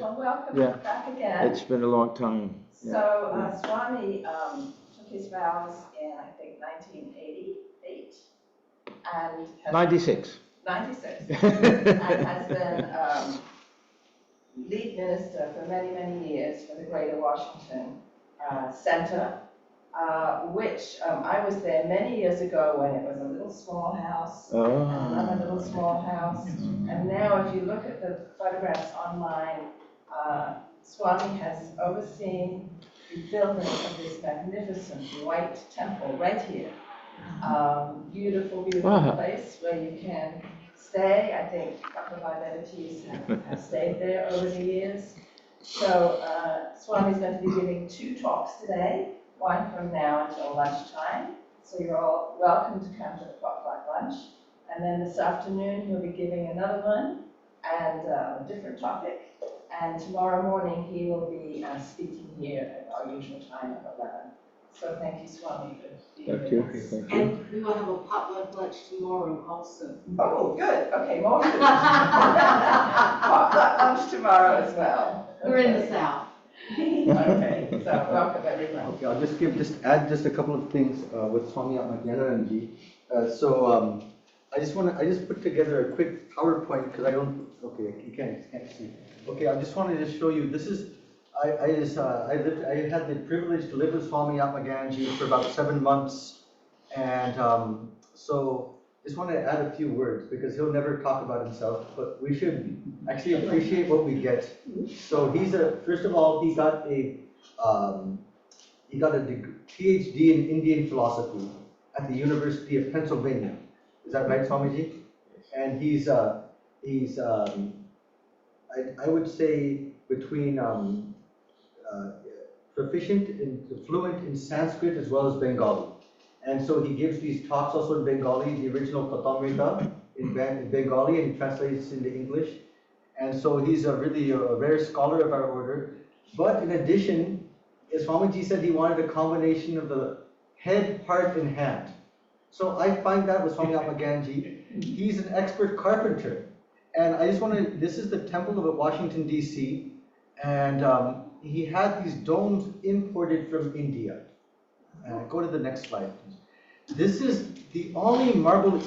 Well, welcome Yeah. back again. It's been a long time. So Swami took his vows in, I think, 1988 and has 96. 96 and has been lead minister for many, many years for the Greater Washington Center, which I was there many years ago when it was a little small house, another little small house, and now if you look at the photographs online, Swami has overseen the building of this magnificent white temple right here. Beautiful, beautiful place where you can stay. I think a couple of our devotees have stayed there over the years. So Swami's going to be giving 2 talks today, one from now until lunchtime. So you're all welcome to come to the potluck lunch. And then this afternoon he'll be giving another one and a different topic. And tomorrow morning he will be speaking here at our usual time of 11. So thank you, Swami, for being with us. Thank you. And we will have a potluck lunch tomorrow also. Oh, good. Okay, more food. Potluck lunch tomorrow as well. Okay. We're in the South. Okay, so welcome everyone. Okay, I'll just add a couple of things with Swami Atmajnanananda. I just put together a quick PowerPoint because I don't. Okay, you can't see. Okay, I just wanted to show you. This is. I had the privilege to live with Swami Atmajnanananda for about 7 months, and so just want to add a few words because he'll never talk about himself, but we should actually appreciate what we get. So first of all, he got a PhD in Indian philosophy at the University of Pennsylvania. Is that right, Swamiji? And he's I would say between proficient and fluent in Sanskrit as well as Bengali. And so he gives these talks also in Bengali, the original Katamrita in Bengali, and translates into English. And so he's really a rare scholar of our order. But in addition, as Swamiji said, he wanted a combination of the head, heart, and hand. So I find that with Swami Atmajnanananda, he's an expert carpenter. And I just want to, this is the temple of Washington, D.C., and he had these domes imported from India. Go to the next slide, please. This is the only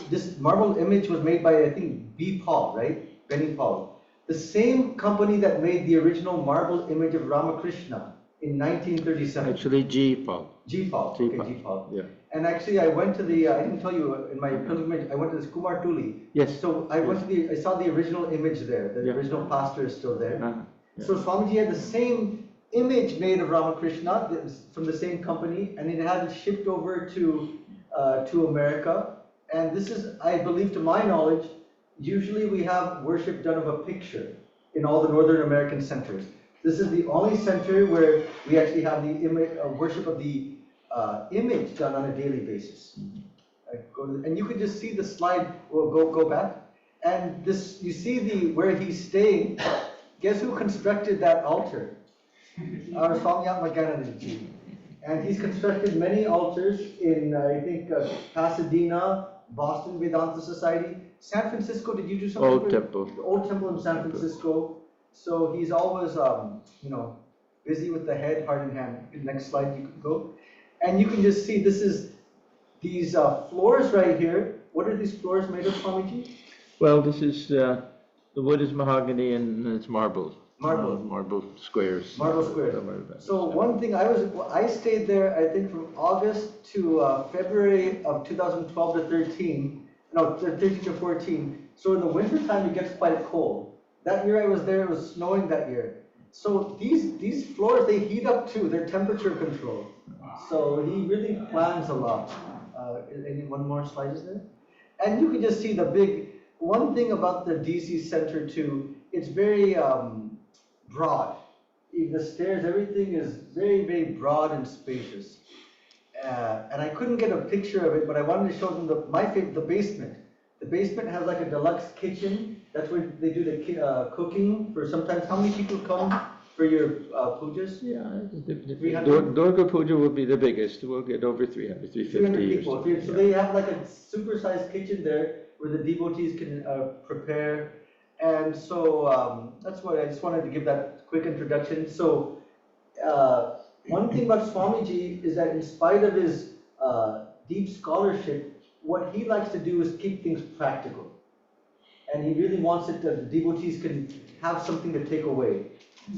this marble image was made by, I think, B. Paul, right? Benny Paul. The same company that made the original marble image of Ramakrishna in 1937. Actually, G. Paul. G. Paul. G. Okay, Paul. G. Paul. Yeah. And actually, I went to the, I didn't tell you in my pilgrimage, I went to this Kumar Tuli. Yes. So I went to I saw the original image there. The original plaster is still there. So Swamiji had the same image made of Ramakrishna from the same company, and it had it shipped over to America. And this is, I believe, to my knowledge, usually we have worship done of a picture in all the Northern American centers. This is the only center where we actually have the image, worship of the image done on a daily basis. And you can just see the slide. We'll go back, and this you see where he's staying. Guess who constructed that altar? Our Swami Atmajnanananda. And he's constructed many altars in, I think, Pasadena, Boston Vedanta Society, San Francisco. Did you do something? Old Temple. The Old Temple in San Francisco. So he's always, busy with the head, heart, and hand. Next slide, you can go. And you can just see these floors right here. What are these floors made of, Swamiji? Well, this is the wood is mahogany and it's marble. Marble squares. Marble squares. So one thing I stayed there, I think, from August to February of 2012 to 13. No, 13 to 14. So in the wintertime, it gets quite cold. That year I was there, it was snowing that year. So these floors, they heat up too. They're temperature controlled. So he really plans a lot. One more slide is there? And you can just see one thing about the DC Center too, it's very broad. The stairs, everything is very, very broad and spacious. And I couldn't get a picture of it, but I wanted to show them the basement. The basement has like a deluxe kitchen. That's where they do the cooking for sometimes. How many people come for your pujas? Yeah, Durga Puja will be the biggest. We'll get over 300, 350 people. So they have like a super-sized kitchen there where the devotees can prepare. And so that's why I just wanted to give that quick introduction. So one thing about Swamiji is that in spite of his deep scholarship, what he likes to do is keep things practical. And he really wants it that the devotees can have something to take away.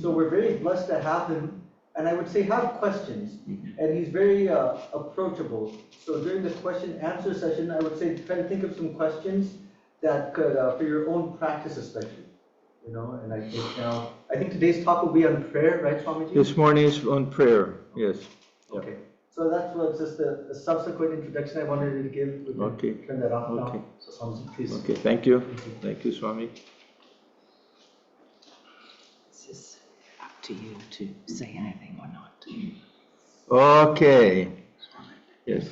So we're very blessed to have him. And I would say have questions. And he's very approachable. So during the question-answer session, I would say try to think of some questions that could, for your own practice especially. You know, and I think today's talk will be on prayer, right, Swamiji? This morning is on prayer, yes. Okay. So that's what's just a subsequent introduction I wanted to give. We can Okay. turn that off Okay. now. So Swamiji, please. Okay, thank you. Thank you, Swami. This is up to you to say anything or not. Okay. Yes.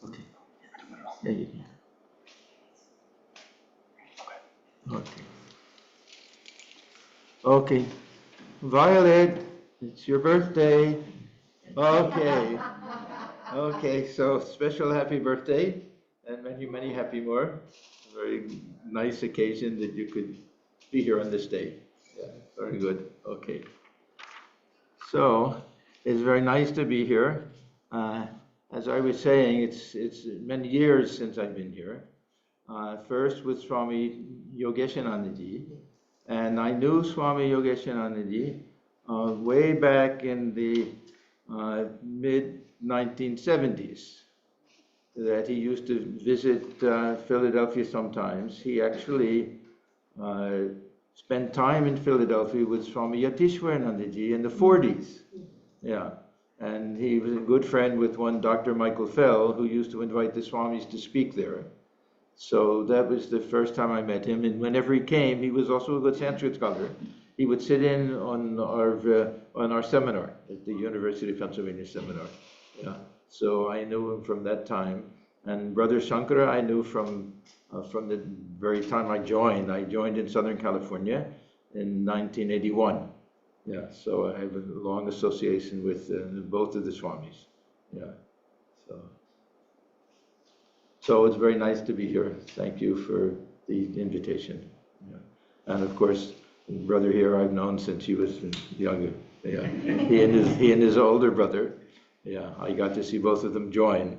Okay. Yeah, you can. Okay. Okay. Violet, it's your birthday. Okay. Okay, so special happy birthday and many, many happy more. Very nice occasion that you could be here on this day. Yeah, very good. Okay. So it's very nice to be here. As I was saying, it's many years since I've been here. First with Swami Yogeshanandaji, and I knew Swami Yogeshanandaji way back in the mid-1970s, that he used to visit Philadelphia sometimes. He actually spent time in Philadelphia with Swami Yatishwaranandaji in the 40s. Yeah. And he was a good friend with one Dr. Michael Fell, who used to invite the Swamis to speak there. So that was the first time I met him. And whenever he came, he was also a good Sanskrit scholar. He would sit in on our seminar at the University of Pennsylvania seminar. Yeah. So I knew him from that time. And Brother Shankara I knew from the very time I joined. I joined in Southern California in 1981. Yeah, so I have a long association with both of the Swamis. Yeah, so it's very nice to be here. Thank you for the invitation. Yeah. And of course, brother here I've known since he was younger. Yeah, he and his older brother. Yeah, I got to see both of them join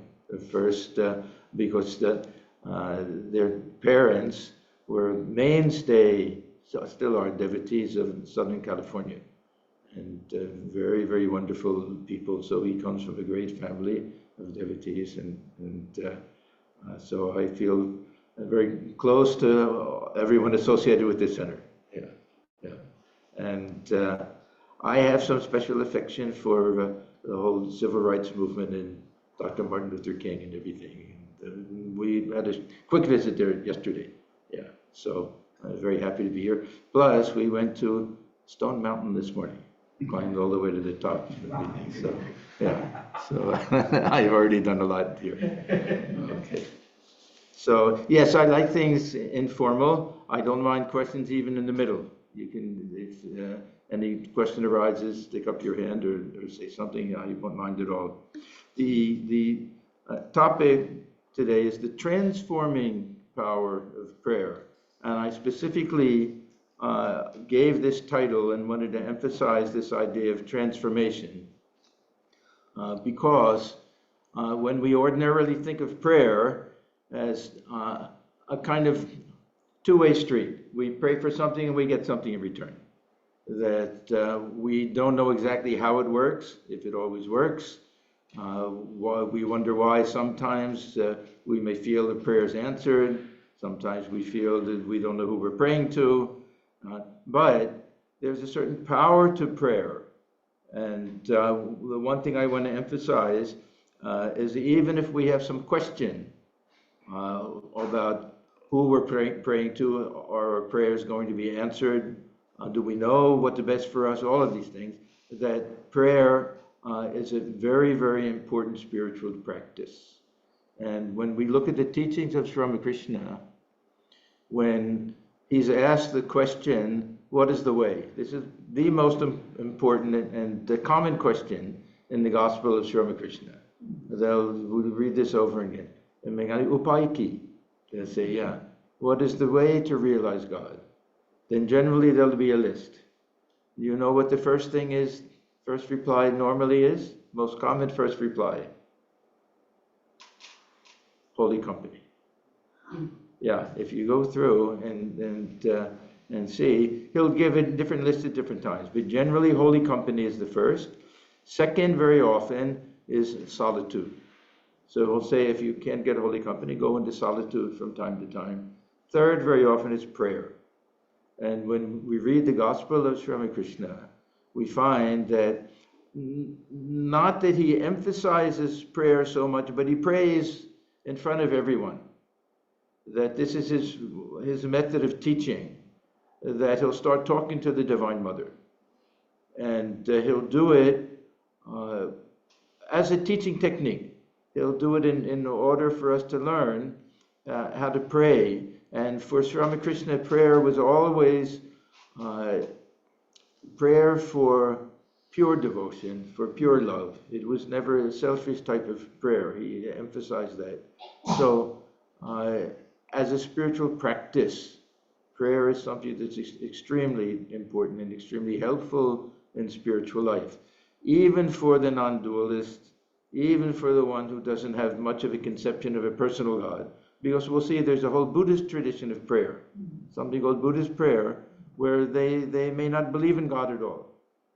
first because their parents were mainstay, still are devotees of Southern California. And very, very wonderful people. So he comes from a great family of devotees, and so I feel very close to everyone associated with this center. Yeah, yeah. And I have some special affection for the whole civil rights movement and Dr. Martin Luther King and everything. And we had a quick visit there yesterday. Yeah, so I'm very happy to be here. Plus, we went to Stone Mountain this morning. Climbed all the way to the top. So, yeah. So I've already done a lot here. Okay. So yes, I like things informal. I don't mind questions even in the middle. You can, if any question arises, stick up your hand or say something. I won't mind at all. The topic today is the transforming power of prayer, and I specifically gave this title and wanted to emphasize this idea of transformation because when we ordinarily think of prayer as a kind of two-way street, we pray for something and we get something in return. That we don't know exactly how it works, if it always works. We wonder why sometimes we may feel the prayer is answered. Sometimes we feel that we don't know who we're praying to. But there's a certain power to prayer. And the one thing I want to emphasize is even if we have some question about who we're praying to, are our prayers going to be answered, do we know what the best for us, all of these things, that prayer is a very, very important spiritual practice. And when we look at the teachings of Sri Ramakrishna, when he's asked the question, what is the way? This is the most important and the common question in the Gospel of Sri Ramakrishna. We'll read this over again. Upay ki. They'll say, yeah, what is the way to realize God? then generally there'll be a list. You know what the first thing is, first reply normally is? Most common first reply. Holy company. Yeah, if you go through and see, he'll give it different lists at different times, but generally holy company is the first. Second, very often, is solitude. So he'll say, if you can't get holy company, go into solitude from time to time. Third, very often, is prayer. And when we read the Gospel of Sri Ramakrishna, we find that not that he emphasizes prayer so much, but he prays in front of everyone. That this is his method of teaching, that he'll start talking to the Divine Mother. And he'll do it as a teaching technique. He'll do it in order for us to learn how to pray. And for Sri Ramakrishna, prayer was always prayer for pure devotion, for pure love. It was never a selfish type of prayer. He emphasized that. So, as a spiritual practice, prayer is something that's extremely important and extremely helpful in spiritual life. Even for the non-dualist, even for the one who doesn't have much of a conception of a personal God. Because we'll see there's a whole Buddhist tradition of prayer, something called Buddhist prayer, where they may not believe in God at all.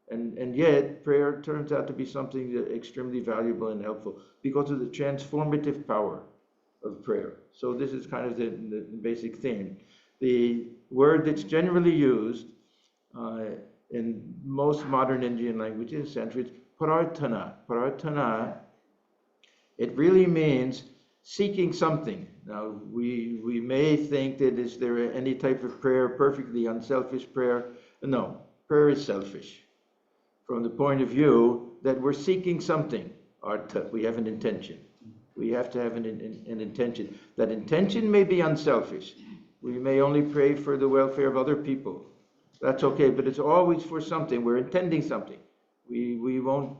And yet, prayer turns out to be something extremely valuable and helpful because of the transformative power of prayer. So this is kind of the basic theme. The word that's generally used in most modern Indian language in Sanskrit, prarthana. Prarthana, it really means seeking something. Now, we may think that is there any type of prayer, perfectly unselfish prayer? No, prayer is selfish. From the point of view that we're seeking something, artha, we have an intention. We have to have an intention. That intention may be unselfish. We may only pray for the welfare of other people. That's okay, but it's always for something. We're intending something. We won't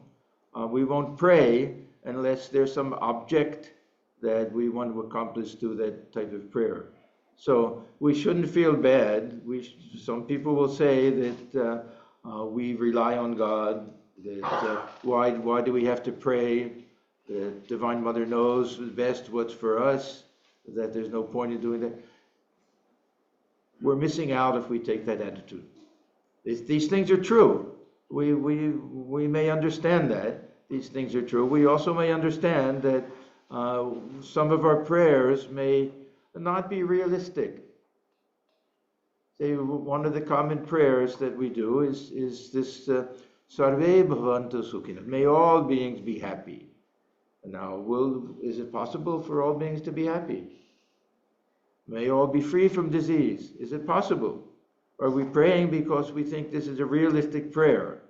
pray unless there's some object that we want to accomplish through that type of prayer. So we shouldn't feel bad. Some people will say that we rely on God. That why do we have to pray? The Divine Mother knows best what's for us. That there's no point in doing that. We're missing out if we take that attitude. These things are true. We may understand that these things are true. We also may understand that some of our prayers may not be realistic. Say one of the common prayers that we do is this Sarve Bhavantu Sukhina. May all beings be happy. Now, is it possible for all beings to be happy? May all be free from disease. Is it possible? Are we praying because we think this is a realistic prayer?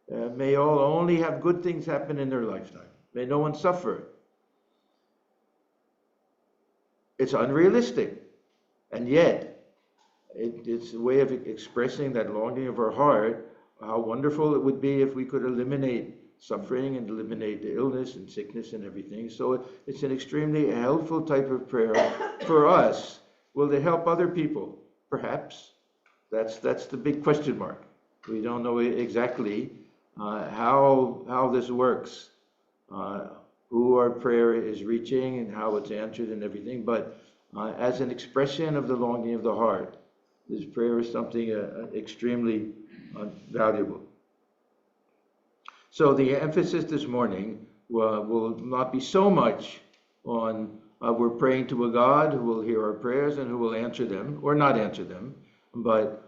May all only have good things happen in their lifetime. May no one suffer. It's unrealistic. And yet, it's a way of expressing that longing of our heart, how wonderful it would be if we could eliminate suffering and eliminate the illness and sickness and everything. So it's an extremely helpful type of prayer for us. Will it help other people? Perhaps. That's the big question mark. We don't know exactly how this works, who our prayer is reaching and how it's answered and everything. But as an expression of the longing of the heart, this prayer is something extremely valuable. So the emphasis this morning will not be so much on we're praying to a God who will hear our prayers and who will answer them or not answer them, but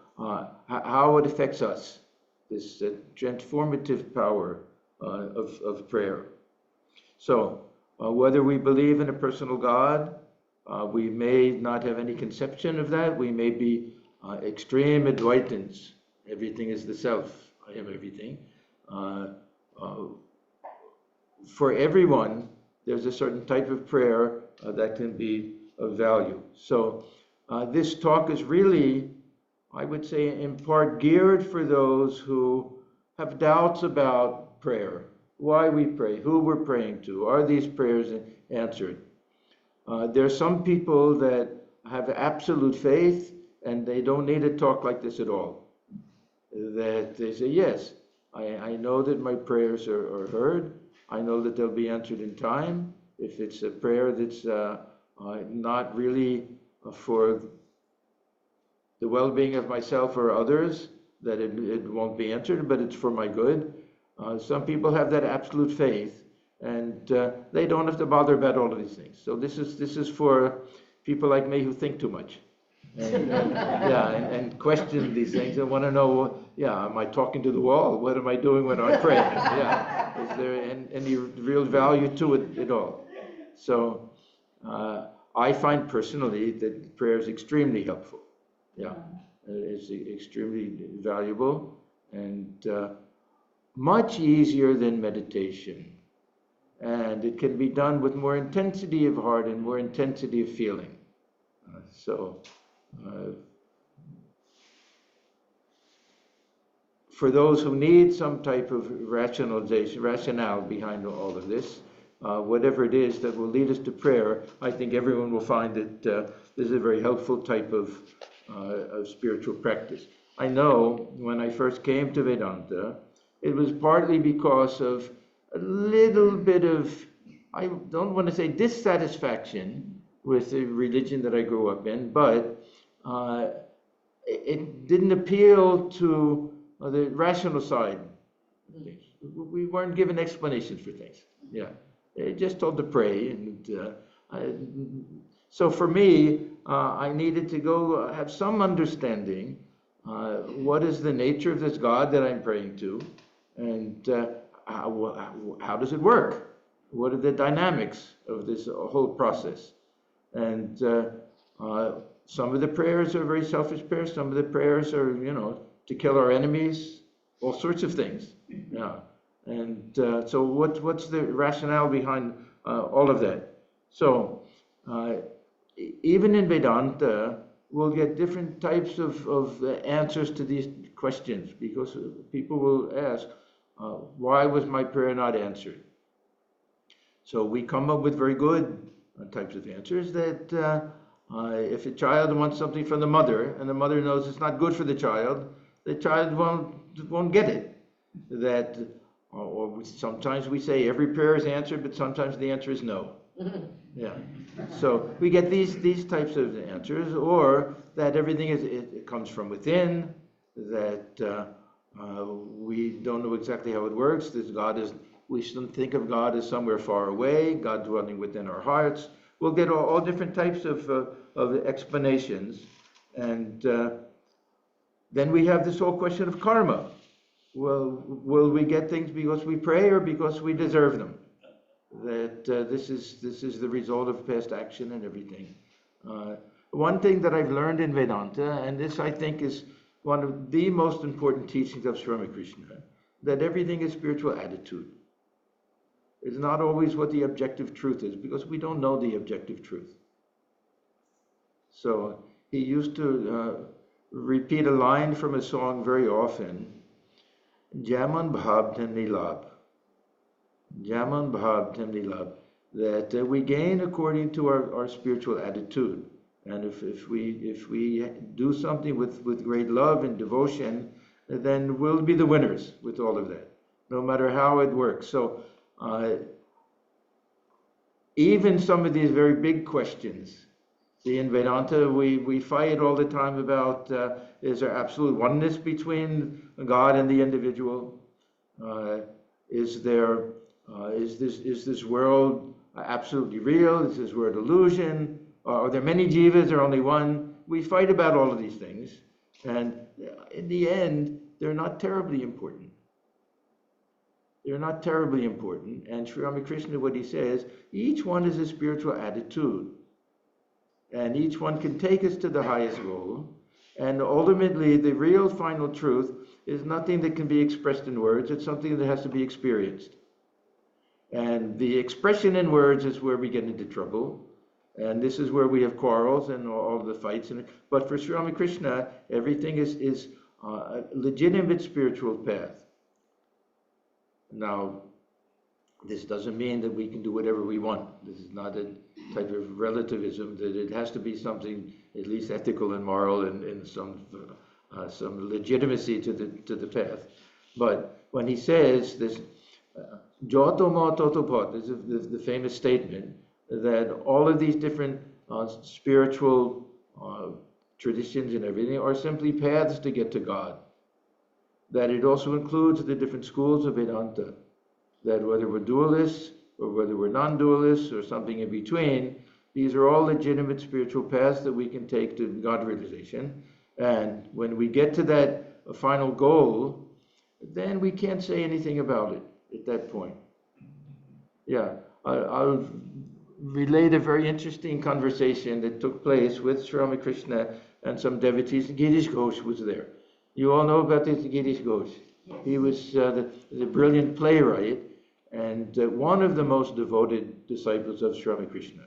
how it affects us, this transformative power of prayer. So whether we believe in a personal God, we may not have any conception of that. We may be extreme Advaitins. Everything is the self. I am everything. For everyone, there's a certain type of prayer that can be of value. So this talk is really, I would say, in part geared for those who have doubts about prayer, why we pray, who we're praying to, are these prayers answered? There are some people that have absolute faith and they don't need to talk like this at all. That they say, yes, I know that my prayers are heard. I know that they'll be answered in time. If it's a prayer that's not really for the well-being of myself or others, that it won't be answered, but it's for my good. Some people have that absolute faith, and they don't have to bother about all of these things. So this is for people like me who think too much, and question these things and want to know, am I talking to the wall? What am I doing when I pray? Is there any real value to it at all? So I find personally that prayer is extremely helpful. It's extremely valuable and much easier than meditation. And it can be done with more intensity of heart and more intensity of feeling. For those who need some type of rationale behind all of this, whatever it is that will lead us to prayer, I think everyone will find that this is a very helpful type of spiritual practice. I know when I first came to Vedanta, it was partly because of a little bit of, I don't want to say dissatisfaction with the religion that I grew up in, but it didn't appeal to the rational side of things. We weren't given explanations for things. They just told to pray, and so for me, I needed to go have some understanding. What is the nature of this God that I'm praying to, and how does it work? What are the dynamics of this whole process? And some of the prayers are very selfish prayers. Some of the prayers are, to kill our enemies, all sorts of things. And so what's the rationale behind all of that? So even in Vedanta, we'll get different types of answers to these questions, because people will ask, why was my prayer not answered? So we come up with very good types of answers that if a child wants something from the mother, and the mother knows it's not good for the child won't get it. That, or sometimes we say every prayer is answered, but sometimes the answer is no. So we get these types of answers, or that everything it comes from within, that we don't know exactly how it works. We shouldn't think of God as somewhere far away, God dwelling within our hearts. We'll get all different types of explanations, and then we have this whole question of karma. Well, will we get things because we pray or because we deserve them? That this is the result of past action and everything. One thing that I've learned in Vedanta, and this I think is one of the most important teachings of Swami Krishna, that everything is spiritual attitude. It's not always what the objective truth is, because we don't know the objective truth. So he used to repeat a line from a song very often, Jaman bhav temni labh. Jaman bhav temni labh. That we gain according to our spiritual attitude. And if we do something with great love and devotion, then we'll be the winners with all of that, no matter how it works. So even some of these very big questions, see, in Vedanta we fight all the time about is there absolute oneness between God and the individual? Is this world absolutely real? Is this world illusion? Are there many jivas or only one? We fight about all of these things, and in the end, they're not terribly important. They're not terribly important. And Sri Ramakrishna, what he says, each one is a spiritual attitude, and each one can take us to the highest goal. And ultimately, the real final truth is nothing that can be expressed in words. It's something that has to be experienced. And the expression in words is where we get into trouble. And this is where we have quarrels and all the fights. But for Sri Ramakrishna, everything is a legitimate spiritual path. Now, This doesn't mean that we can do whatever we want. This is not a type of relativism, that it has to be something at least ethical and moral and some legitimacy to the path. But when he says this, Joto mo toto pot, this is the famous statement that all of these different spiritual traditions and everything are simply paths to get to God. That it also includes the different schools of Vedanta. That whether we're dualists or whether we're non-dualists or something in between, these are all legitimate spiritual paths that we can take to God realization. And when we get to that final goal, then we can't say anything about it at that point. Yeah, I'll relate a very interesting conversation that took place with Sri Ramakrishna and some devotees. Girish Ghosh was there. You all know about this Girish Ghosh. He was the brilliant playwright and one of the most devoted disciples of Sri Ramakrishna.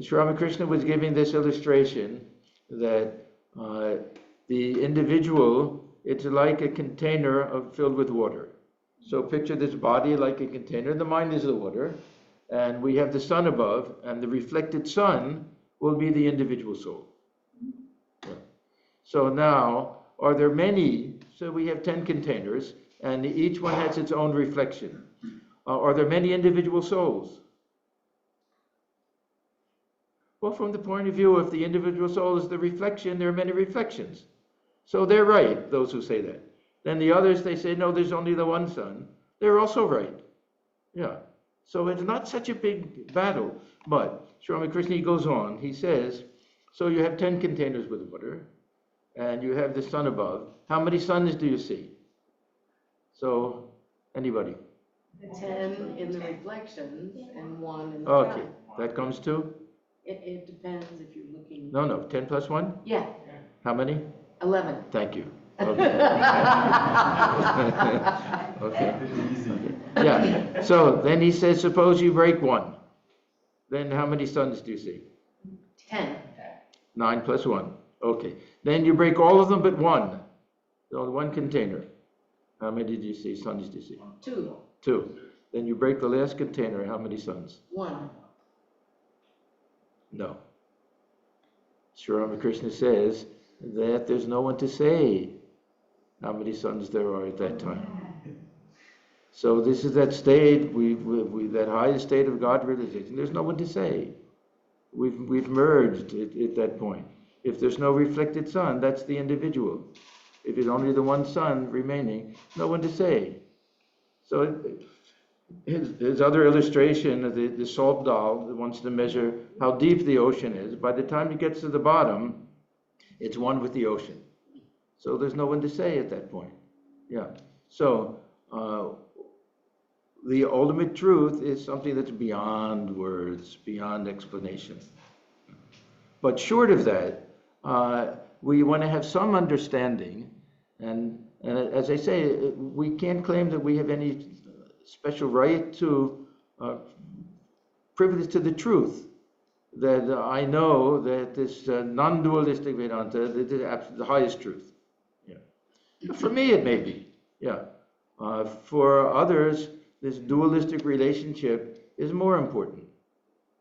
Sri Ramakrishna was giving this illustration that the individual, it's like a container filled with water. So picture this body like a container. The mind is the water, and we have the sun above, and the reflected sun will be the individual soul. Yeah. So now, are there many? So we have 10 containers, and each one has its own reflection. Are there many individual souls? Well, from the point of view, if the individual soul is the reflection, there are many reflections. So they're right, those who say that. Then the others, they say, no, there's only the one sun. They're also right. Yeah. So it's not such a big battle. But Sri Ramakrishna, he goes on. He says, so you have 10 containers with water, and you have the sun above. How many suns do you see? So, anybody? 10 in the reflections and 1 in the Okay, sky. that comes to? It depends if you're looking. No, 10 plus 1? Yeah, How many? 11. Thank you. Okay. Okay. Yeah. So then he says, suppose you break 1. Then how many suns do you see? 10. 9 plus 1. Okay. Then you break all of them but 1. So 1 container. How many did you see? Suns do you see? 2. 2. Then you break the last container. How many suns? 1. No. Sri Ramakrishna says that there's no one to say how many suns there are at that time. So this is that state, that highest state of God realization. There's no one to say. We've merged at that point. If there's no reflected sun, that's the individual. If it's only the one sun remaining, no one to say. So his other illustration, the salt doll that wants to measure how deep the ocean is, by the time it gets to the bottom, it's one with the ocean. So there's no one to say at that point. Yeah. So the ultimate truth is something that's beyond words, beyond explanation. But short of that, we want to have some understanding, and as I say, we can't claim that we have any special right to privilege to the truth. That I know that this non-dualistic Vedanta, that is the highest truth. Yeah. For me, it may be. Yeah. For others, this dualistic relationship is more important.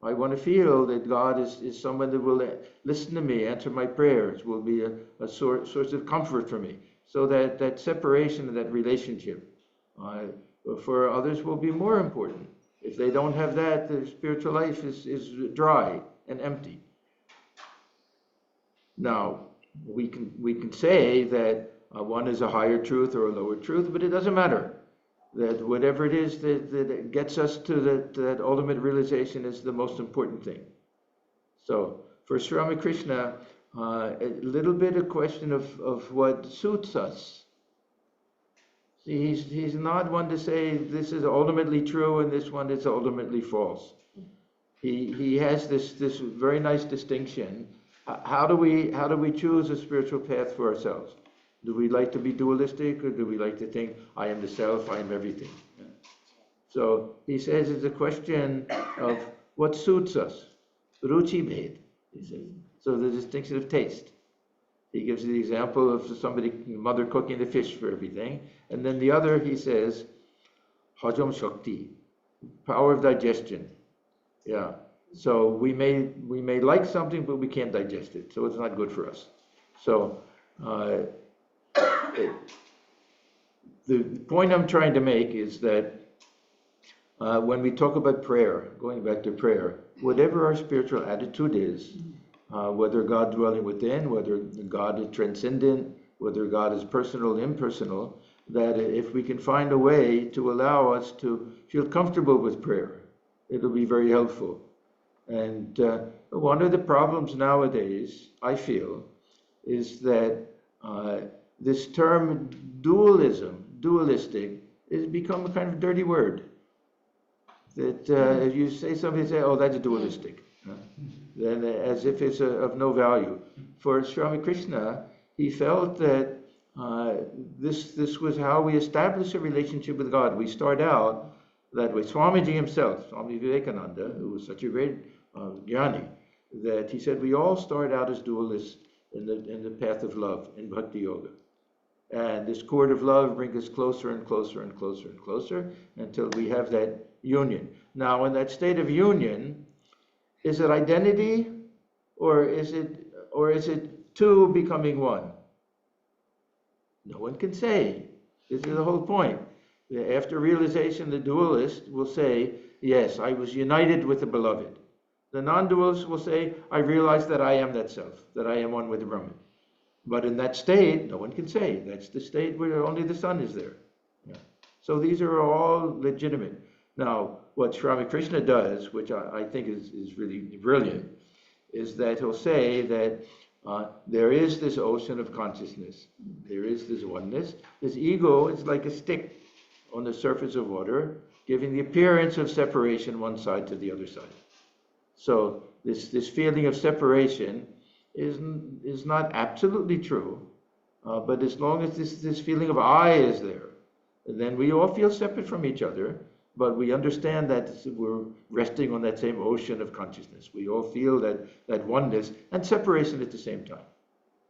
I want to feel that God is someone that will listen to me, answer my prayers, will be a source of comfort for me. So that separation of that relationship for others will be more important. If they don't have that, their spiritual life is dry and empty. Now, we can say that one is a higher truth or a lower truth, but it doesn't matter. That whatever it is that gets us to that ultimate realization is the most important thing. So for Sri Ramakrishna, a little bit a question of what suits us. See, he's not one to say this is ultimately true and this one is ultimately false. He has this very nice distinction. How do we choose a spiritual path for ourselves? Do we like to be dualistic, or do we like to think, I am the self, I am everything? So he says it's a question of what suits us. Ruchi bhed, he says. So the distinction of taste. He gives the example of mother cooking the fish for everything. And then the other, he says, Hajam Shakti, power of digestion. Yeah. So we may like something, but we can't digest it, so it's not good for us. So the point I'm trying to make is that when we talk about prayer, going back to prayer, whatever our spiritual attitude is, whether God dwelling within, whether God is transcendent, whether God is personal, impersonal, that if we can find a way to allow us to feel comfortable with prayer, it'll be very helpful. And one of the problems nowadays, I feel, is that this term dualistic, has become a kind of dirty word. That if you say something, say, oh, that's dualistic. Then as if it's of no value. For Swami Krishna, he felt that this was how we establish a relationship with God. We start out that way. Swamiji himself, Swami Vivekananda, who was such a great jnani, that he said we all start out as dualists in the path of love, in bhakti yoga. And this cord of love brings us closer and closer and closer and closer until we have that union. Now, in that state of union, is it identity, or is it two becoming one? No one can say. This is the whole point. After realization, the dualist will say, yes, I was united with the beloved. The non-dualist will say, I realize that I am that self, that I am one with the Brahman. But in that state, no one can say. That's the state where only the sun is there. Yeah. So these are all legitimate. Now, what Swami Krishna does, which I think is really brilliant, is that he'll say that there is this ocean of consciousness. There is this oneness. This ego is like a stick on the surface of water, giving the appearance of separation one side to the other side. So this feeling of separation is not absolutely true, but as long as this feeling of I is there, then we all feel separate from each other, but we understand that we're resting on that same ocean of consciousness. We all feel that oneness and separation at the same time.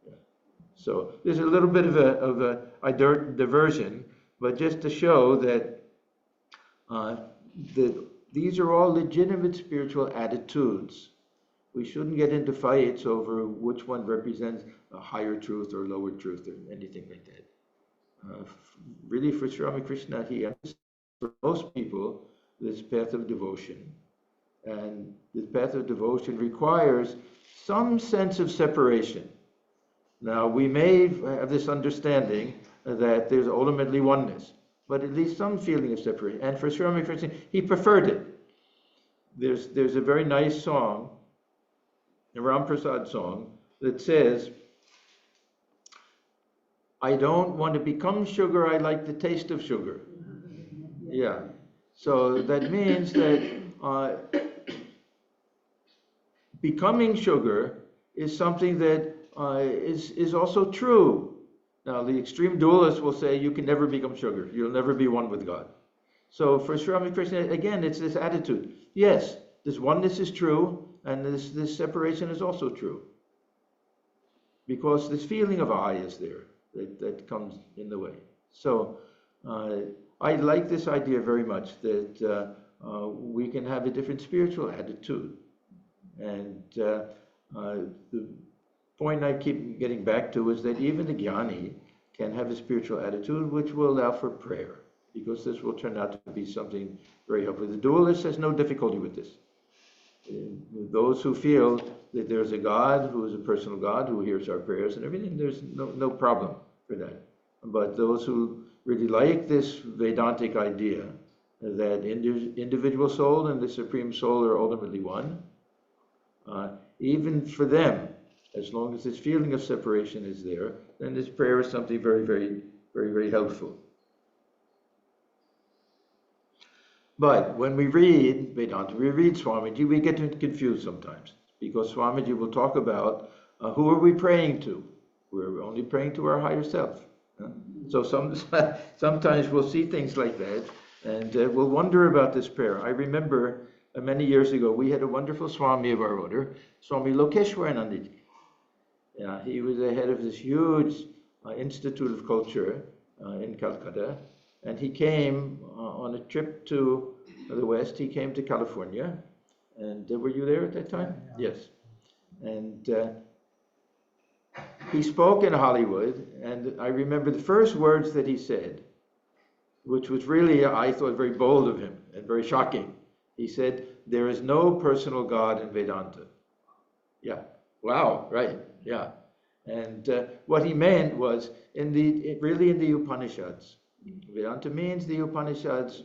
Yeah. So there's a little bit of a diversion, but just to show that these are all legitimate spiritual attitudes. We shouldn't get into fights over which one represents a higher truth or lower truth or anything like that. Really, for Swami Krishna, he understood for most people this path of devotion. And the path of devotion requires some sense of separation. Now, we may have this understanding that there's ultimately oneness, but at least some feeling of separation. And for Swami Krishna, he preferred it. There's a very nice song, a Ram Prasad song, that says, I don't want to become sugar, I like the taste of sugar. Yeah. So that means that becoming sugar is something that is also true. Now, the extreme dualists will say you can never become sugar. You'll never be one with God. So for Swami Krishna, again, it's this attitude. Yes, this oneness is true, and this separation is also true. Because this feeling of I is there that comes in the way. So I like this idea very much, that we can have a different spiritual attitude. And the point I keep getting back to is that even the jnani can have a spiritual attitude which will allow for prayer, because this will turn out to be something very helpful. The dualist has no difficulty with this. Those who feel that there's a God who is a personal God who hears our prayers and everything, there's no problem for that. But those who really like this Vedantic idea that individual soul and the Supreme Soul are ultimately one, even for them, as long as this feeling of separation is there, then this prayer is something very, very, very, very helpful. But when we read Vedanta, we read Swamiji, we get confused sometimes, because Swamiji will talk about who are we praying to? We're only praying to our higher self. So sometimes we'll see things like that, and we'll wonder about this prayer. I remember many years ago, we had a wonderful Swami of our order, Swami Lokeshwaranandji. Yeah, he was the head of this huge institute of culture in Calcutta, And he came on a trip to the West. He came to California. And were you there at that time? Yeah. Yes. And he spoke in Hollywood, and I remember the first words that he said, which was really, I thought, very bold of him and very shocking. He said, "There is no personal God in Vedanta." Yeah. Wow, right, yeah. And what he meant was, really in the Upanishads. Vedanta means the Upanishads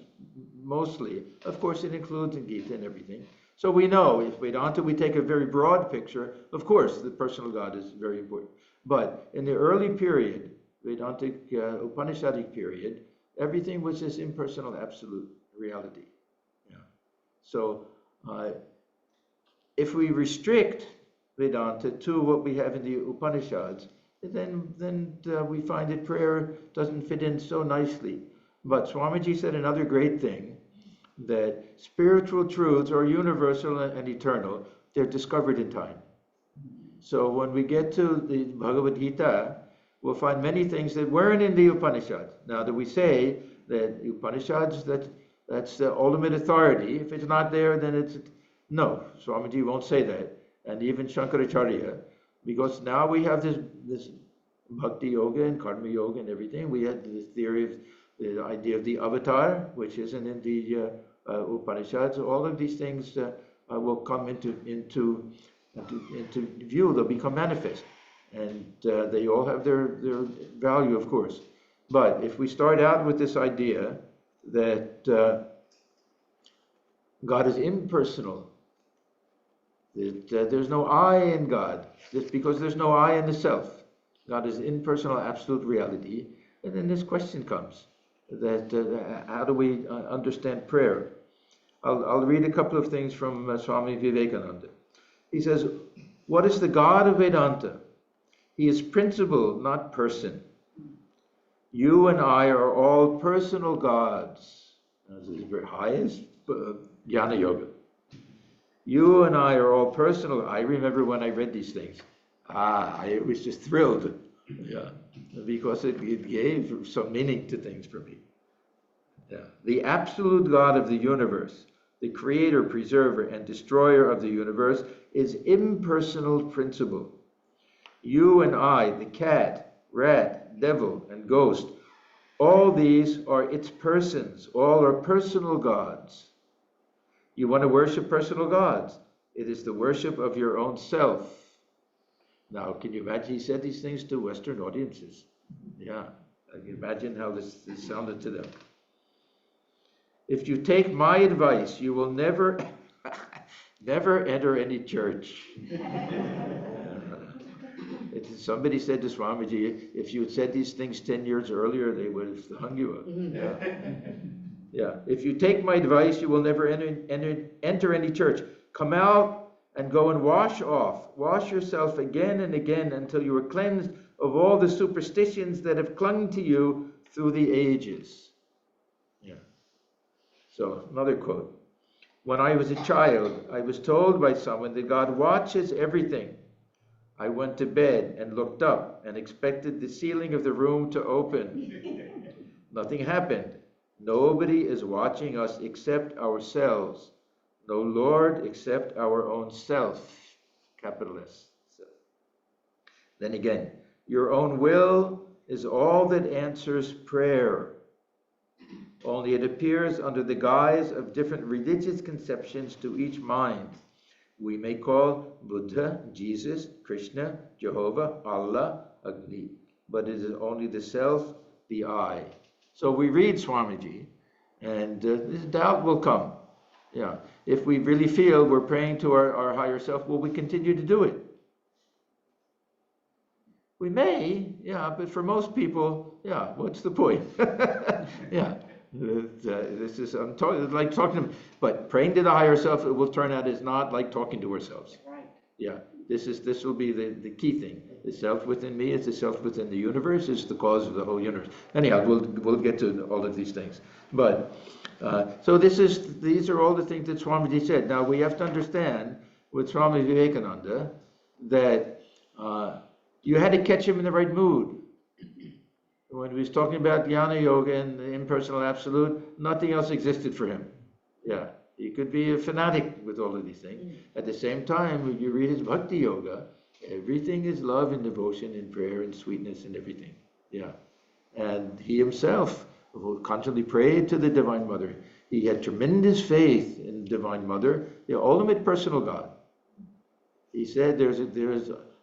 mostly. Of course, it includes the Gita and everything. So we know, if Vedanta, we take a very broad picture, of course, the personal God is very important. But in the early period, Vedantic, Upanishadic period, everything was this impersonal absolute reality. Yeah. So if we restrict Vedanta to what we have in the Upanishads, then we find that prayer doesn't fit in so nicely. But Swamiji said another great thing, that spiritual truths are universal and eternal. They're discovered in time. So when we get to the Bhagavad Gita, we'll find many things that weren't in the Upanishads. Now that we say that the Upanishads, that's the ultimate authority. If it's not there, then it's... No, Swamiji won't say that. And even Shankaracharya, because now we have this Bhakti Yoga and Karma Yoga and everything. We had the theory of the idea of the avatar, which isn't in the Upanishads. All of these things will come into view. They'll become manifest, and they all have their value, of course. But if we start out with this idea that God is impersonal, that there's no I in God, just because there's no I in the self, God is impersonal, absolute reality, and then this question comes: that how do we understand prayer? I'll read a couple of things from Swami Vivekananda. He says, "What is the God of Vedanta? He is principle, not person. You and I are all personal gods." This is very highest Jnana Yoga. You and I are all personal. I remember when I read these things, I was just thrilled, yeah, because it gave some meaning to things for me. Yeah. The absolute God of the universe, the creator, preserver, and destroyer of the universe, is impersonal principle. You and I, the cat, rat, devil, and ghost, all these are its persons. All are personal gods. You want to worship personal gods. It is the worship of your own self. Now, can you imagine he said these things to Western audiences? Yeah, I can imagine how this sounded to them. If you take my advice, you will never enter any church. Somebody said to Swamiji, if you had said these things 10 years earlier, they would have hung you up. Yeah. Yeah. If you take my advice, you will never enter any church. Come out and go and wash yourself again and again until you are cleansed of all the superstitions that have clung to you through the ages. Yeah. So, another quote. When I was a child, I was told by someone that God watches everything. I went to bed and looked up and expected the ceiling of the room to open. Nothing happened. Nobody is watching us except ourselves. No Lord except our own self. Capital S. Then again, your own will is all that answers prayer. Only it appears under the guise of different religious conceptions to each mind. We may call Buddha, Jesus, Krishna, Jehovah, Allah, Agni, but it is only the self, the I. So we read Swamiji, and this doubt will come. Yeah, if we really feel we're praying to our higher self, will we continue to do it? We may, yeah, but for most people, yeah, what's the point? Yeah, this is like talking to them, but praying to the higher self, it will turn out is not like talking to ourselves. Right. Yeah, this will be the key thing. The self within me is the self within the universe, is the cause of the whole universe. Anyhow, we'll get to all of these things. But so these are all the things that Swamiji said. Now we have to understand with Swami Vivekananda that you had to catch him in the right mood. When he was talking about Jnana Yoga and the impersonal absolute, nothing else existed for him. Yeah, he could be a fanatic with all of these things. At the same time, when you read his Bhakti Yoga, everything is love and devotion and prayer and sweetness and everything. Yeah. And he himself constantly prayed to the Divine Mother. He had tremendous faith in Divine Mother, the ultimate personal God. He said,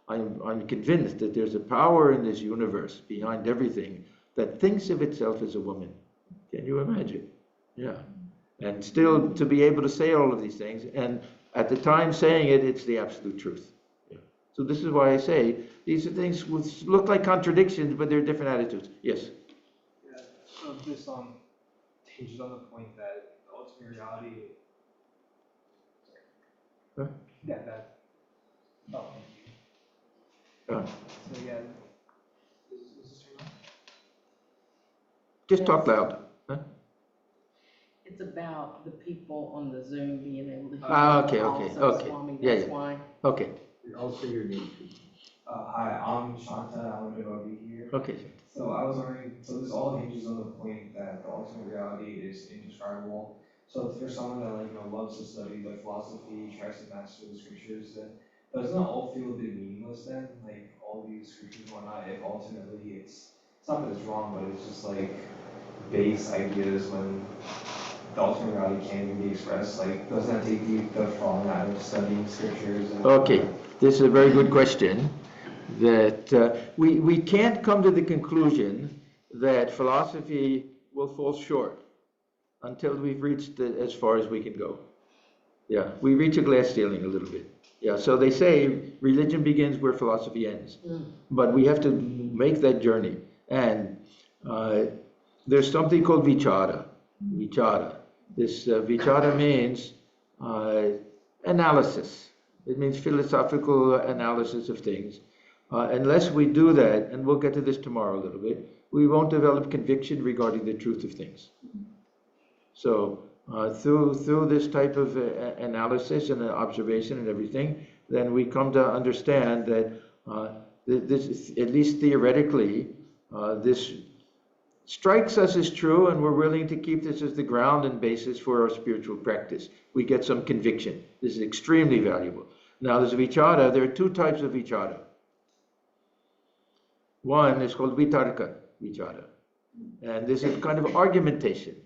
I'm convinced that there's a power in this universe behind everything that thinks of itself as a woman. Can you imagine? Yeah. And still to be able to say all of these things, and at the time saying it, it's the absolute truth. Yeah. So this is why I say these are things which look like contradictions, but they're different attitudes. Yes? Yeah, so this hinges on the point that the ultimate reality, Huh? Oh, thank you. So yeah, is this turned on? Just talk loud. Huh? It's about the people on the Zoom being able to hear. Okay. Also, Swami, that's why. Okay. Also your name. Hi, I'm Shanta. I'm a devotee here. Okay. So I was wondering, so this all hinges on the point that the ultimate reality is indescribable. So for someone that loves to study the philosophy, tries to master the scriptures, then doesn't it all feel a bit meaningless then? Like all these scriptures and whatnot, if ultimately it's not that it's wrong, but it's just like base ideas when the ultimate reality can't even be expressed. Like doesn't that take the fun out of studying scriptures? Okay, this is a very good question. That we can't come to the conclusion that philosophy will fall short until we've reached as far as we can go. Yeah, we reach a glass ceiling a little bit. Yeah, so they say religion begins where philosophy ends. But we have to make that journey. And there's something called vichara. Vichara. This vichara means analysis. It means philosophical analysis of things. Unless we do that, and we'll get to this tomorrow a little bit, we won't develop conviction regarding the truth of things. So through this type of analysis and observation and everything, then we come to understand that this is, at least theoretically, this strikes us as true, and we're willing to keep this as the ground and basis for our spiritual practice. We get some conviction. This is extremely valuable. Now, there's vichara. There are two types of vichara. One is called vitarka vichara, and this is kind of argumentation.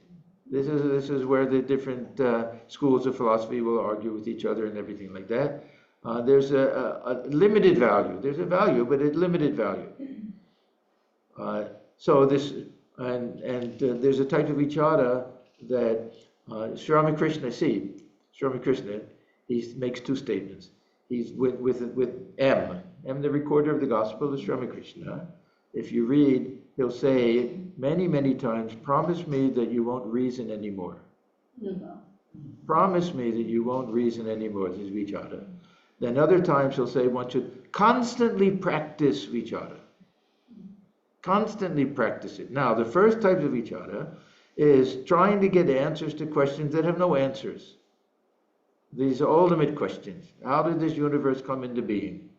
This is where the different schools of philosophy will argue with each other and everything like that. There's a limited value. There's a value, but a limited value. So this there's a type of vichara that Sri Ramakrishna he makes two statements. He's with M, the recorder of the gospel is Sri Ramakrishna. If you read, he'll say many, many times, promise me that you won't reason anymore. Promise me that you won't reason anymore, this is vichara. Then other times he'll say one should constantly practice vichara. Constantly practice it. Now, the first type of vichara is trying to get answers to questions that have no answers. These are ultimate questions. How did this universe come into being?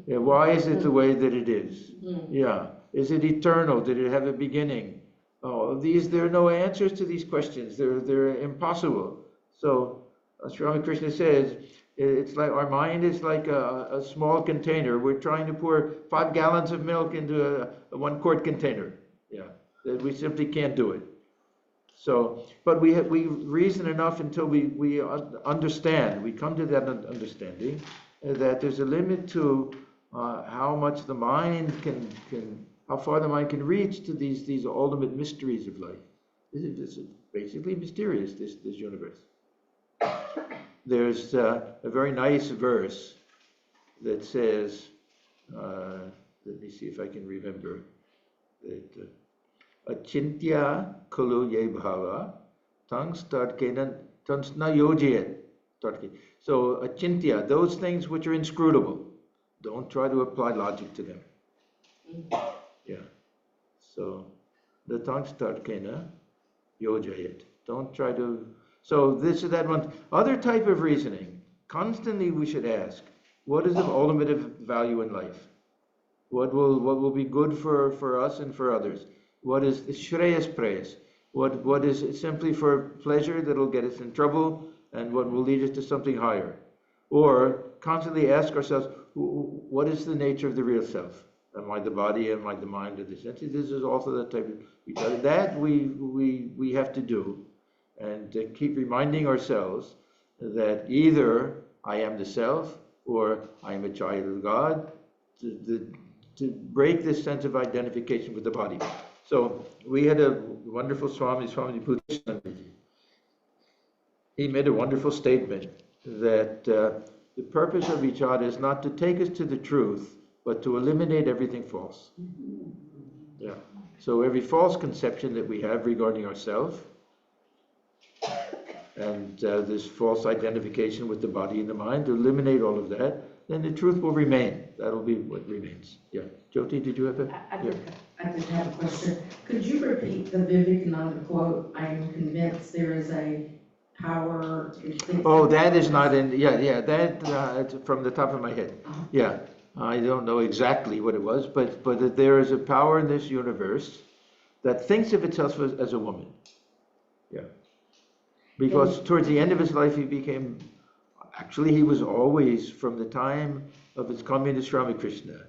Yeah, why is it the way that it is? Yeah. Is it eternal? Did it have a beginning? Oh, there are no answers to these questions. They're impossible. So, Sri Ramakrishna says, it's like our mind is like a small container. We're trying to pour 5 gallons of milk into a 1-quart container. Yeah, we simply can't do it. So, but we reason enough until we understand. We come to that understanding that there's a limit to how much the mind how far the mind can reach to these ultimate mysteries of life. This is basically mysterious. This universe. There's a very nice verse that says, let me see if I can remember, that achintya kulu ye bhava tangs tadkena tansna yojiyat. So achintya, those things which are inscrutable, don't try to apply logic to them. Yeah. So the tangs tadkena yojiyat. Don't try to. So this is that one. Other type of reasoning. Constantly we should ask, what is of ultimate value in life? What will be good for us and for others? What is Shreyas Preyas? What is simply for pleasure that'll get us in trouble, and what will lead us to something higher? Or constantly ask ourselves, what is the nature of the real self? Am I the body? Am I the mind or the senses? This is also the type of each other. That we have to do, and keep reminding ourselves that either I am the self or I am a child of God, to break this sense of identification with the body. So we had a wonderful Swami Buddhism. He made a wonderful statement that the purpose of vichara is not to take us to the truth, but to eliminate everything false. Yeah. So every false conception that we have regarding ourselves, and this false identification with the body and the mind, to eliminate all of that, then the truth will remain. That'll be what remains. Yeah. Jyoti, did you have a? I just have a question. Could you repeat the Vivekananda quote? I am convinced there is a power. Oh, that is not in. Yeah. That it's from the top of my head. Yeah. I don't know exactly what it was, but that there is a power in this universe that thinks of itself as a woman. Yeah. Because towards the end of his life, he was always, from the time of his communist Ramakrishna,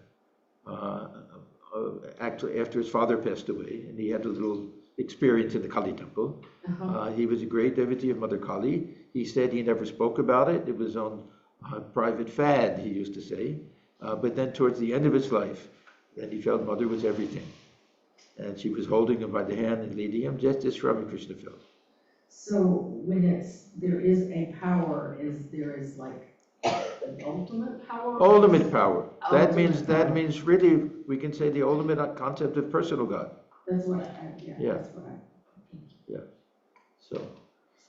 actually after his father passed away, and he had a little experience in the Kali temple. He was a great devotee of Mother Kali. He said he never spoke about it. It was on private fad, he used to say. But then towards the end of his life, then he felt Mother was everything. And she was holding him by the hand and leading him, just as Ramakrishna felt. So when there is a power, there is like the ultimate power? Ultimate power. That means really, we can say the ultimate concept of personal God. That's what that's what Yeah. So,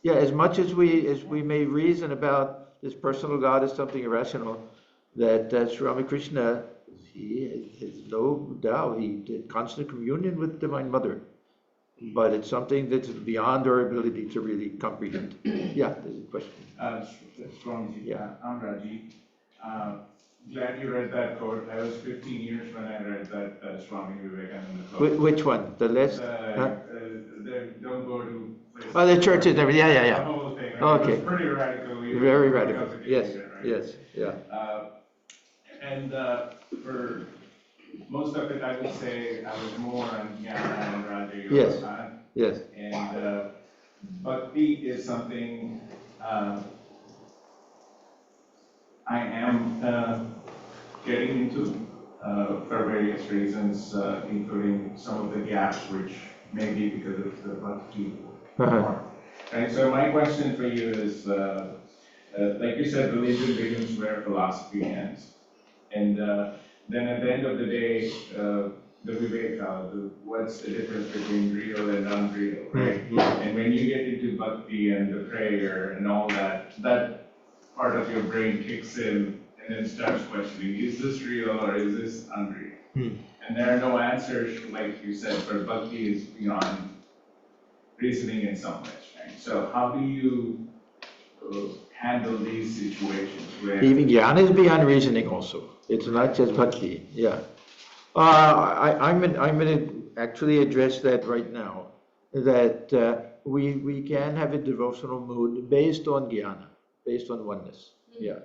yeah, as much as we may reason about this personal God as something irrational, that Sri Ramakrishna, he has no doubt, he did constant communion with Divine Mother. But it's something that's beyond our ability to really comprehend. Yeah, there's a question. Swamiji, I'm Rajiv. Glad you read that quote. I was 15 years when I read that Swami Vivekananda quote. Which one? The last? Don't go to places. Oh, the churches and everything. Yeah. The whole thing. Right? Okay. It was pretty radical. Very radical. Yes. Right? Yes. Yeah. And for most of it, I would say I was more on Jnana and Raja Yoga. Yes. Yes. And Bhakti is something I am getting into for various reasons, including some of the gaps which may be because of the Bhakti part. Right, so my question for you is, like you said, religion begins where philosophy ends. And then at the end of the day, the Viveka, what's the difference between real and unreal, right? And when you get into Bhakti and the prayer and all that, that part of your brain kicks in and then starts questioning, is this real or is this unreal? And there are no answers, like you said, for Bhakti is beyond reasoning in some ways, right? So how do you handle these situations where... Even Jnana is beyond reasoning also. It's not just Bhakti, yeah. I'm going to actually address that right now, that we can have a devotional mood based on Jnana, based on oneness, yeah.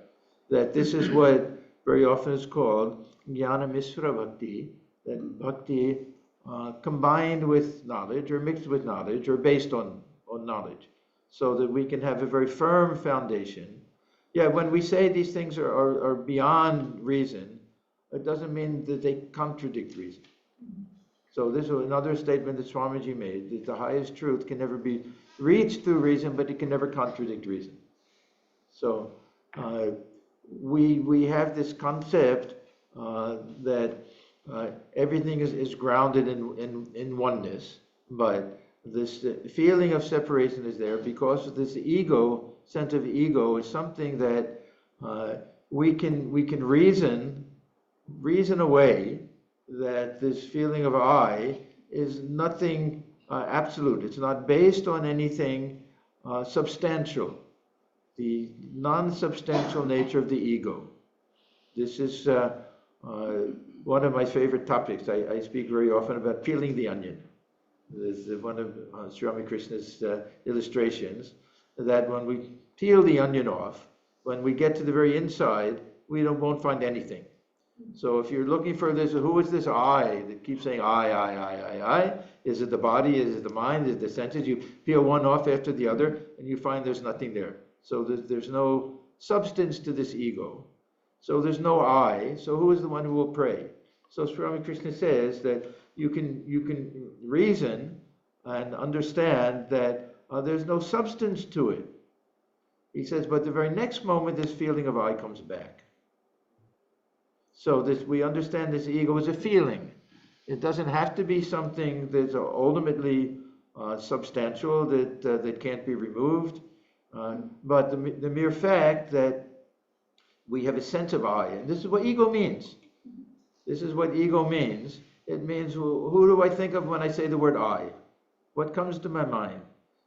That this is what very often is called Jnana Misra Bhakti, that Bhakti combined with knowledge or mixed with knowledge or based on knowledge, so that we can have a very firm foundation. Yeah, when we say these things are beyond reason, it doesn't mean that they contradict reason. So this is another statement that Swamiji made, that the highest truth can never be reached through reason, but it can never contradict reason. So we have this concept that everything is grounded in oneness, but this feeling of separation is there because of this sense of ego is something that we can reason away, that this feeling of I is nothing absolute. It's not based on anything substantial, the non-substantial nature of the ego. This is one of my favorite topics. I speak very often about peeling the onion. This is one of Swami Krishna's illustrations, that when we peel the onion off, when we get to the very inside, we won't find anything. So if you're looking for this, who is this I that keeps saying I? Is it the body? Is it the mind? Is it the senses? You peel one off after the other, and you find there's nothing there. So there's no substance to this ego. So there's no I. So who is the one who will pray? So Swami Krishna says that you can reason and understand that there's no substance to it. He says, but the very next moment, this feeling of I comes back. So we understand this ego is a feeling. It doesn't have to be something that's ultimately substantial, that can't be removed. But the mere fact that we have a sense of I, and this is what ego means. This is what ego means. It means, who do I think of when I say the word I? What comes to my mind?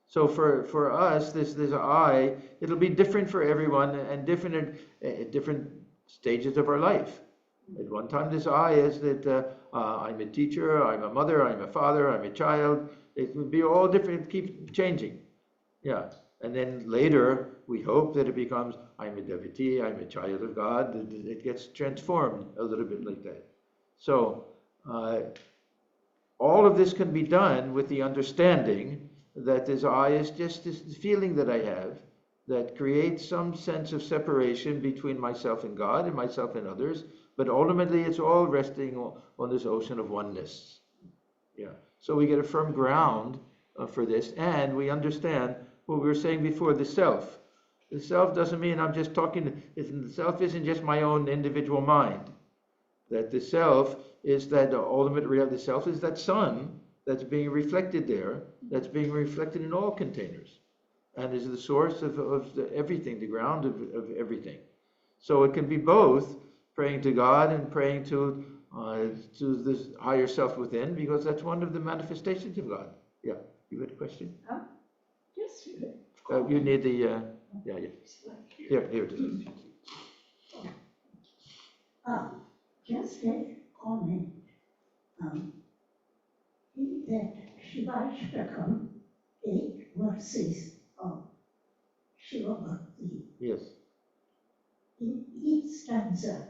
So for us, this I, it'll be different for everyone and different at different stages of our life. At one time, this I is that I'm a teacher, I'm a mother, I'm a father, I'm a child. It would be all different, keep changing. Yeah. And then later, we hope that it becomes, I'm a devotee, I'm a child of God. It gets transformed a little bit like that. So all of this can be done with the understanding that this I is just this feeling that I have that creates some sense of separation between myself and God and myself and others. But ultimately, it's all resting on this ocean of oneness. Yeah. So we get a firm ground for this, and we understand what we were saying before, the self. The self doesn't mean I'm just talking, the self isn't just my own individual mind. That the self is that ultimate reality. The self is that sun that's being reflected there, that's being reflected in all containers, and is the source of everything, the ground of everything. So it can be both praying to God and praying to this higher self within, because that's one of the manifestations of God. Yeah, you had a question? Yes. You need the, yeah. Here it is. Just a comment. In that Shivashtakam, 8 verses of Shiva Bhakti, Yes. in each stanza,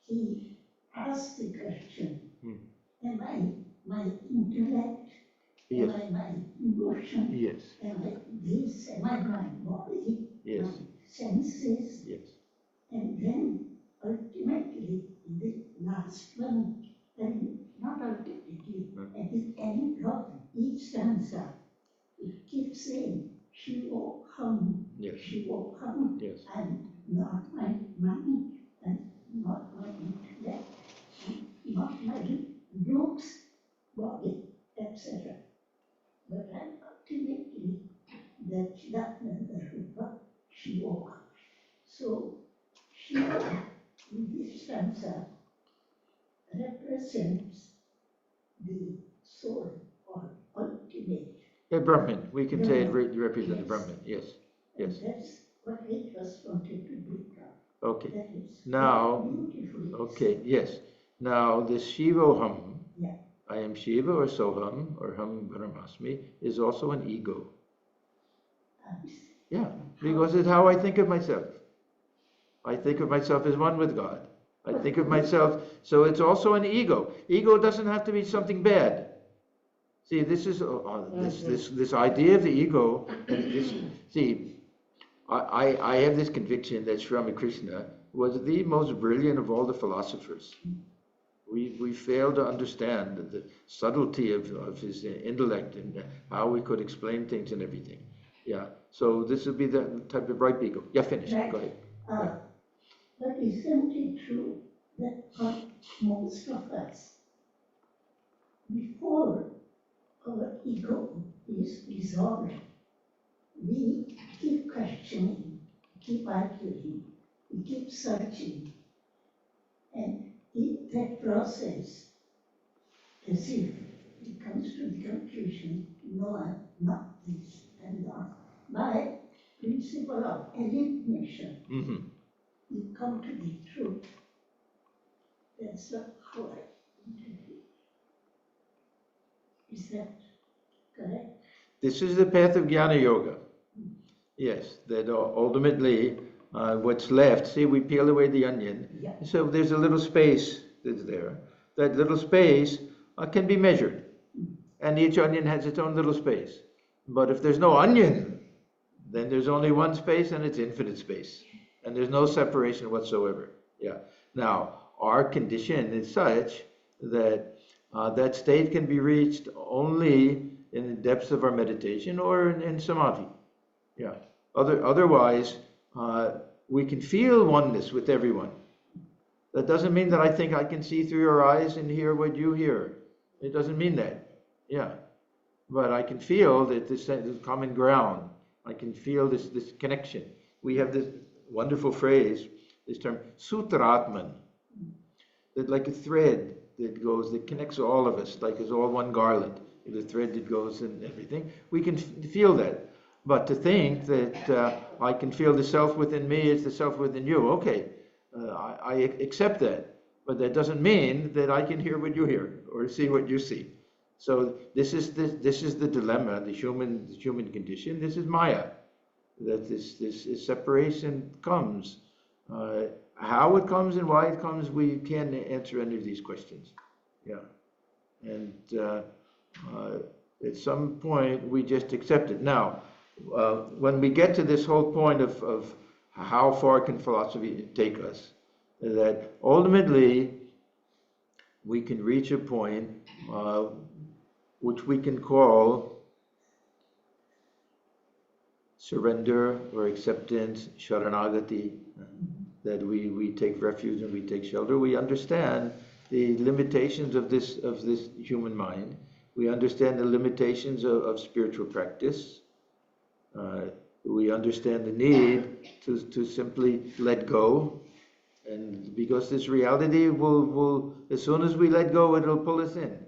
he asks the question, am I my intellect? Yes. Am I my emotion? Yes. Am I this? Am I my body? Yes. My senses? Yes. And then ultimately, in the last one, and not ultimately, at the end of each stanza, it keeps saying, Shivoham, Yes. Shivoham, Yes. and not my mind, and not my intellect, and not my looks, body, etc. But I'm ultimately the Chidatnanda Rupa Shivoham. So, Shiva in this stanza represents the soul or ultimate. Brahman. We can say it Brahman. represents Yes. Brahman. Yes. Yes. And that's what I just wanted to bring up. Okay. That is Now, beautifully okay, yes. Now, this Shivoham, Yeah. I am Shiva or Soham or Ham Brahmasmi, is also an ego. Yeah, because it's how I think of myself. I think of myself as one with God. I think of myself, so it's also an ego. Ego doesn't have to be something bad. See, this is this idea of the ego. I have this conviction that Sri Ramakrishna was the most brilliant of all the philosophers. We fail to understand the subtlety of his intellect and how we could explain things and everything. Yeah. So this would be the type of bright ego. Yeah, finish. Right. Go ahead. But isn't it true that for most of us, before our ego is dissolved, we keep questioning, keep arguing, we keep searching, and in that process, as if it comes to the conclusion, no, I'm not this, and not. By principle of elimination, Mm-hmm. you come to the truth. That's not how I interpret. Is that correct? This is the path of Jnana Yoga. Yes, that ultimately what's left, see, we peel away the onion, Yeah. so there's a little space that's there. That little space can be measured, and each onion has its own little space. But if there's no onion, then there's only one space and it's infinite space. And there's no separation whatsoever. Yeah. Now, our condition is such that that state can be reached only in the depths of our meditation or in samadhi. Yeah. Otherwise, we can feel oneness with everyone. That doesn't mean that I think I can see through your eyes and hear what you hear. It doesn't mean that. Yeah. But I can feel that this common ground. I can feel this connection. We have this wonderful phrase, this term, sutratman, that like a thread that connects all of us, like it's all one garland, the thread that goes and everything. We can feel that. But to think that I can feel the self within me is the self within you, okay, I accept that. But that doesn't mean that I can hear what you hear or see what you see. So this is the dilemma, the human condition. This is Maya, that this separation comes. How it comes and why it comes, we can't answer any of these questions. Yeah, and at some point we just accept it. Now, when we get to this whole point of how far can philosophy take us, that ultimately we can reach a point which we can call surrender or acceptance, sharanagati, that we take refuge and we take shelter. We understand the limitations of this human mind. We understand the limitations of spiritual practice. We understand the need to simply let go, and because this reality will as soon as we let go, it'll pull us in.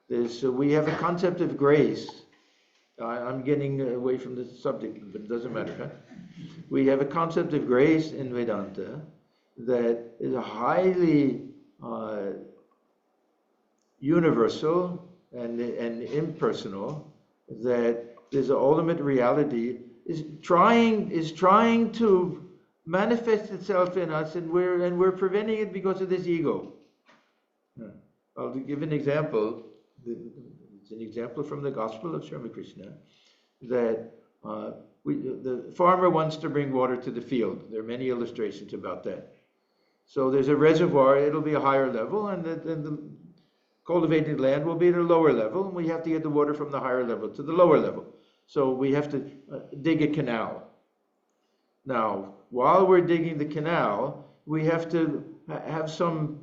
We have a concept of grace. I'm getting away from the subject, but it doesn't matter. Huh? We have a concept of grace in Vedanta that is highly universal and impersonal. That this ultimate reality is trying to manifest itself in us, and we're preventing it because of this ego. I'll give an example. It's an example from the Gospel of Swami Krishna, that the farmer wants to bring water to the field. There are many illustrations about that. So there's a reservoir, it'll be a higher level, and the cultivated land will be at a lower level, and we have to get the water from the higher level to the lower level. So we have to dig a canal. Now, while we're digging the canal, we have to have some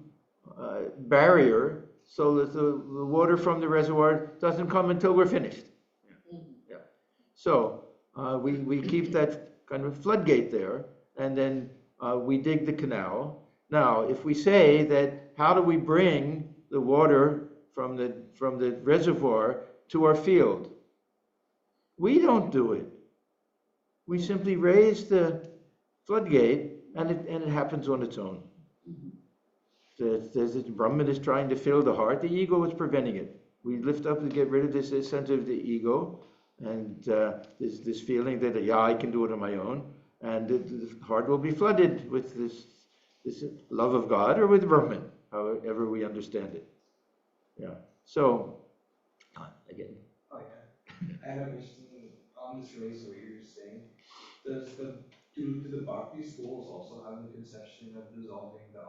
barrier so that the water from the reservoir doesn't come until we're finished. Yeah. So we keep that kind of floodgate there, and then we dig the canal. Now, if we say that, how do we bring the water from the reservoir to our field? We don't do it. We simply raise the floodgate, and it happens on its own. The Brahman is trying to fill the heart. The ego is preventing it. We lift up and get rid of this sense of the ego, and this feeling that, yeah, I can do it on my own, and the heart will be flooded with this love of God or with Brahman, however we understand it. Yeah. So, again. Oh yeah. I have a question on this relates to what you were saying. Do the Bhakti schools also have the conception of dissolving the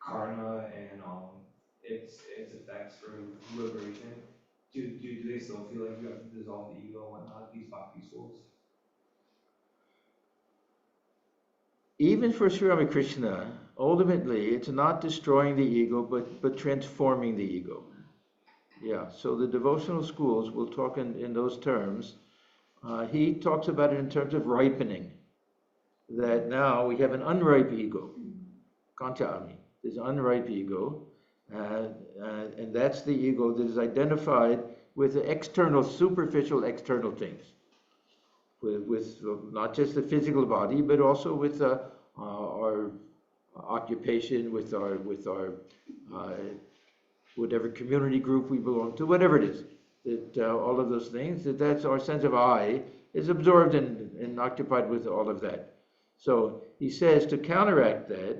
karma and its effects for liberation? Do they still feel like you have to dissolve the ego and whatnot, these Bhakti schools? Even for Sri Ramakrishna, ultimately, it's not destroying the ego, but transforming the ego. Yeah, so the devotional schools will talk in those terms. He talks about it in terms of ripening, that now we have an unripe ego, kanchami, this unripe ego, and that's the ego that is identified with the external, superficial external things, with not just the physical body, but also with our occupation, with our whatever community group we belong to, whatever it is, that all of those things, that's our sense of I is absorbed and occupied with all of that. So he says to counteract that,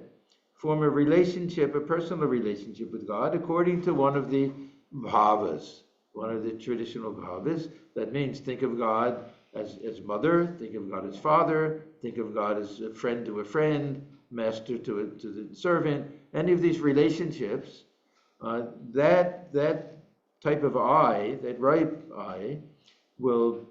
form a relationship, a personal relationship with God, according to one of the bhavas, one of the traditional bhavas. That means think of God as mother, think of God as father, think of God as a friend to a friend, master to the servant. Any of these relationships, that type of I, that ripe I, will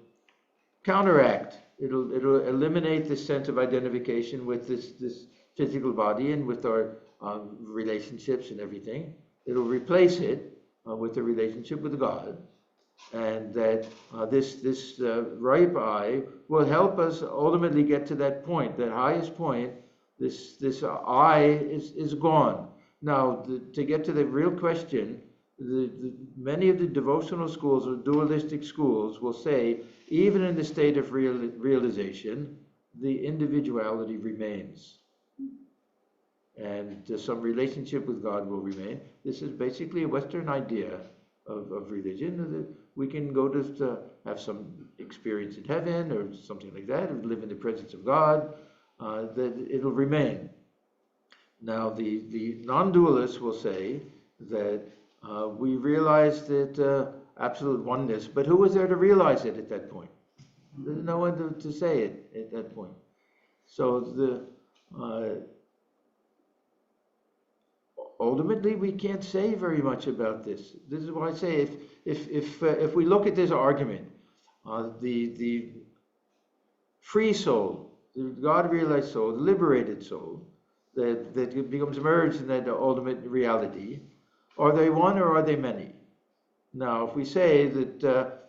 counteract. It'll eliminate this sense of identification with this physical body and with our relationships and everything. It'll replace it with a relationship with God, and that this ripe I will help us ultimately get to that point, that highest point. This I is gone. Now, to get to the real question, many of the devotional schools or dualistic schools will say, even in the state of realization, the individuality remains. And some relationship with God will remain. This is basically a Western idea of religion, that we can go to have some experience in heaven or something like that, or live in the presence of God, that it'll remain. Now, the non-dualists will say that we realize that absolute oneness, but who was there to realize it at that point? There's no one to say it at that point. So ultimately, we can't say very much about this. This is why I say, if we look at this argument, the free soul, the God-realized soul, the liberated soul, that becomes merged in that ultimate reality, are they one or are they many? Now, if we say that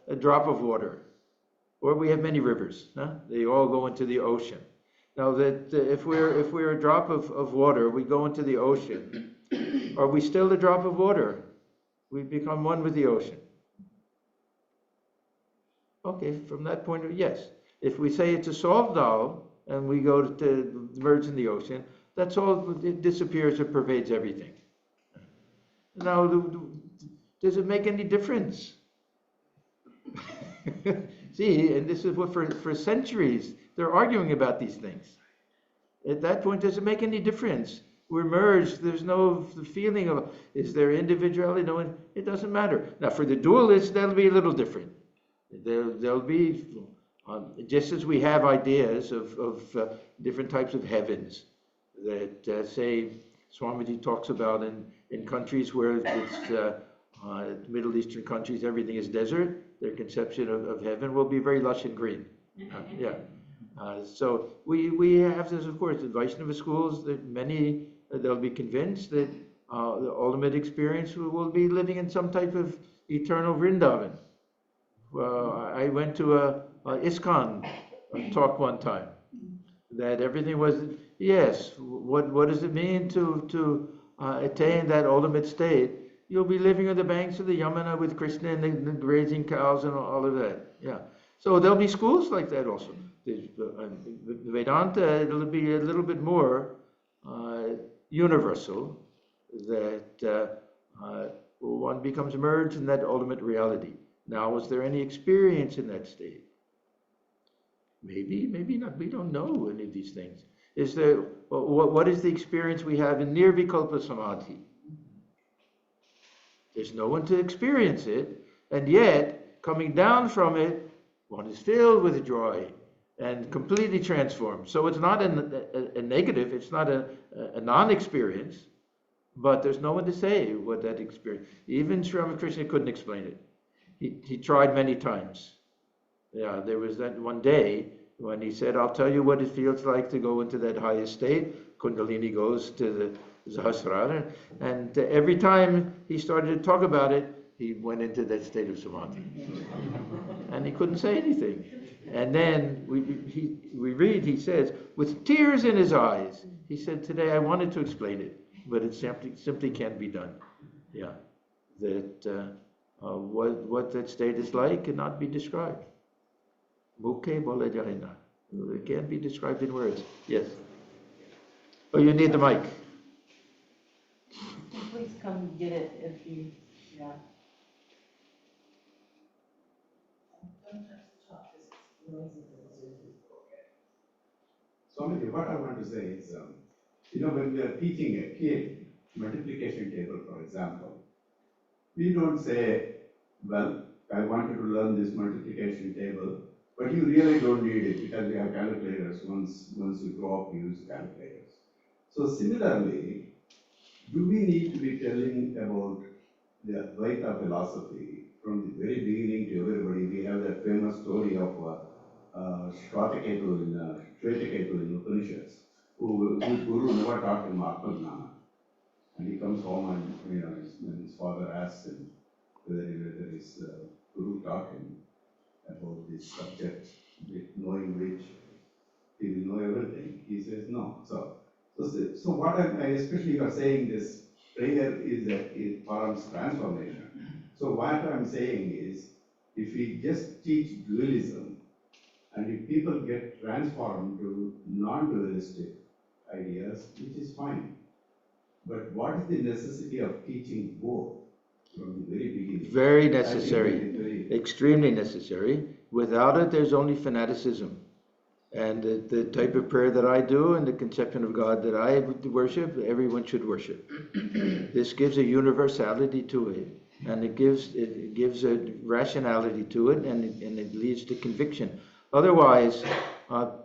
a drop of water, or we have many rivers, they all go into the ocean. Now, that if we're a drop of water, we go into the ocean. Are we still a drop of water? We become one with the ocean. Okay, from that point of view, yes. If we say it's a salt doll and we go to merge in the ocean, that's all, it disappears, it pervades everything. Now, does it make any difference? See, and this is what for centuries they're arguing about these things. At that point, does it make any difference? We're merged. There's no feeling of, is there individuality? No, it doesn't matter. Now, for the dualists, that'll be a little different. There'll be, just as we have ideas of different types of heavens that, say, Swamiji talks about in countries where it's Middle Eastern countries, everything is desert. Their conception of heaven will be very lush and green. Yeah. So we have this, of course, the Vaishnava schools, that many, they'll be convinced that the ultimate experience will be living in some type of eternal Vrindavan. I went to a ISKCON talk one time, that everything was, yes, what does it mean to attain that ultimate state? You'll be living on the banks of the Yamuna with Krishna and the grazing cows and all of that. Yeah. So there'll be schools like that also. The Vedanta, it'll be a little bit more universal, that one becomes merged in that ultimate reality. Now, was there any experience in that state? Maybe, maybe not. We don't know any of these things. Is there? What is the experience we have in Nirvikalpa Samadhi? There's no one to experience it, and yet, coming down from it, one is filled with joy and completely transformed. So it's not a negative, it's not a non-experience, but there's no one to say what that experience. Even Sri Ramakrishna couldn't explain it. He tried many times. Yeah, there was that one day when he said, I'll tell you what it feels like to go into that highest state. Kundalini goes to the Sahasrara, and every time he started to talk about it, he went into that state of samadhi. And he couldn't say anything. And then we read, he says, with tears in his eyes, he said, today I wanted to explain it, but it simply can't be done. Yeah, that what that state is like cannot be described. Mukhe bole jahe na. It can't be described in words. Yes. Oh, you need the mic. please come get it if you, yeah. Don't touch the top, because it's Swami, what I want to say is, when we are teaching a kid multiplication table, for example, we don't say, well, I want you to learn this multiplication table, but you really don't need it because we have calculators. Once you grow up, you use calculators. So similarly, do we need to be telling about the Advaita philosophy from the very beginning to everybody? We have that famous story of Shvetaketu in Upanishads, whose guru never taught him Atmajnanananda. And he comes home and when his father asks him whether his guru taught him about this subject, knowing which he will know everything, he says no. So what I especially you are saying this prayer is Param's transformation. So what I'm saying is, if we just teach dualism, and if people get transformed to non-dualistic ideas, which is fine. But what is the necessity of teaching both from the very beginning? Very necessary, extremely necessary. Without it, there's only fanaticism. And the type of prayer that I do and the conception of God that I worship, everyone should worship. This gives a universality to it, and it gives a rationality to it, and it leads to conviction. Otherwise,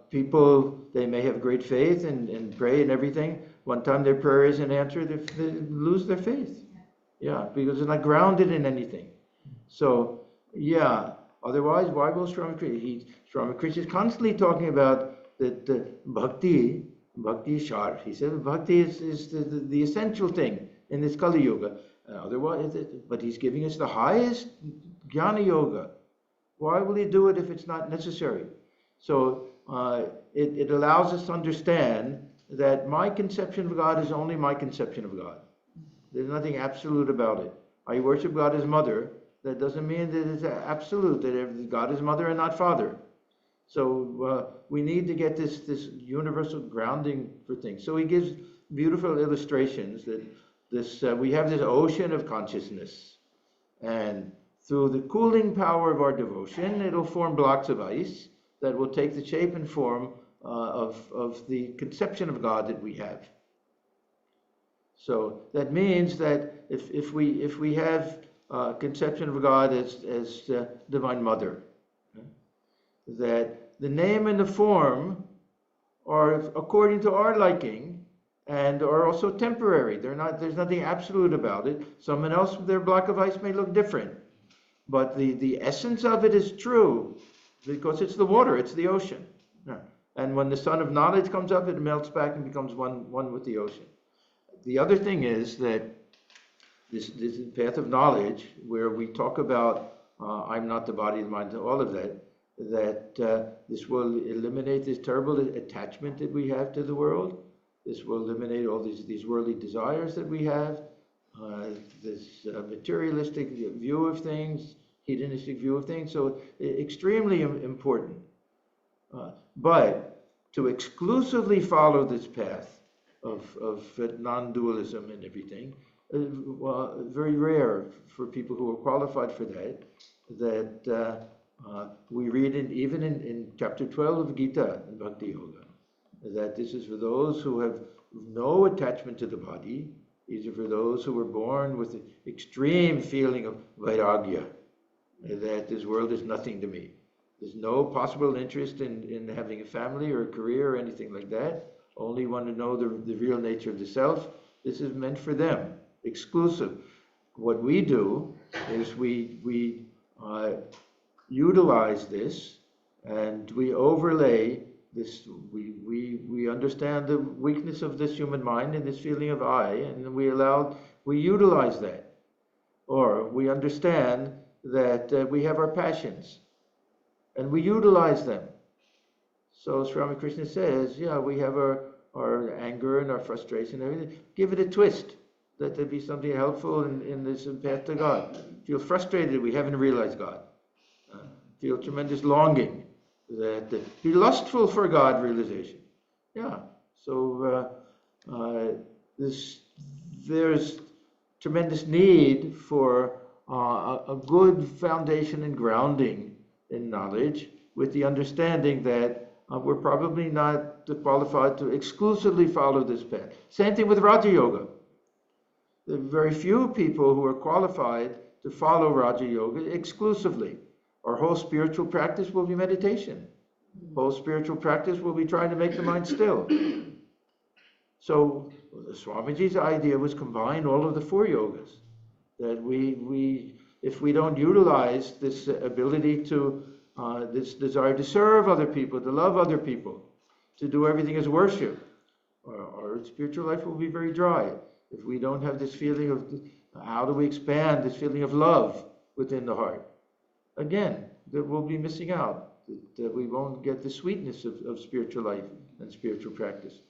people, they may have great faith and pray and everything. One time their prayer isn't answered, they lose their faith. Yeah, because it's not grounded in anything. So, yeah, otherwise, why will Swami Krishna is constantly talking about the bhakti shar. He said bhakti is the essential thing in this Kali Yuga. Otherwise, but he's giving us the highest jnana yoga. Why will he do it if it's not necessary? So it allows us to understand that my conception of God is only my conception of God. There's nothing absolute about it. I worship God as mother. That doesn't mean that it's absolute, that God is mother and not father. So we need to get this universal grounding for things. So he gives beautiful illustrations that we have this ocean of consciousness, and through the cooling power of our devotion, it'll form blocks of ice that will take the shape and form of the conception of God that we have. So that means that if we have conception of God as Divine Mother, that the name and the form are according to our liking and are also temporary. There's nothing absolute about it. Someone else, their block of ice may look different, but the essence of it is true because it's the water, it's the ocean. And when the sun of knowledge comes up, it melts back and becomes one with the ocean. The other thing is that this path of knowledge, where we talk about I'm not the body, the mind, all of that, this will eliminate this terrible attachment that we have to the world. This will eliminate all these worldly desires that we have, this materialistic view of things, hedonistic view of things. So extremely important. But to exclusively follow this path of non-dualism and everything, very rare for people who are qualified for that. We read even in chapter 12 of Gita in Bhakti Yoga, that this is for those who have no attachment to the body. These are for those who were born with an extreme feeling of vairagya, that this world is nothing to me. There's no possible interest in having a family or a career or anything like that. Only want to know the real nature of the self. This is meant for them, exclusive. What we do is we utilize this, and we overlay this. We understand the weakness of this human mind and this feeling of I, and we utilize that. Or we understand that we have our passions, and we utilize them. So Swami Krishna says, yeah, we have our anger and our frustration and everything. Give it a twist, that there be something helpful in this path to God. Feel frustrated we haven't realized God. Feel tremendous longing, that be lustful for God realization. Yeah. So there's tremendous need for a good foundation and grounding in knowledge, with the understanding that we're probably not qualified to exclusively follow this path. Same thing with Raja Yoga. There are very few people who are qualified to follow Raja Yoga exclusively. Our whole spiritual practice will be meditation. Whole spiritual practice will be trying to make the mind still. So Swamiji's idea was combine all of the 4 yogas. That if we don't utilize this ability to, this desire to serve other people, to love other people, to do everything as worship, our spiritual life will be very dry. If we don't have this feeling of, how do we expand this feeling of love within the heart? Again, that we'll be missing out, that we won't get the sweetness of spiritual life and spiritual practice.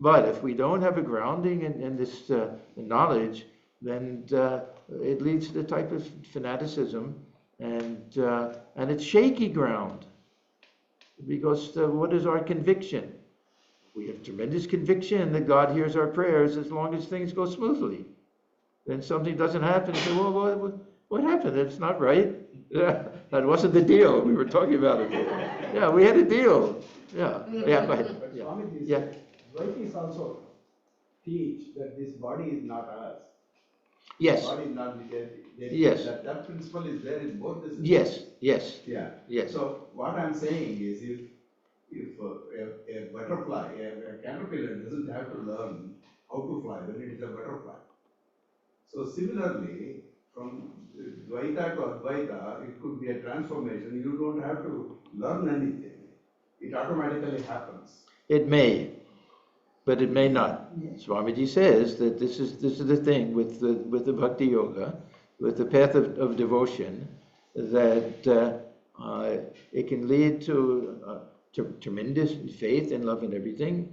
But if we don't have a grounding in this knowledge, then it leads to the type of fanaticism, and it's shaky ground. Because what is our conviction? We have tremendous conviction that God hears our prayers as long as things go smoothly. Then something doesn't happen, and say, well, what happened? It's not right. Yeah, that wasn't the deal. We were talking about it. Yeah, we had a deal. Yeah, go ahead. But Yeah. Swamiji, Yeah. Dvaitis also teach that this body is not us. Yes. Body is not Yes. That principle is there in both the systems. Yes. Yeah. Yes. So what I'm saying is, if a butterfly, a caterpillar doesn't have to learn how to fly when it is a butterfly. So similarly, from Dvaita to Advaita, it could be a transformation. You don't have to learn anything. It automatically happens. It may, but it may not. Swamiji says that this is the thing with the Bhakti Yoga, with the path of devotion, that it can lead to tremendous faith and love and everything,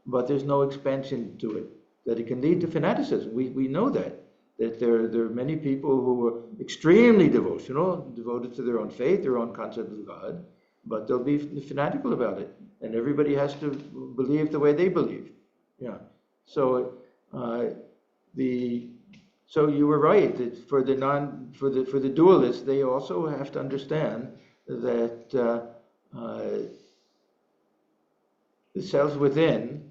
but there's no expansion to it. That it can lead to fanaticism. We know that there are many people who are extremely devotional, devoted to their own faith, their own concept of God, but they'll be fanatical about it, and everybody has to believe the way they believe. Yeah. So so you were right that for the dualists, they also have to understand that the selves within,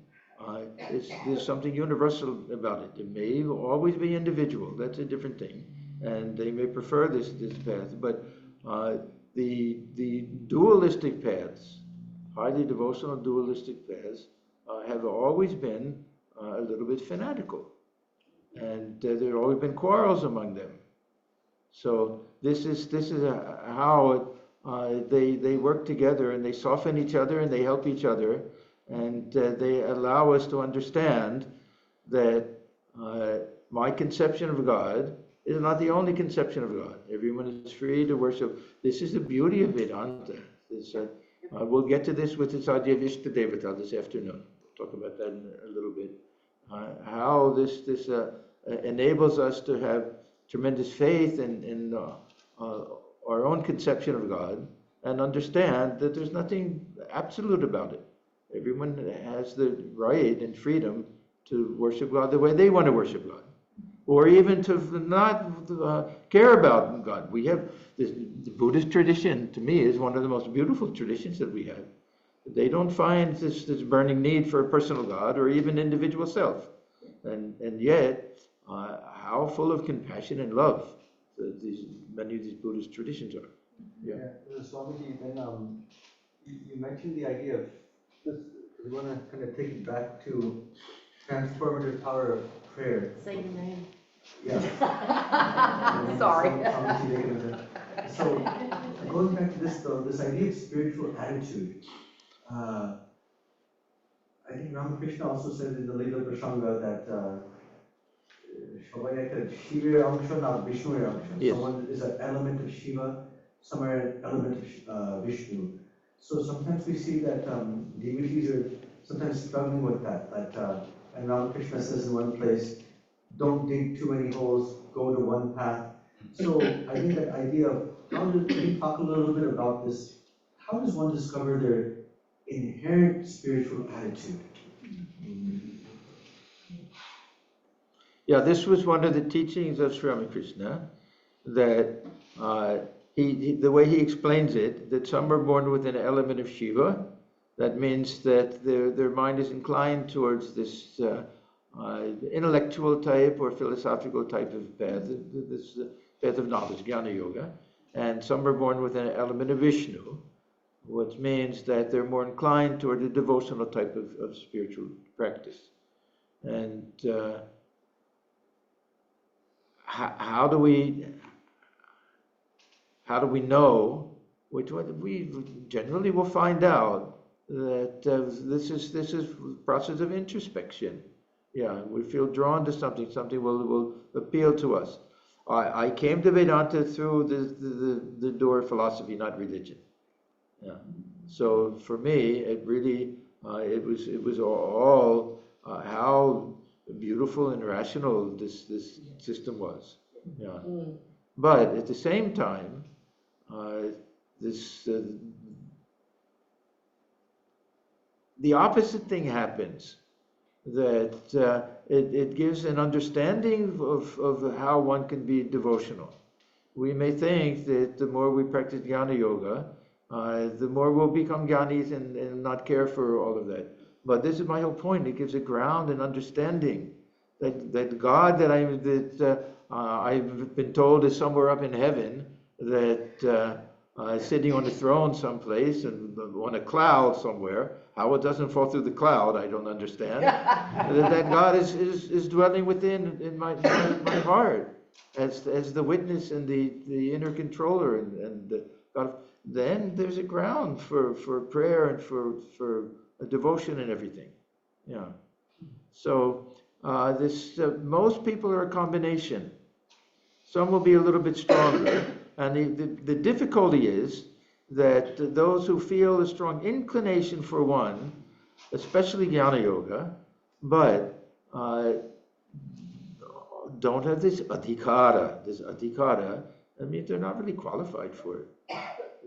there's something universal about it. It may always be individual. That's a different thing, and they may prefer this path. But the dualistic paths, highly devotional dualistic paths, have always been a little bit fanatical, and there have always been quarrels among them. So this is how they work together, and they soften each other, and they help each other. And they allow us to understand that my conception of God is not the only conception of God. Everyone is free to worship. This is the beauty of Vedanta. We'll get to this with this idea of Ishtadevata this afternoon. We'll talk about that in a little bit. How this enables us to have tremendous faith in our own conception of God, and understand that there's nothing absolute about it. Everyone has the right and freedom to worship God the way they want to worship God, or even to not care about God. We have the Buddhist tradition, to me, is one of the most beautiful traditions that we have. They don't find this burning need for a personal God or even individual self, and yet how full of compassion and love many of these Buddhist traditions are. Yeah, Swamiji, then you mentioned the idea of this. We want to kind of take it back to transformative power of prayer. Say your name. Yeah. Sorry. So going back to this though, this idea of spiritual attitude. I think Ramakrishna also said in the Lila Prasanga that Yes. someone is an element of Shiva, some are an element of Vishnu. So sometimes we see that devotees are sometimes struggling with that. And Ramakrishna says in one place, don't dig too many holes, go to one path. So I think that idea of can you talk a little bit about this? How does one discover their inherent spiritual attitude? Yeah, this was one of the teachings of Sri Ramakrishna, that the way he explains it, that some are born with an element of Shiva. That means that their mind is inclined towards this intellectual type or philosophical type of path, this path of knowledge, Jnana Yoga. And some are born with an element of Vishnu, which means that they're more inclined toward a devotional type of spiritual practice. And how do we know which one? We generally will find out that this is process of introspection. Yeah, we feel drawn to something. Something will appeal to us. I came to Vedanta through the door of philosophy, not religion. Yeah. So for me, it really it was all how beautiful and rational this system was. Yeah. But at the same time, the opposite thing happens, that it gives an understanding of how one can be devotional. We may think that the more we practice Jnana Yoga, the more we'll become Jnanis and not care for all of that. But this is my whole point. It gives a ground and understanding that God that I've been told is somewhere up in heaven, that sitting on a throne someplace and on a cloud somewhere. How it doesn't fall through the cloud, I don't understand. that God is dwelling within in my heart as the witness and the inner controller and God. Then there's a ground for prayer and for a devotion and everything. Yeah. So most people are a combination. Some will be a little bit stronger, and the difficulty is that those who feel a strong inclination for one, especially Jnana Yoga, but don't have this adhikara. I mean, they're not really qualified for it.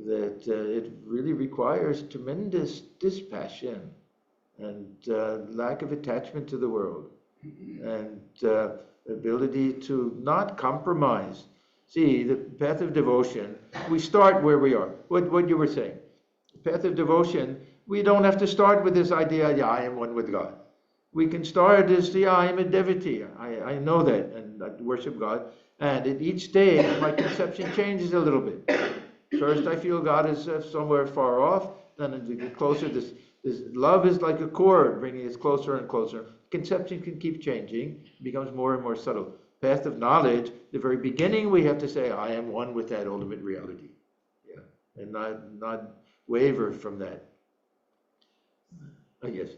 That it really requires tremendous dispassion and lack of attachment to the world, and ability to not compromise. See, the path of devotion, we start where we are. What you were saying. The path of devotion, we don't have to start with this idea, yeah, I am one with God. We can start as, yeah, I am a devotee. I know that, and I worship God. And at each stage, my conception changes a little bit. First, I feel God is somewhere far off. Then as we get closer, this love is like a cord, bringing us closer and closer. Conception can keep changing, becomes more and more subtle. Path of knowledge, the very beginning, we have to say, I am one with that ultimate reality. Yeah, and not waver from that. I guess.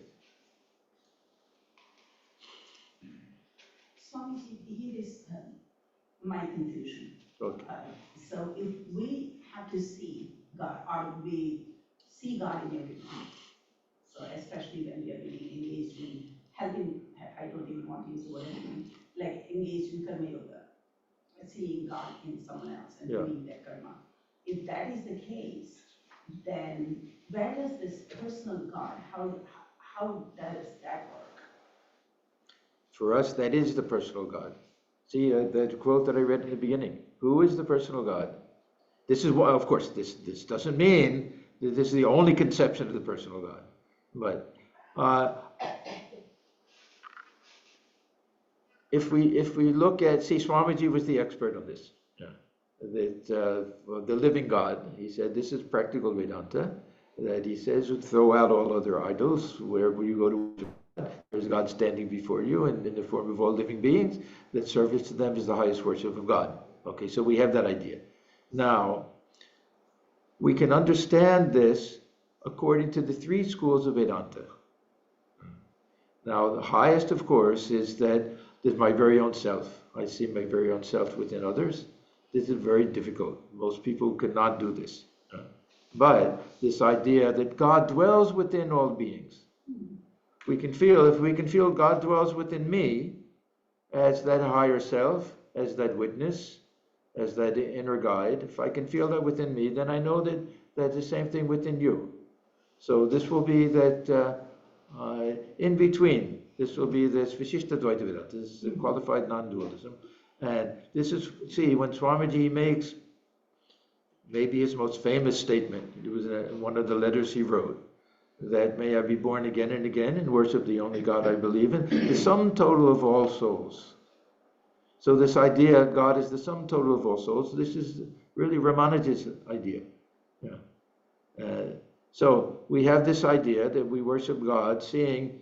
Swamiji, here is my confusion. Okay. So if we have to see God, or we see God in everything, so especially when we are being engaged in helping, I don't even want to use the word helping, like engaged in karma yoga, seeing God in someone else and doing that karma. If that is the case, then where does this personal God, how does that work? For us, that is the personal God. See, the quote that I read in the beginning. Who is the personal God? This is why, of course, this doesn't mean that this is the only conception of the personal God. But if we look at, see, Swamiji was the expert on this. Yeah. That the living God, he said, this is practical Vedanta. That he says, throw out all other idols. Wherever you go to, there's God standing before you and in the form of all living beings. That service to them is the highest worship of God. Okay, so we have that idea. Now, we can understand this according to the three schools of Vedanta. Now, the highest, of course, is that there's my very own self. I see my very own self within others. This is very difficult. Most people cannot do this. But this idea that God dwells within all beings. If we can feel God dwells within me as that higher self, as that witness, as that inner guide, if I can feel that within me, then I know that that's the same thing within you. So this will be that in between. This will be this Vishishta Dvaita Vedanta, this is qualified non-dualism. And this is, see, when Swamiji makes maybe his most famous statement, it was in one of the letters he wrote, that may I be born again and again and worship the only God I believe in, the sum total of all souls. So this idea, God is the sum total of all souls, this is really Ramanuja's idea. Yeah. So we have this idea that we worship God, seeing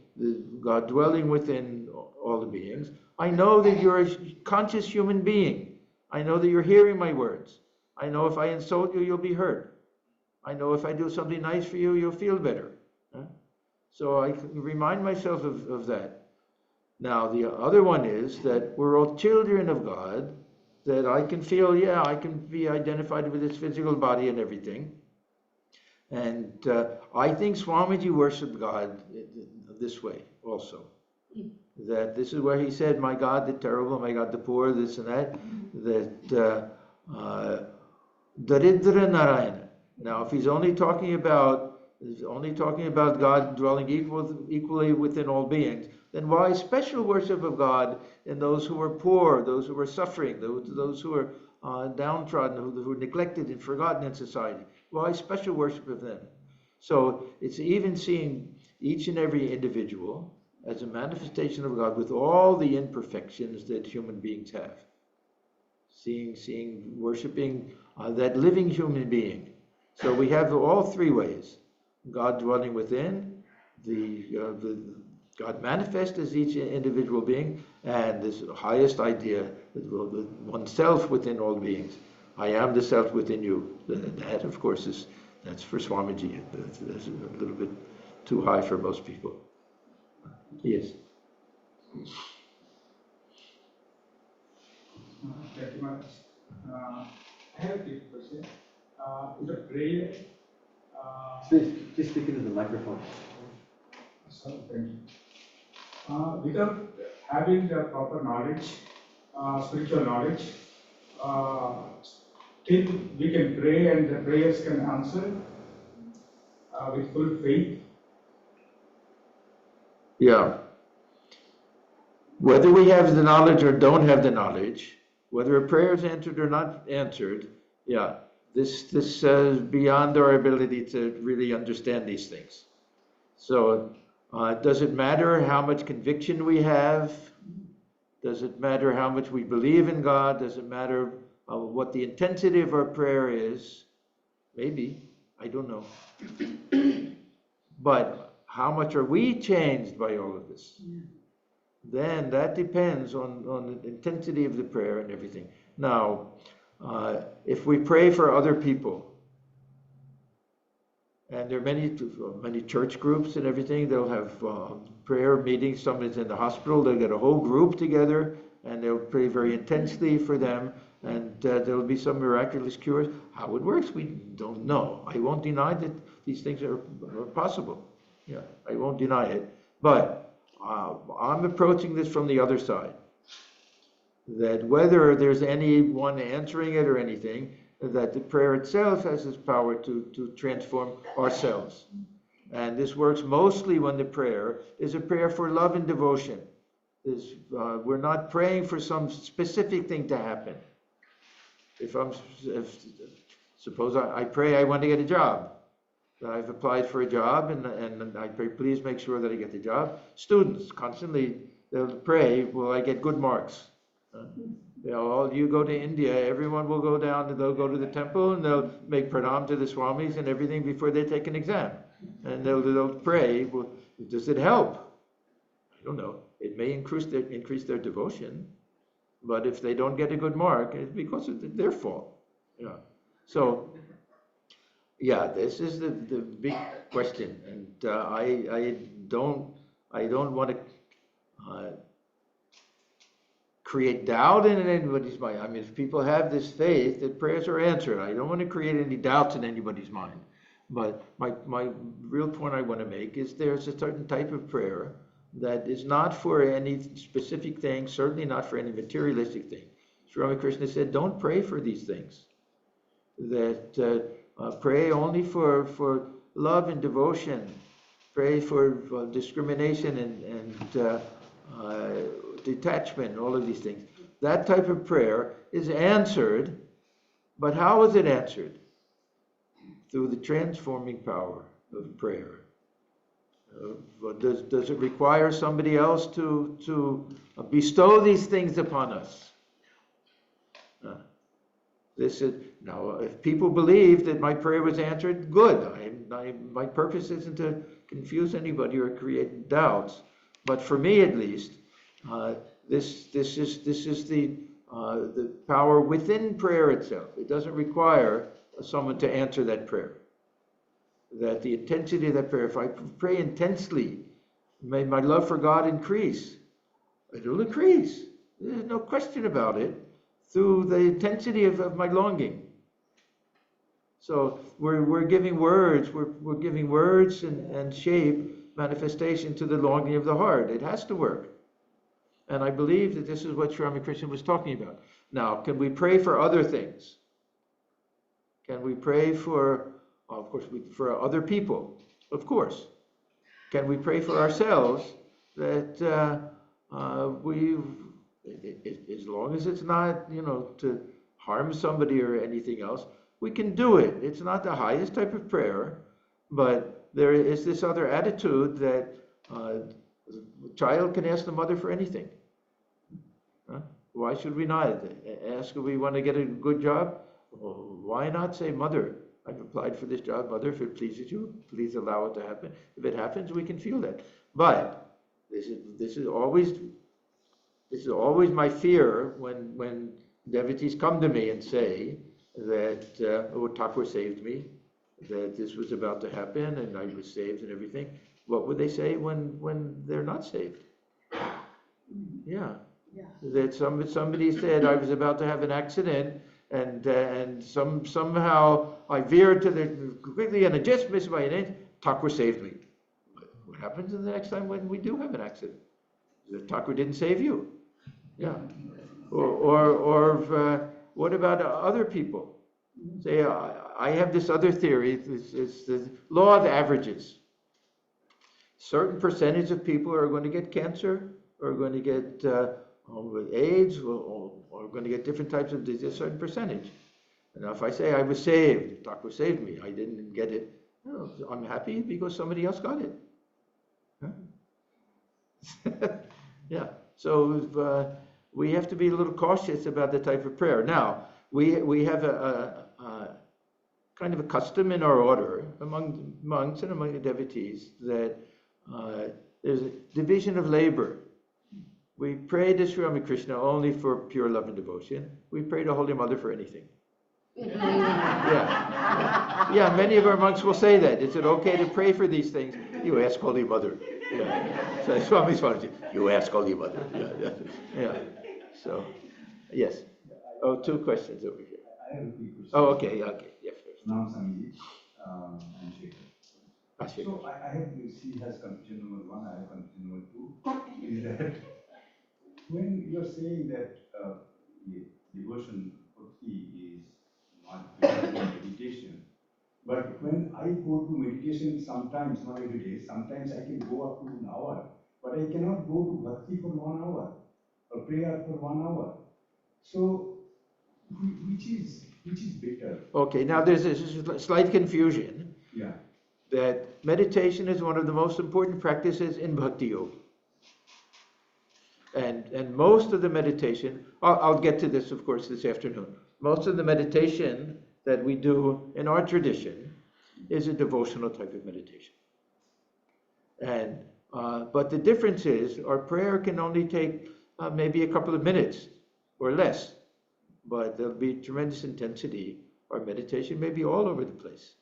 God dwelling within all the beings. I know that you're a conscious human being. I know that you're hearing my words. I know if I insult you, you'll be hurt. I know if I do something nice for you, you'll feel better. So I can remind myself of that. Now, the other one is that we're all children of God, that I can feel, yeah, I can be identified with this physical body and everything. And I think Swamiji worshipped God this way also. That this is where he said, my God the terrible, my God the poor, this and that. That Daridra Narayana. Now, if he's only talking about God dwelling equally within all beings, then why special worship of God in those who are poor, those who are suffering, those who are downtrodden, who are neglected and forgotten in society? Why special worship of them? So it's even seeing each and every individual as a manifestation of God with all the imperfections that human beings have. Seeing, worshiping that living human being. So we have all three ways. God dwelling within, the God manifest as each individual being, and this highest idea, that oneself within all beings. I am the self within you. That, of course, that's for Swamiji. That's a little bit too high for most people. Yes. Thank you much. I have a quick question. The prayer. Please speak into the microphone. Sorry, thank you. Without having the proper knowledge, spiritual knowledge, still we can pray and the prayers can answer with full faith. Yeah. Whether we have the knowledge or don't have the knowledge, whether a prayer is answered or not answered, yeah, this is beyond our ability to really understand these things. So does it matter how much conviction we have? Does it matter how much we believe in God? Does it matter what the intensity of our prayer is? Maybe, I don't know. But how much are we changed by all of this? Then that depends on the intensity of the prayer and everything. Now, if we pray for other people, and there are many church groups and everything, they'll have prayer meetings. Someone's in the hospital, they'll get a whole group together, and they'll pray very intensely for them, and there'll be some miraculous cures. How it works, we don't know. I won't deny that these things are possible. Yeah, I won't deny it. But I'm approaching this from the other side. That whether there's anyone answering it or anything, that the prayer itself has this power to transform ourselves. And this works mostly when the prayer is a prayer for love and devotion. We're not praying for some specific thing to happen. Suppose I pray I want to get a job. I've applied for a job and I pray, please make sure that I get the job. Students constantly, they'll pray, will I get good marks? You go to India, everyone will go down and they'll go to the temple and they'll make pranam to the swamis and everything before they take an exam. And they'll pray, well, does it help? I don't know. It may increase their devotion, but if they don't get a good mark, it's because of their fault. Yeah. So, yeah, this is the big question, and I don't want to create doubt in anybody's mind. I mean, if people have this faith that prayers are answered, I don't want to create any doubts in anybody's mind. But my real point I want to make is there's a certain type of prayer that is not for any specific thing, certainly not for any materialistic thing. Sri Ramakrishna said, don't pray for these things. That pray only for love and devotion pray for discrimination and detachment, all of these things. That type of prayer is answered, but how is it answered? Through the transforming power of prayer. Does it require somebody else to bestow these things upon us? This is, now, if people believe that my prayer was answered, good. My purpose isn't to confuse anybody or create doubts, but for me at least, this is the power within prayer itself. It doesn't require someone to answer that prayer. That the intensity of that prayer, if I pray intensely, may my love for God increase. It will increase. There's no question about it. Through the intensity of my longing. So we're giving words, we're giving words and shape, manifestation to the longing of the heart. It has to work. And I believe that this is what Sri Ramakrishna was talking about. Now, can we pray for other things? Can we pray for, of course, for other people? Of course. Can we pray for ourselves that as long as it's not, to harm somebody or anything else, we can do it. It's not the highest type of prayer, but there is this other attitude that a child can ask the mother for anything. Why should we not ask if we want to get a good job? Well, why not say, Mother, I've applied for this job, Mother, if it pleases you, please allow it to happen. If it happens, we can feel that. But this is always my fear when devotees come to me and say that, oh, Thakur saved me, that this was about to happen and I was saved and everything. What would they say when they're not saved? Yeah. That somebody said I was about to have an accident and somehow I veered to the quickly and I just missed my inch. Thakur saved me. What happens the next time when we do have an accident? The Thakur didn't save you. Yeah. Or what about other people? Say, I have this other theory. It's the law of averages. Certain percentage of people are going to get cancer, or are going to get AIDS, or are going to get different types of disease, a certain percentage. And if I say I was saved, Thakur saved me, I didn't get it, I'm happy because somebody else got it. Huh? Yeah. So we have to be a little cautious about the type of prayer. Now, we have a kind of a custom in our order among monks and among the devotees that there's a division of labor. We pray to Sri Ramakrishna only for pure love and devotion. We pray to Holy Mother for anything. Yeah, many of our monks will say that. Is it okay to pray for these things? You ask Holy Mother. Yeah. So Swami's funny. You ask Holy Mother. Yeah. So, yes. Oh, two questions over here. I have a quick question. Oh, okay. Yes, first. Swami and Shekhar. So I have, she has confusion number one, I have confusion number two. Is that when you are saying that devotion, bhakti is not meditation, but when I go to meditation sometimes, not every day, sometimes I can go up to an hour, but I cannot go to bhakti for 1 hour or prayer for 1 hour. So which is better? Okay, now there's a slight confusion. Yeah. That meditation is one of the most important practices in Bhakti Yoga. And most of the meditation, I'll get to this, of course, this afternoon. Most of the meditation that we do in our tradition is a devotional type of meditation. And but the difference is our prayer can only take maybe a couple of minutes or less, but there'll be tremendous intensity. Our meditation may be all over the place.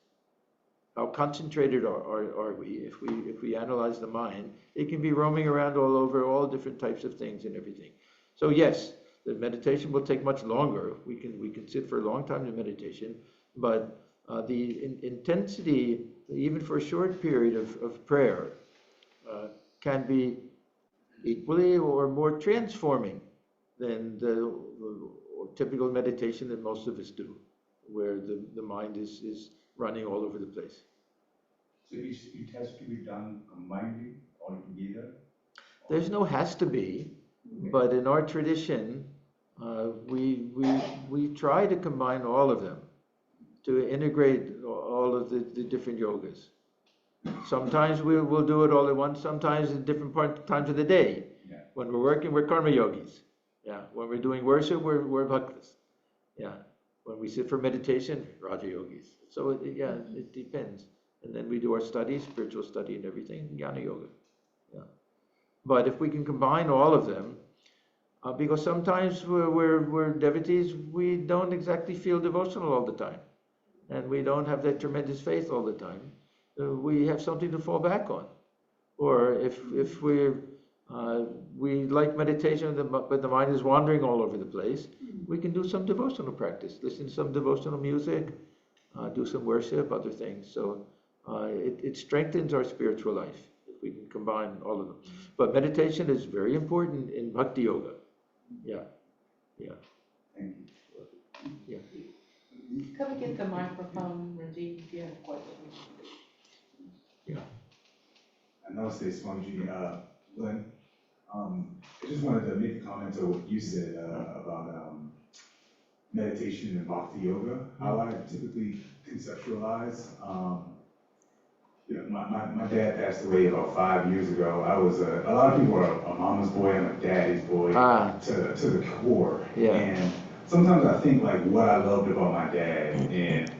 How concentrated are we? If we analyze the mind, it can be roaming around all over, all different types of things and everything. So yes, the meditation will take much longer. We can sit for a long time in meditation, but the intensity, even for a short period of prayer, can be equally or more transforming than the typical meditation that most of us do, where the mind is running all over the place. So it has to be done combinedly all together? There's no has to be, but in our tradition, we try to combine all of them, to integrate all of the different yogas. Sometimes we'll do it all at once, sometimes at different times of the day. Yeah. When we're working, we're karma yogis. Yeah. When we're doing worship, we're bhaktas. Yeah. When we sit for meditation, Raja yogis. So it depends. And then we do our study, spiritual study and everything, jnana yoga. Yeah. But if we can combine all of them, because sometimes we're devotees, we don't exactly feel devotional all the time. And we don't have that tremendous faith all the time. We have something to fall back on. Or if we like meditation, but the mind is wandering all over the place, we can do some devotional practice, listen to some devotional music, do some worship, other things. So it strengthens our spiritual life if we can combine all of them. But meditation is very important in bhakti yoga. Yeah. Thank you. Yeah. Come and get the microphone, Ranjit, if you have a question. Namaste, Swamiji. Glenn, I just wanted to make a comment to what you said about meditation and bhakti yoga. How I typically conceptualize. My dad passed away about 5 years ago. I was a lot of people are a mama's boy, I'm a daddy's boy to the core. Yeah. And sometimes I think like what I loved about my dad, and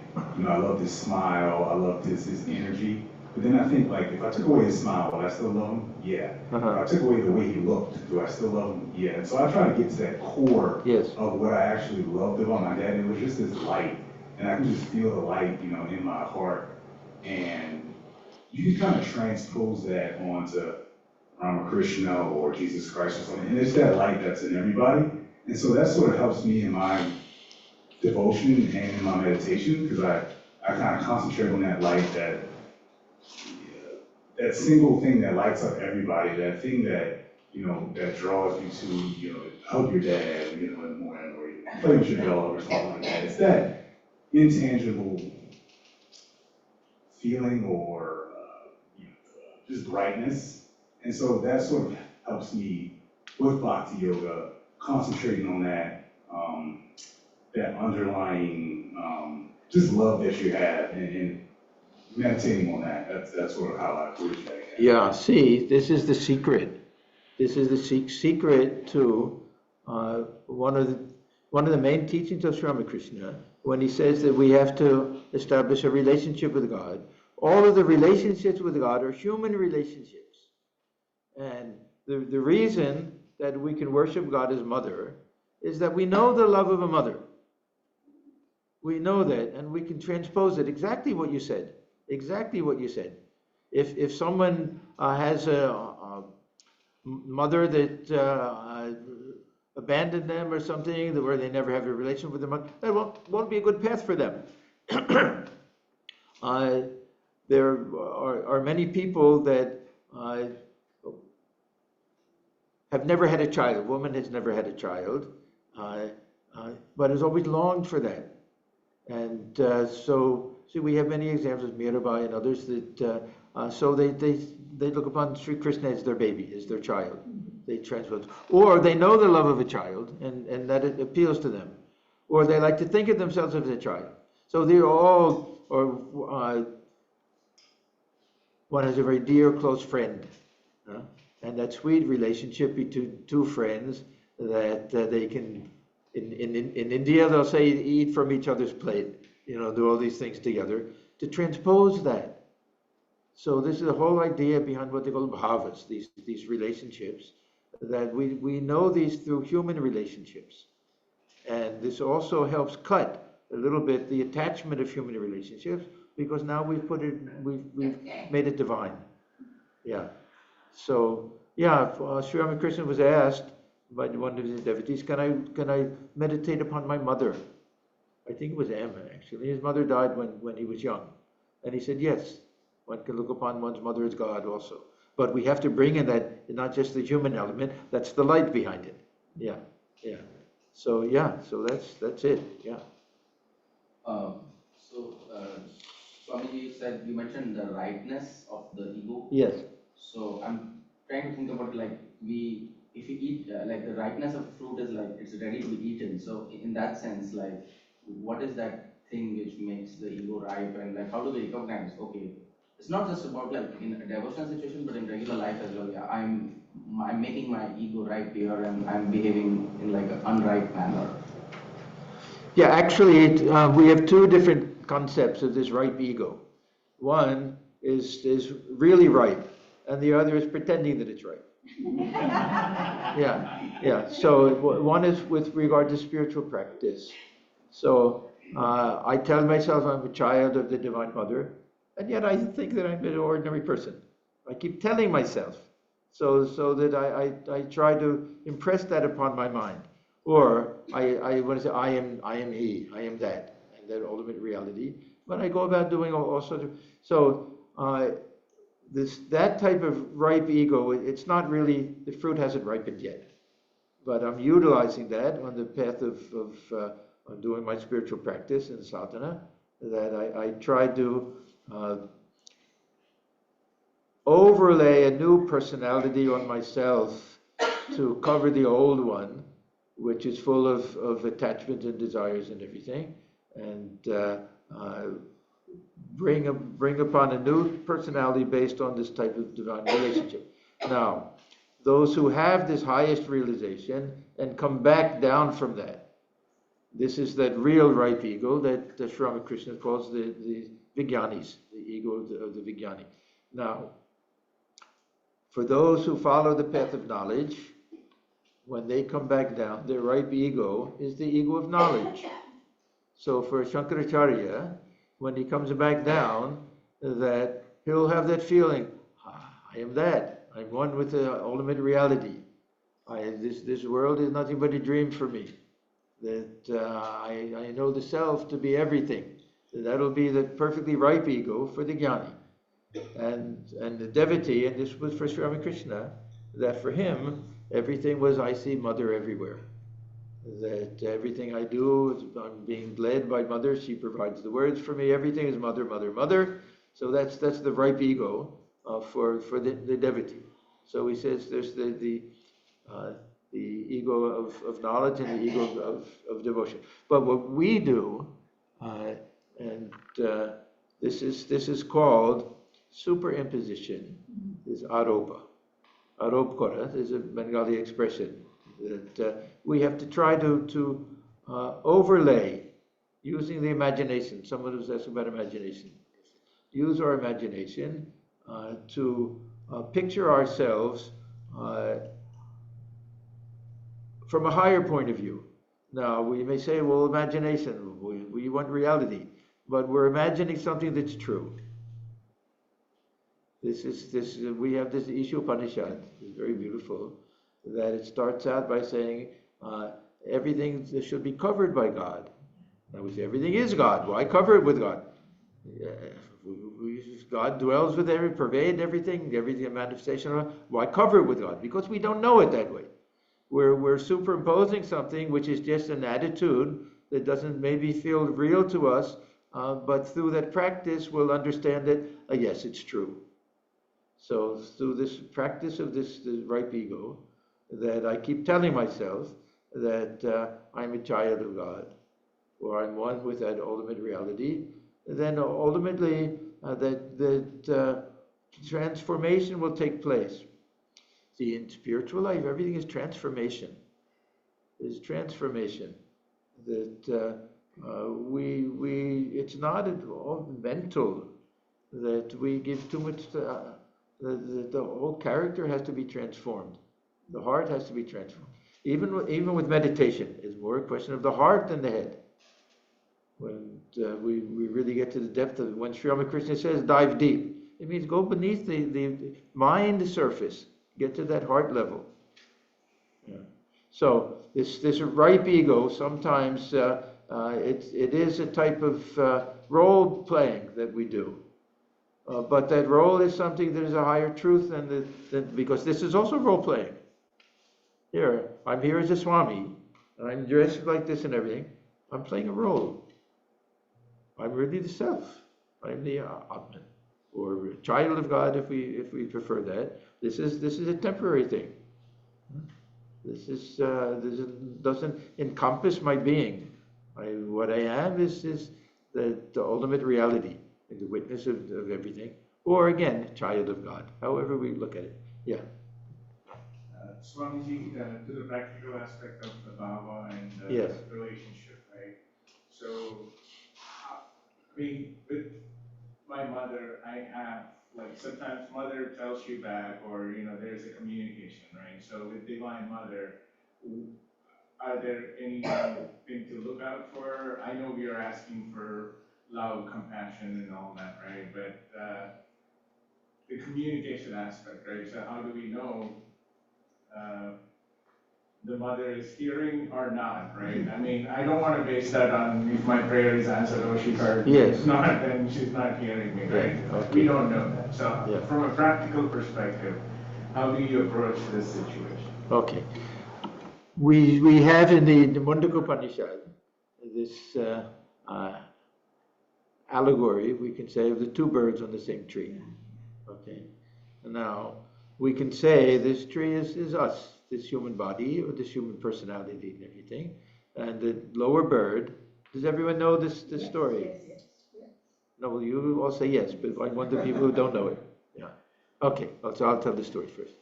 I loved his smile, I loved his energy. But then I think like if I took away his smile, would I still love him? Yeah. If I took away the way he looked, do I still love him? Yeah. And so I try to get to that core of what I actually loved about my dad. It was just this light, and I can just feel the light, in my heart. And you can kind of transpose that onto Ramakrishna or Jesus Christ or something. And it's that light that's in everybody. And so that sort of helps me in my devotion and in my meditation, because I kind of concentrate on that light, that single thing that lights up everybody, that thing that, that draws you to, hug your dad, in the morning, or play with your dog or something like that. It's that intangible feeling or just brightness. And so that sort of helps me with bhakti yoga, concentrating on that, that underlying just love that you have, and meditating on that. That's sort of how I approach that. Yeah, see, this is the secret. This is the secret to one of the main teachings of Sri Ramakrishna, when he says that we have to establish a relationship with God. All of the relationships with God are human relationships. And the reason that we can worship God as mother is that we know the love of a mother. We know that, and we can transpose it. Exactly what you said. Exactly what you said. If someone has a mother that abandoned them or something, where they never have a relationship with their mother, that won't be a good path for them. There are many people that have never had a child. A woman has never had a child, but has always longed for that. And so we have many examples, Mirabai and others, that so they look upon Sri Krishna as their baby, as their child. They transpose, or they know the love of a child, and that it appeals to them, or they like to think of themselves as a child. So they're all, or one has a very dear, close friend, and that sweet relationship between two friends that they can. In India, they'll say eat from each other's plate, do all these things together to transpose that. So this is the whole idea behind what they call bhavas, these relationships, that we know these through human relationships. And this also helps cut a little bit the attachment of human relationships, because now we've made it divine. Yeah. So yeah, Sri Ramakrishna was asked by one of his devotees, can I meditate upon my mother? I think it was M, actually. His mother died when he was young. And he said, yes, one can look upon one's mother as God also. But we have to bring in that, not just the human element, that's the light behind it. Yeah. So that's it, yeah. Swamiji said, you mentioned the rightness of the ego. Yes. So I'm trying to think about like if we eat, like the ripeness of fruit is like it's ready to be eaten. So in that sense, like what is that thing which makes the ego ripe, and like how do we recognize? Okay, it's not just about like in a devotional situation, but in regular life as well. Yeah, I'm making my ego ripe here, and I'm behaving in like an unripe manner. Yeah, actually, we have two different concepts of this ripe ego. One is really ripe, and the other is pretending that it's ripe. Yeah. So one is with regard to spiritual practice. So I tell myself I'm a child of the Divine Mother, and yet I think that I'm an ordinary person. I keep telling myself, so that I try to impress that upon my mind. Or I want to say I am he, I am that, and that ultimate reality. But I go about doing all sorts of that type of ripe ego. It's not really, the fruit hasn't ripened yet, but I'm utilizing that on the path of doing my spiritual practice in sadhana. That I try to overlay a new personality on myself to cover the old one, which is full of attachment and desires and everything, and bring upon a new personality based on this type of divine relationship. Now, those who have this highest realization and come back down from that, this is that real ripe ego that Sri Ramakrishna calls the Vijnanis, the ego of the Vijnani. Now, for those who follow the path of knowledge, when they come back down, their ripe ego is the ego of knowledge. So for Shankaracharya, when he comes back down, that he'll have that feeling, I am that. I'm one with the ultimate reality. This world is nothing but a dream for me. That I know the self to be everything. That'll be the perfectly ripe ego for the jnani. And the devotee, and this was for Sri Ramakrishna, that for him, everything was, I see Mother everywhere. That everything I do, I'm being led by Mother, she provides the words for me, everything is Mother, Mother, Mother. So that's the ripe ego for the devotee. So he says there's the ego of knowledge and the ego of devotion. But what we do, this is called superimposition, is aropa. Aropkara is a Bengali expression that we have to try to overlay using the imagination. Someone who's asked about imagination. Use our imagination to picture ourselves from a higher point of view. Now, we may say, well, imagination, we want reality, but we're imagining something that's true. We have this Isha Upanishad, it's very beautiful, that it starts out by saying everything should be covered by God. Now we say everything is God. Why cover it with God? God dwells with pervade everything a manifestation of. Why cover it with God? Because we don't know it that way. We're superimposing something which is just an attitude that doesn't maybe feel real to us, but through that practice we'll understand that, yes, it's true. So through this practice of this ripe ego, that I keep telling myself that I'm a child of God, or I'm one with that ultimate reality, then ultimately that transformation will take place. See, in spiritual life, everything is transformation. There's transformation. That it's not at all mental, that we give too much. The whole character has to be transformed. The heart has to be transformed. Even with meditation, it's more a question of the heart than the head. When we really get to the depth of it, when Sri Ramakrishna says dive deep, it means go beneath the mind surface, get to that heart level. Yeah. So this ripe ego, sometimes it is a type of role playing that we do. But that role is something that is a higher truth than because this is also role playing. Here, I'm here as a Swami, and I'm dressed like this and everything. I'm playing a role. I'm really the self. I'm the Atman, or child of God if we prefer that. This is a temporary thing. This doesn't encompass my being. What I am is the ultimate reality, the witness of everything, or again, child of God. However we look at it. Yeah. Swamiji, to the practical aspect of the Bhava and Yes. relationship, right? So, I mean, with my mother, I have, like, sometimes mother tells you back, or, there's a communication, right? So with Divine Mother, are there anything to look out for? I know we are asking for love, compassion, and all that, right? But the communication aspect, right? So how do we know the mother is hearing or not, right? I mean, I don't want to base that on if my prayer is answered or she heard. Yes. If not, then she's not hearing me, right? Yeah, okay. We don't know that. So from a practical perspective, how do you approach this situation? Okay. We have in the Mundaka Upanishad this allegory, we can say, of the two birds on the same tree. Okay. Now, we can say this tree is us, this human body, or this human personality and everything. And the lower bird, does everyone know this story? Yes. No, well, you all say yes, but I want the people who don't know it. Yeah. Okay, so I'll tell the story first.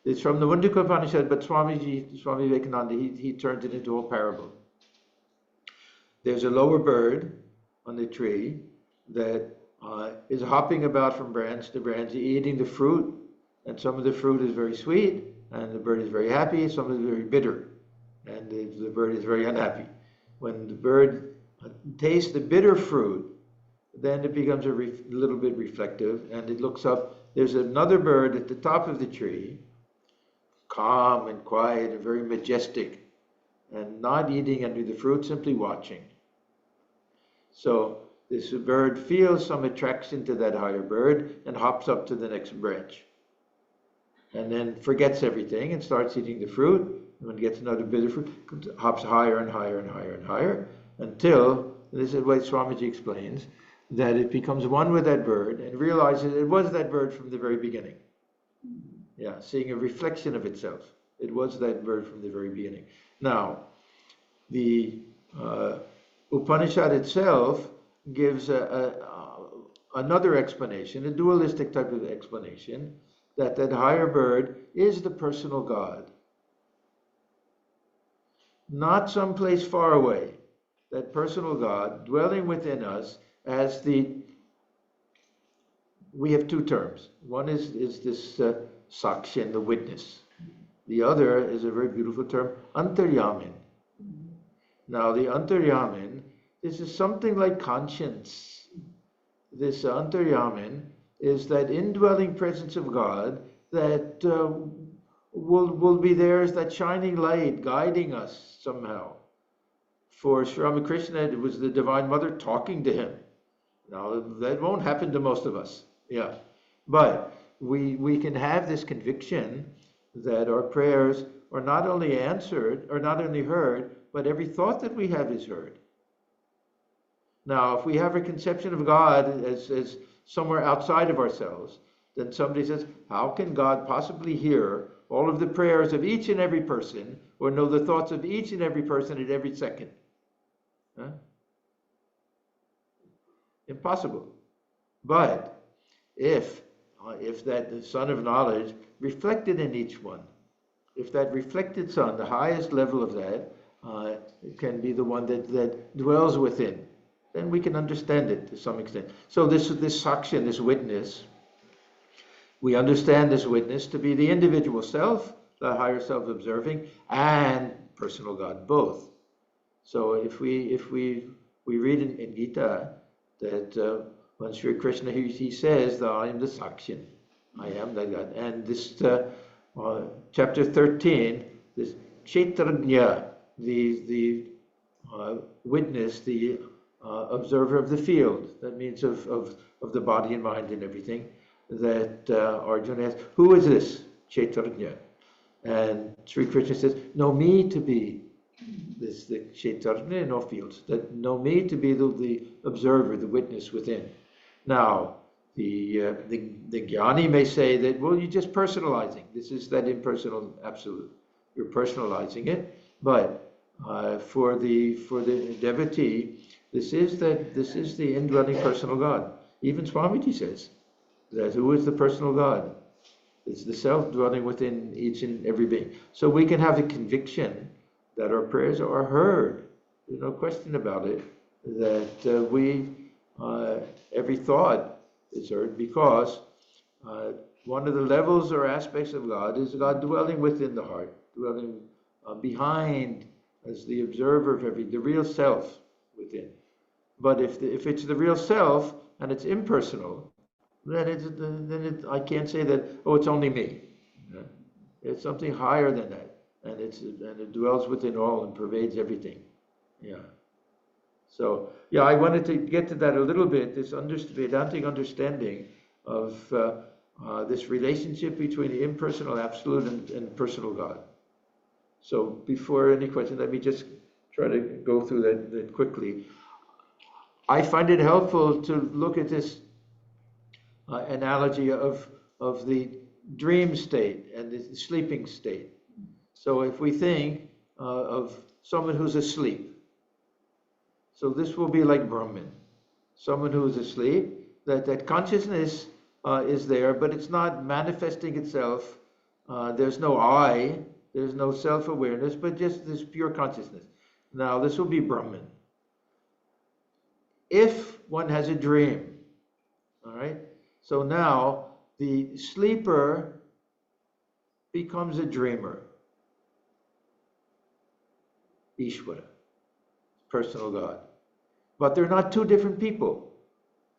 It's from the Mundaka Upanishad, but Swami Vivekananda, he turns it into a parable. There's a lower bird on the tree that is hopping about from branch to branch, eating the fruit, and some of the fruit is very sweet, and the bird is very happy, some is very bitter, and the bird is very unhappy. When the bird tastes the bitter fruit, then it becomes a little bit reflective, and it looks up. There's another bird at the top of the tree, calm and quiet and very majestic, and not eating any of the fruit, simply watching. So this bird feels some attraction to that higher bird and hops up to the next branch. And then forgets everything and starts eating the fruit. And when it gets another bit of fruit, hops higher and higher and higher and higher, until, this is what Swamiji explains, that it becomes one with that bird and realizes it was that bird from the very beginning. Yeah, seeing a reflection of itself. It was that bird from the very beginning. Now, the Upanishad itself gives another explanation, a dualistic type of explanation, that higher bird is the personal God. Not someplace far away. That personal God dwelling within us as we have two terms. One is this sakshin, the witness. The other is a very beautiful term, antaryamin. Now the antaryamin, this is something like conscience. This antaryamin is that indwelling presence of God that will be there as that shining light guiding us somehow. For Sri Ramakrishna, it was the Divine Mother talking to him. Now, that won't happen to most of us. Yeah. But we can have this conviction that our prayers are not only answered, or not only heard, but every thought that we have is heard. Now, if we have a conception of God as somewhere outside of ourselves, then somebody says, how can God possibly hear all of the prayers of each and every person, or know the thoughts of each and every person at every second? Huh? Impossible. But if that Sun of Knowledge reflected in each one, if that reflected Sun, the highest level of that, can be the one that dwells within, then we can understand it to some extent. So this sakshan, this witness, we understand this witness to be the individual self, the higher self observing, and personal God, both. So if we read in Gita that when Sri Krishna, he says that I am the sakshan, I am that God. And this chapter 13, this Kshetrajna, the witness, the observer of the field, that means of the body and mind and everything, that Arjuna asks, who is this Kshetrajna? And Sri Krishna says, know me to be this, the Kshetrajna in all fields, that know me to be the observer, the witness within. Now, the Jnani may say that, well, you're just personalizing. This is that impersonal absolute. You're personalizing it, but for the devotee, this is the indwelling personal God. Even Swamiji says that who is the personal God? It's the self dwelling within each and every being. So we can have the conviction that our prayers are heard. There's no question about it. That every thought is heard, because one of the levels or aspects of God is God dwelling within the heart, dwelling behind as the observer of the real self within. But if it's the real self and it's impersonal, then I can't say that, oh, it's only me. Yeah. It's something higher than that, and it dwells within all and pervades everything. Yeah. So yeah, I wanted to get to that a little bit. This Vedantic understanding of this relationship between the impersonal absolute and personal God. So before any question, let me just try to go through that quickly. I find it helpful to look at this analogy of the dream state and the sleeping state. So if we think of someone who's asleep, so this will be like Brahman, someone who is asleep, that consciousness is there, but it's not manifesting itself. There's no I, there's no self-awareness, but just this pure consciousness. Now this will be Brahman. If one has a dream, all right, so now the sleeper becomes a dreamer. Ishvara, personal God. But they're not two different people.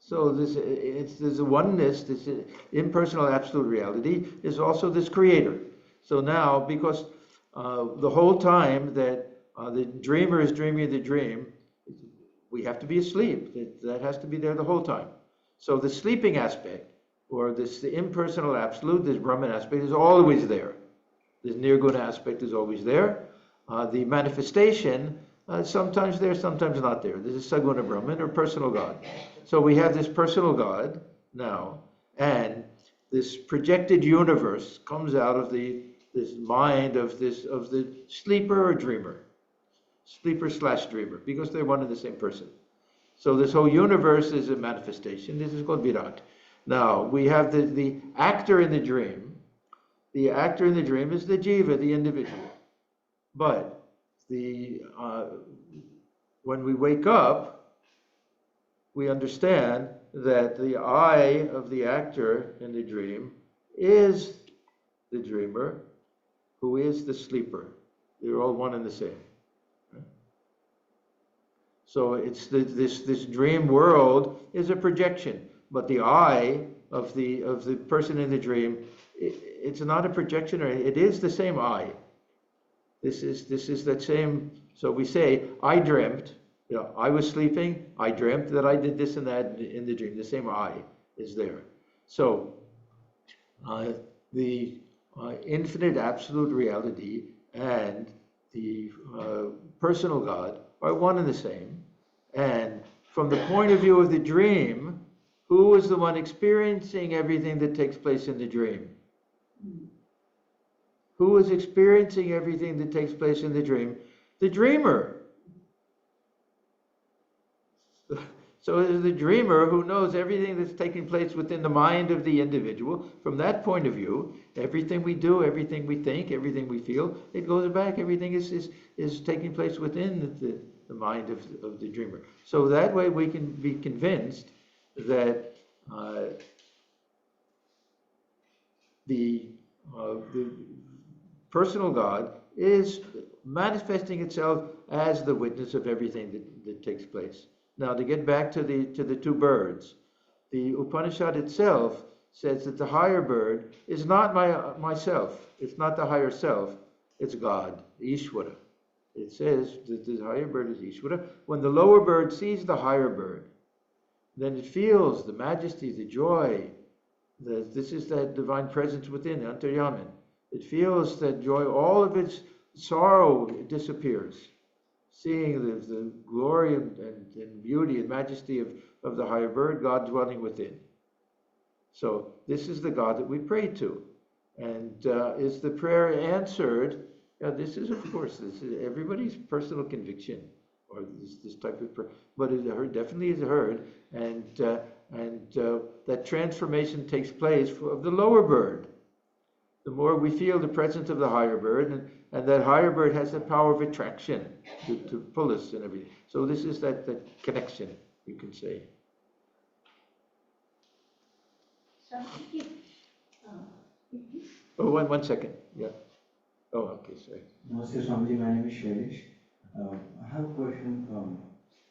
So there's a oneness, this impersonal absolute reality is also this creator. So now, because the whole time that the dreamer is dreaming the dream, we have to be asleep. That has to be there the whole time. So the sleeping aspect, or the impersonal absolute, this Brahman aspect, is always there. This Nirguna aspect is always there. The manifestation, sometimes there, sometimes not there. This is Saguna Brahman, or personal God. So we have this personal God now, and this projected universe comes out of this mind of the sleeper or dreamer. Sleeper/dreamer, because they're one and the same person. So this whole universe is a manifestation. This is called Virat. Now, we have the actor in the dream. The actor in the dream is the jiva, the individual. But when we wake up, we understand that the I of the actor in the dream is the dreamer, who is the sleeper. They're all one and the same. So it's this dream world is a projection, but the I of the person in the dream, it's not a projection, or it is the same I. This is that same. So we say, I dreamt. I was sleeping. I dreamt that I did this and that in the dream. The same I is there. So the infinite absolute reality and the personal God are one and the same. And from the point of view of the dream, who is the one experiencing everything that takes place in the dream? Who is experiencing everything that takes place in the dream? The dreamer. So it is the dreamer who knows everything that's taking place within the mind of the individual. From that point of view, everything we do, everything we think, everything we feel, it goes back. Everything is taking place within the mind of the dreamer. So that way we can be convinced that the personal God is manifesting itself as the witness of everything that takes place. Now, to get back to the two birds, the Upanishad itself says that the higher bird is not myself. It's not the higher self. It's God, Ishvara. It says that the higher bird is Ishvara. When the lower bird sees the higher bird, then it feels the majesty, the joy. This is that divine presence within, Antaryaman. It feels that joy, all of its sorrow disappears. seeing the glory and beauty and majesty of the higher bird, God dwelling within. So this is the God that we pray to. And is the prayer answered? This is, of course, this is everybody's personal conviction, or this type of prayer. But it definitely is heard, and that transformation takes place of the lower bird. The more we feel the presence of the higher bird, and that higher bird has the power of attraction to pull us and everything. So this is that connection, you can say. Oh, one second. Yeah. Oh, okay, sorry. Namaste, Swamiji. My name is Shailesh. I have a question.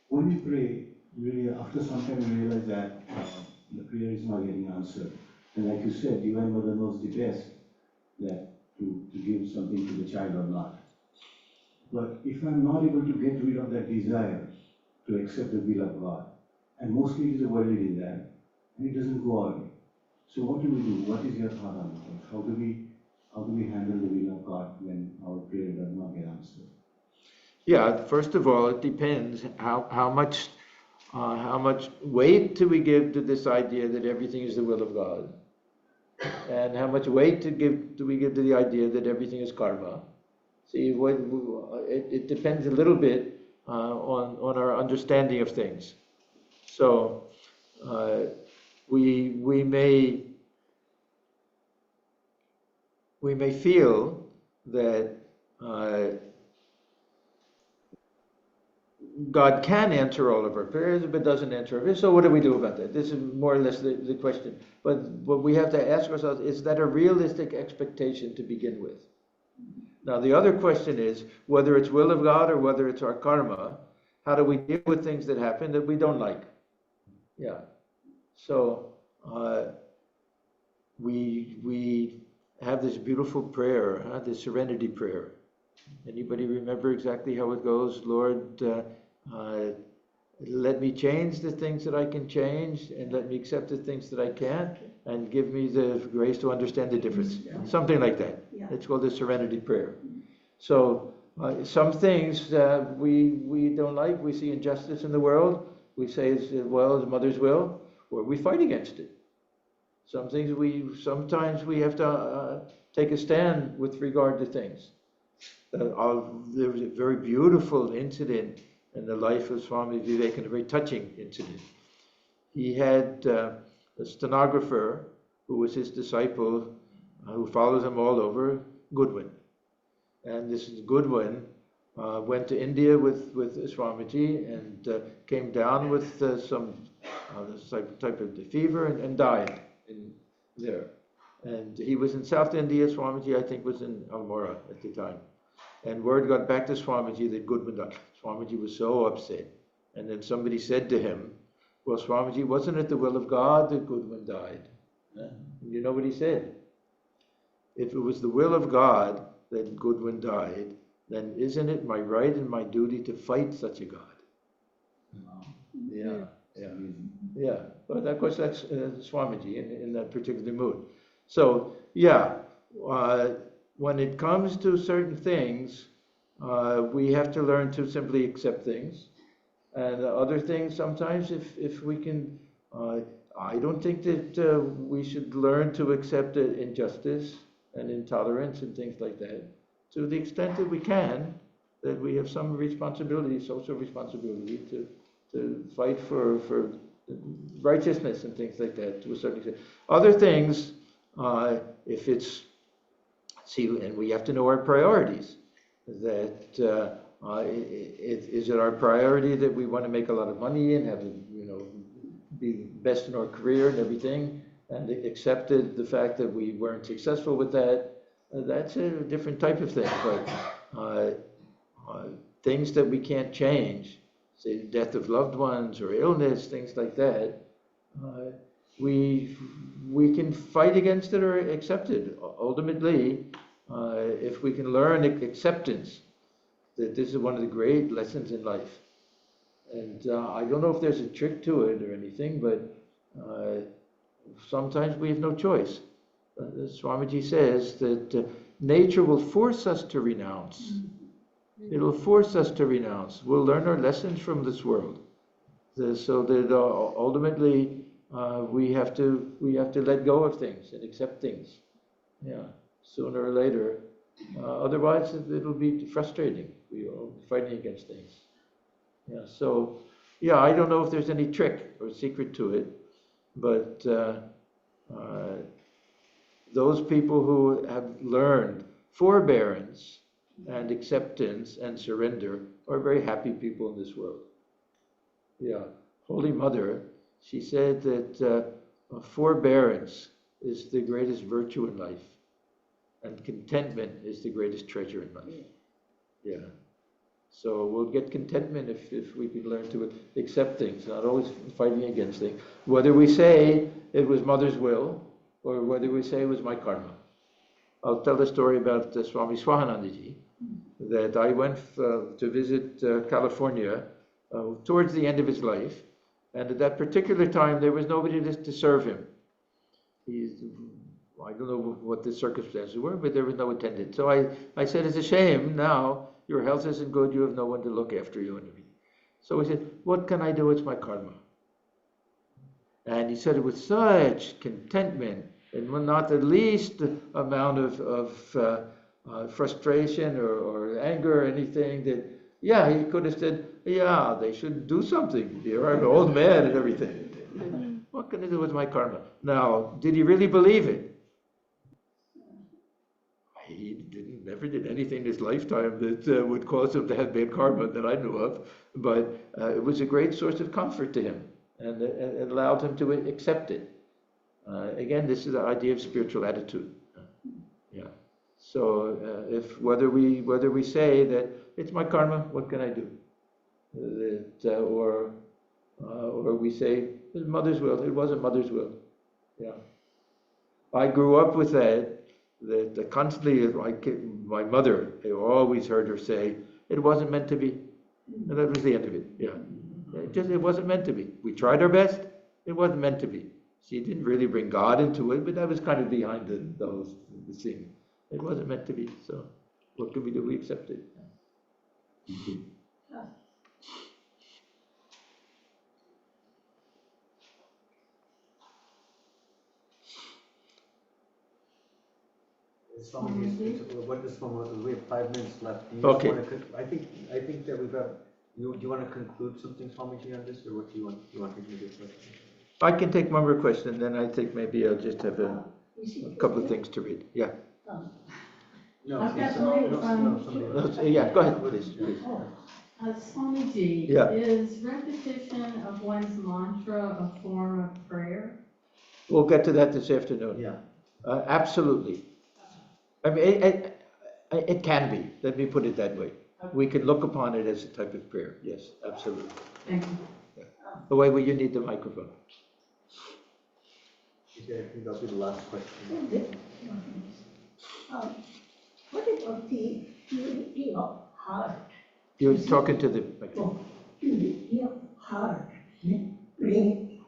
When you pray, really, after some time you realize that the prayer is not getting answered. And like you said, Divine Mother knows the best that to give something to the child or not. But if I'm not able to get rid of that desire to accept the will of God, and mostly it is a worldly desire, and it doesn't go away. So what do we do? What is your thought on it? How do we handle the will of God when our prayer does not get answered? Yeah, first of all, it depends how much weight do we give to this idea that everything is the will of God, and how much weight do we give to the idea that everything is karma. See, it depends a little bit on our understanding of things. So we may feel that God can answer all of our prayers, but doesn't answer our. So what do we do about that? This is more or less the question. But what we have to ask ourselves, is that a realistic expectation to begin with? Now the other question is, whether it's will of God or whether it's our karma, how do we deal with things that happen that we don't like? Yeah. So we have this beautiful prayer, this serenity prayer. Anybody remember exactly how it goes? Lord, let me change the things that I can change, and let me accept the things that I can't, and give me the grace to understand the difference. Something like that. It's called the serenity prayer. So some things we don't like, we see injustice in the world, we say it's well as mother's will, or we fight against it. Some things sometimes we have to take a stand with regard to things. There was a very beautiful incident in the life of Swami Vivekananda, a very touching incident. He had a stenographer who was his disciple, who follows him all over, Goodwin. And this Goodwin went to India with Swamiji and came down with some type of fever and died there. And he was in South India. Swamiji, I think, was in Almora at the time. And word got back to Swamiji that Goodwin died. Swamiji was so upset. And then somebody said to him, well, Swamiji, wasn't it the will of God that Goodwin died? And you know what he said? If it was the will of God that Goodwin died, then isn't it my right and my duty to fight such a God? Yeah. But of course, that's Swamiji in that particular mood. So, yeah, when it comes to certain things, we have to learn to simply accept things. And other things, sometimes, if we can, I don't think that we should learn to accept injustice and intolerance and things like that. To the extent that we can, that we have some responsibility, social responsibility, to fight for righteousness and things like that, to a certain extent. Other things, if it's, and we have to know our priorities. That is it our priority that we want to make a lot of money and have, be best in our career and everything, and accepted the fact that we weren't successful with that? That's a different type of thing. But things that we can't change, say the death of loved ones or illness, things like that, we can fight against it or accept it. Ultimately, if we can learn acceptance, that this is one of the great lessons in life. And I don't know if there's a trick to it or anything, but sometimes we have no choice. Swamiji says that nature will force us to renounce. It'll force us to renounce. We'll learn our lessons from this world. So that ultimately we have to let go of things and accept things. Yeah, sooner or later. Otherwise, it'll be frustrating. We are fighting against things. Yeah. So, yeah, I don't know if there's any trick or secret to it, but those people who have learned forbearance and acceptance and surrender are very happy people in this world. Yeah, Holy Mother, she said that forbearance is the greatest virtue in life, and contentment is the greatest treasure in life. Yeah. So we'll get contentment if we can learn to accept things, not always fighting against things. Whether we say it was Mother's will, or whether we say it was my karma. I'll tell the story about Swami Swahanandaji, that I went to visit California towards the end of his life, and at that particular time there was nobody to serve him. I don't know what the circumstances were, but there was no attendant. So I said, it's a shame now, your health isn't good, you have no one to look after you. So he said, what can I do? It's my karma. And he said it with such contentment, and not the least amount of frustration or anger or anything, that, yeah, he could have said, yeah, they should do something. Here I'm an old man and everything. What can I do with my karma? Now, did he really believe it? He never did anything in his lifetime that would cause him to have bad karma that I knew of, but it was a great source of comfort to him, and it allowed him to accept it. Again, this is the idea of spiritual attitude. Yeah. So whether we say that it's my karma, what can I do? Or we say it's Mother's will. It wasn't Mother's will. Yeah. I grew up with that constantly, like my mother, I always heard her say, it wasn't meant to be. And that was the end of it. Yeah. It wasn't meant to be. We tried our best. It wasn't meant to be. She didn't really bring God into it, but that was kind of behind the scene. It wasn't meant to be. So what can we do? We accept it. What is we have 5 minutes left. Do you Okay. want to, I think that we've got, do you want to conclude something, Swamiji, on this, or what do you want me to do? I can take one more question, and then I think maybe I'll just have a couple of things to read. Yeah. No, I've got somebody. Yeah, go ahead, please. Swamiji, Yeah. is repetition of one's mantra a form of prayer? We'll get to that this afternoon. Yeah. Absolutely. I mean, it can be. Let me put it that way. We can look upon it as a type of prayer. Yes, absolutely. Thank you. Yeah. Oh, wait, you need the microphone. Okay, I think that'll be the last question. What about the purity of heart? You're talking to the microphone. Purity of heart. Pray,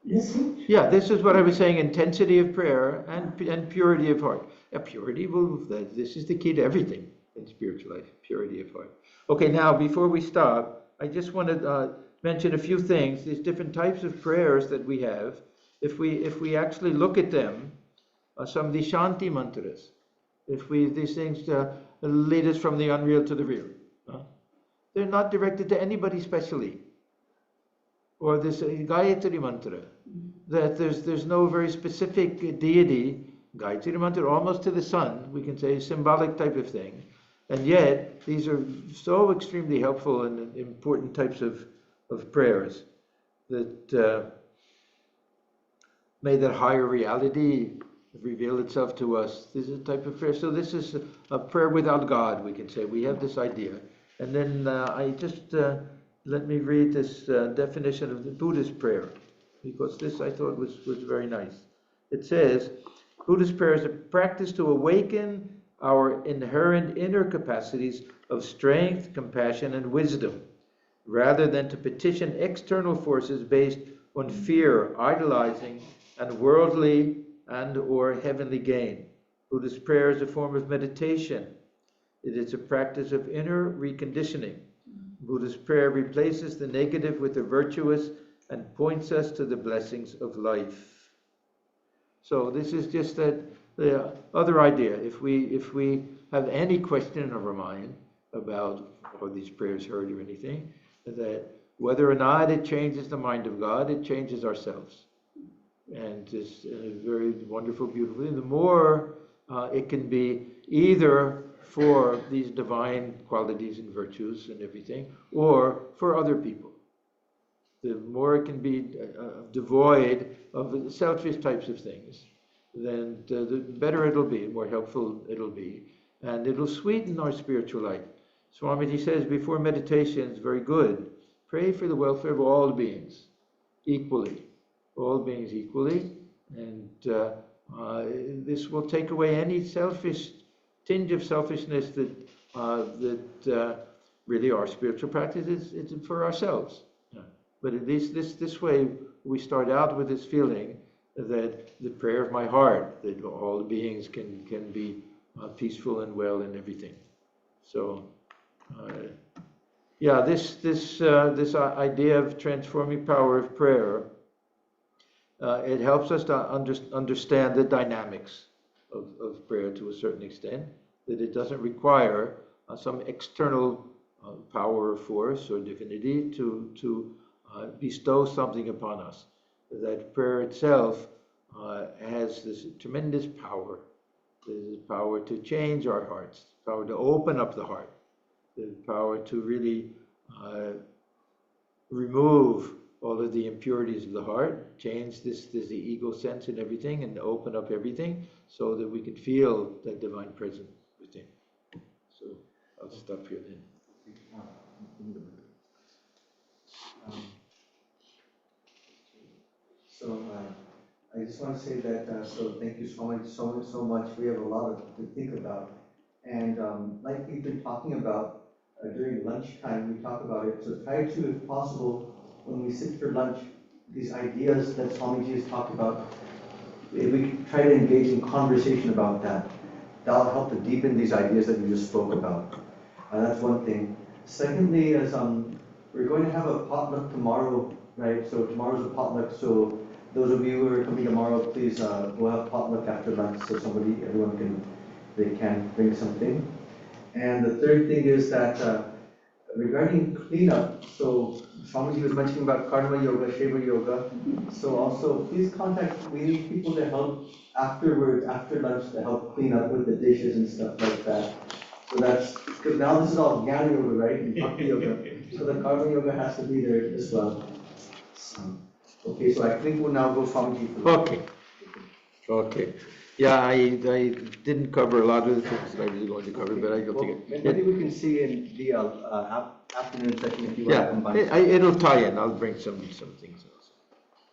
listen. Yeah, this is what I was saying, intensity of prayer and purity of heart. Purity, this is the key to everything in spiritual life, purity of heart. Okay, now, before we stop, I just want to mention a few things. There's different types of prayers that we have. If we actually look at them, some of the Shanti mantras, these things lead us from the unreal to the real. They're not directed to anybody specially. Or this Gayatri mantra, that there's no very specific deity. Gayatri mantra, almost to the sun, we can say, symbolic type of thing. And yet, these are so extremely helpful and important types of prayers that may that higher reality reveal itself to us. This is a type of prayer. So this is a prayer without God, we can say. We have this idea. And then I just, let me read this definition of the Buddhist prayer, because this I thought was very nice. It says, Buddhist prayer is a practice to awaken our inherent inner capacities of strength, compassion, and wisdom, rather than to petition external forces based on fear, idolizing, and worldly and or heavenly gain. Buddhist prayer is a form of meditation. It is a practice of inner reconditioning. Buddhist prayer replaces the negative with the virtuous and points us to the blessings of life. So this is just the other idea. If we have any question in our mind about how these prayers heard or anything, that whether or not it changes the mind of God, it changes ourselves. And it's very wonderful, beautiful. The more it can be either for these divine qualities and virtues and everything, or for other people. The more it can be devoid of the selfish types of things, then the better it'll be, the more helpful it'll be. And it'll sweeten our spiritual life. Swami says before meditation, it's very good. Pray for the welfare of all beings equally. All beings equally. And this will take away any selfish tinge of selfishness that really our spiritual practice is for ourselves. But at least this way we start out with this feeling that the prayer of my heart, that all beings can be peaceful and well and everything. So, yeah, this idea of transforming power of prayer, it helps us to understand the dynamics of prayer to a certain extent, that it doesn't require some external power or force or divinity to bestow something upon us. That prayer itself has this tremendous power. The power to change our hearts, power to open up the heart, the power to really remove all of the impurities of the heart, change the ego sense and everything, and open up everything so that we can feel that divine presence within. So I'll stop here then. So I just want to say that, so thank you so much. We have a lot to think about. And like we've been talking about during lunchtime, we talk about it. So try to, if possible, when we sit for lunch, these ideas that Swamiji has talked about, if we try to engage in conversation about that, that'll help to deepen these ideas that we just spoke about. That's one thing. Secondly, is we're going to have a potluck tomorrow, right? So tomorrow's a potluck, so those of you who are coming tomorrow, please, we'll have potluck after lunch, so everyone can bring something. And the third thing is that regarding cleanup, so Swamiji was mentioning about karma yoga, Shiva yoga. So also, please we need people to help afterwards, after lunch, to help clean up with the dishes and stuff like that. So that's, because now this is all Jnana yoga, right? And Bhakti yoga. So the karma yoga has to be there as well. Okay, so I think we'll now go Swamiji. Okay. Yeah, I didn't cover a lot of the things that I was going to cover, but I'll take it. Maybe we can see in the afternoon session if you want to combine. Yeah, it'll tie in. I'll bring some things else.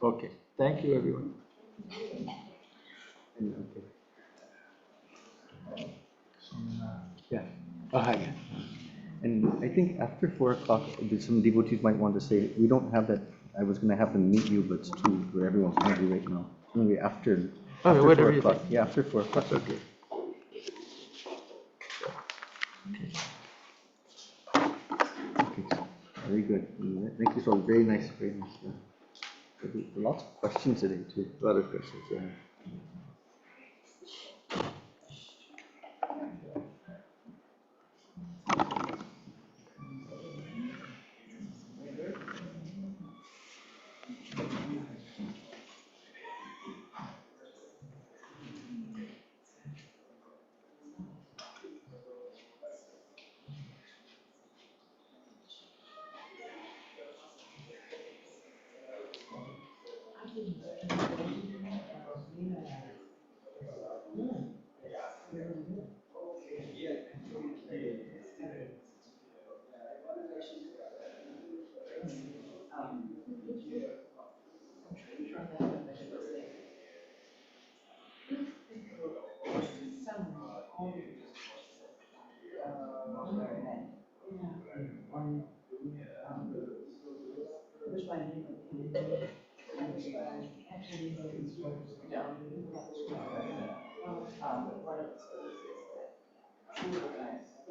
Okay. Thank you, everyone. Yeah. Oh, hi. And I think after 4 o'clock, some devotees might want to say, we don't have that. I was going to have them meet you, but it's too where everyone's hungry right now. Maybe after 4 o'clock. Yeah, after 4 o'clock. That's okay. Okay. Very good. Thank you so much. Very nice. Very nice. Yeah. Lots of questions today too. A lot of questions. Yeah.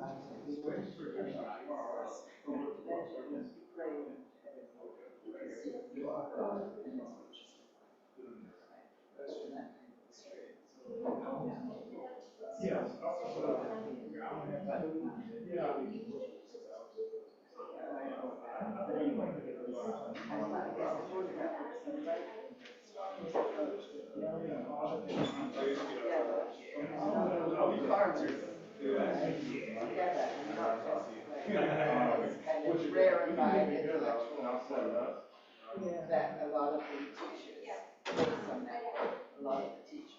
Kind of rarefied intellectual that a lot of the teachers, based on that, a lot of the teachers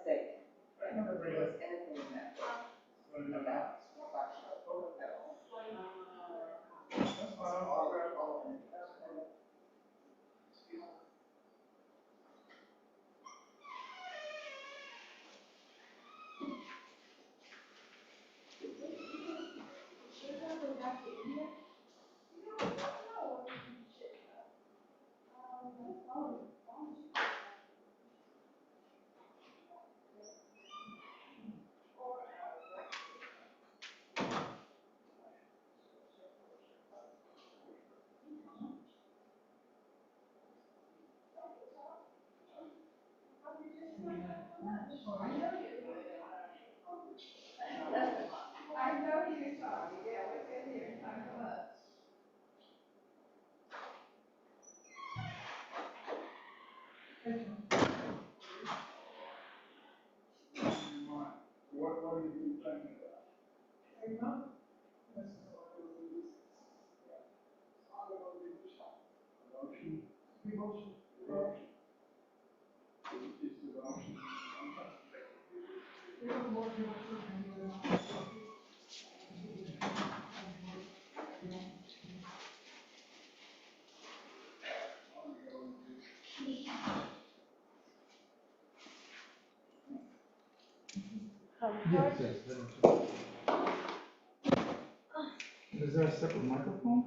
state. And if there was anything in that book about Bhakti at all. I know you, Swami. Yeah, we've been here and talked a lot. What are you planning about? Devotion. Devotion. Devotion. Is devotion. Yes, yes. Is there a separate microphone?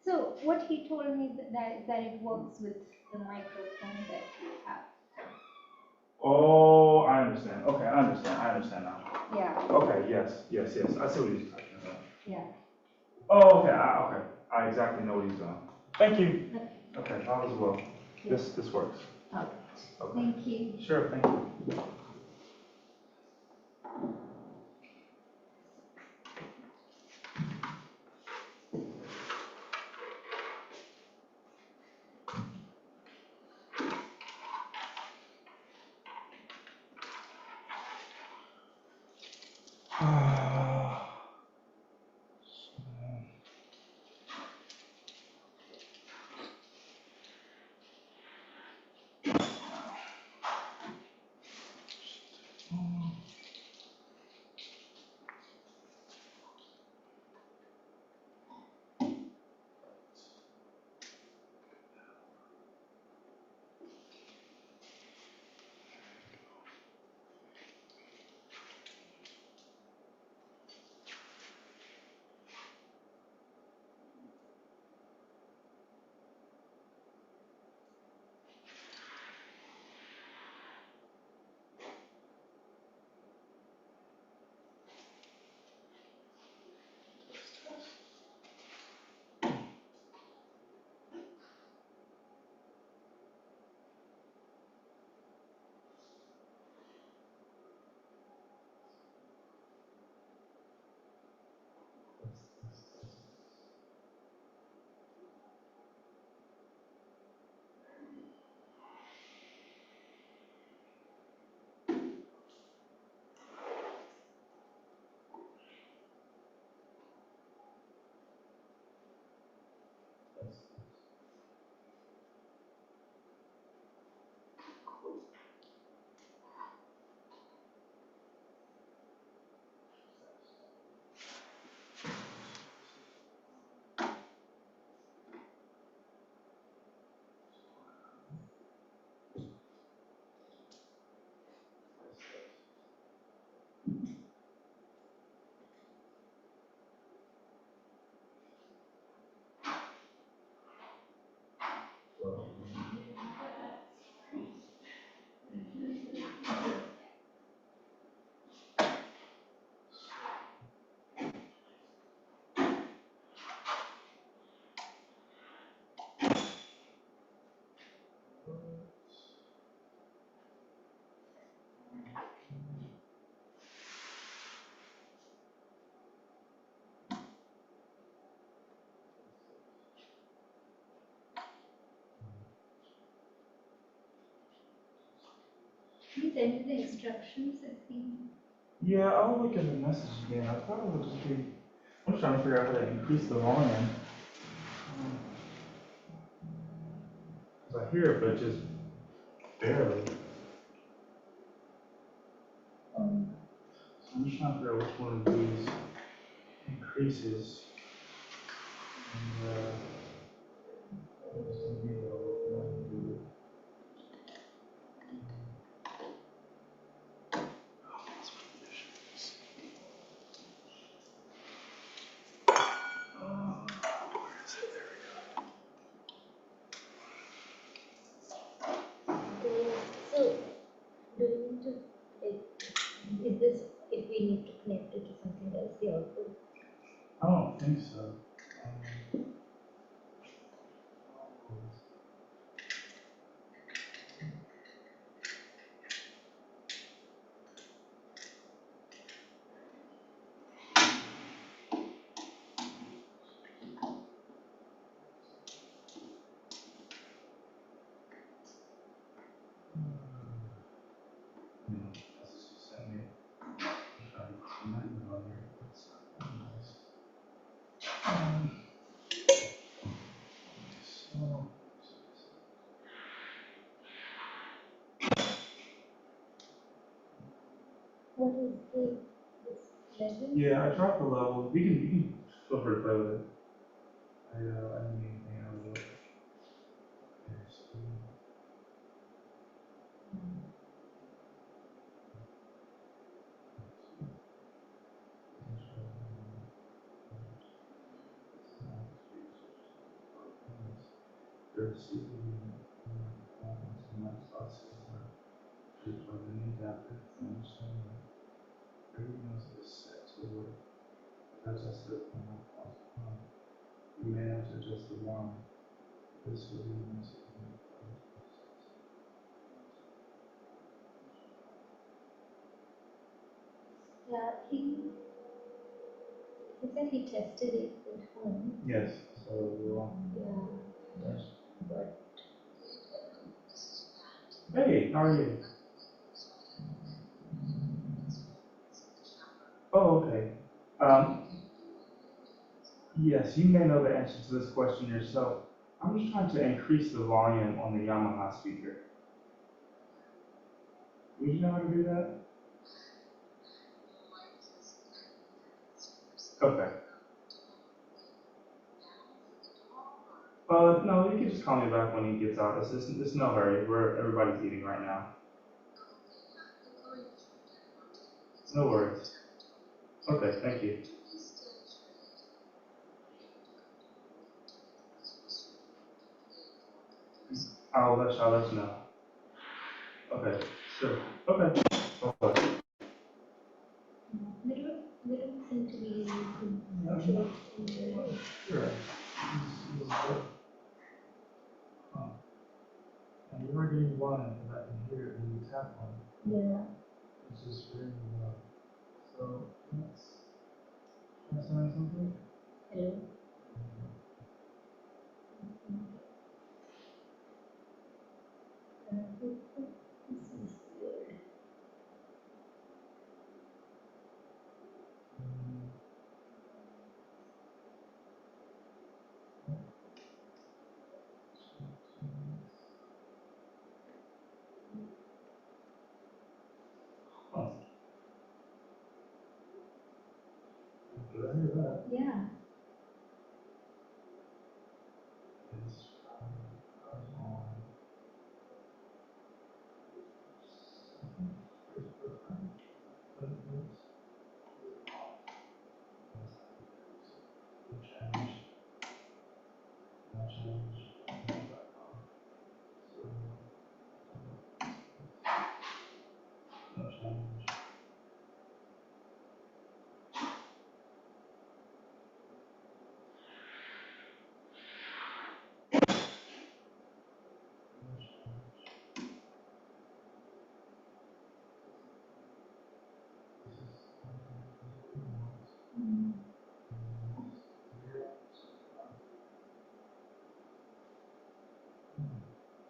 So what he told me that it works with the microphone that you have. Oh, I understand. Okay, I understand now. Yeah. Okay, yes. I see what he's talking about. Yeah. Oh, okay, I exactly know what he's doing. Thank you. Okay, all is well. This works. Okay. Okay. Thank you. Sure, thank you. Can you send me the instructions if we? Yeah, I'll look at the message again. I thought it would just be, I'm just trying to figure out how to increase the volume. Cause I hear it, but just barely. So I'm just trying to figure out which one of these increases. And, just a video of what to do. So, do we need to, is this, if we need to connect it to something else, the output? I don't think so. What is this level? Yeah, I dropped the level. You can feel free to play with it. I didn't need anything out of it. You may have to adjust the one. This will be Yeah, he said he tested it at home. Yes, so Yeah, yes. but. Hey, how are you? Oh, okay. Yes, you may know the answer to this question yourself. I'm just trying to increase the volume on the Yamaha speaker. Would you know how to do that? Okay. No, you can just call me back when he gets out. It's no hurry. Everybody's eating right now. No worries. Okay, thank you. I'll let you know. Okay, sure. Okay. Bye. They don't seem to be good. Sure. And you are getting one, because I can hear it when you tap one. Yeah. It's just very low. So, let's try saying something. Hello. This is good. Oh. Did I hear that? Yeah.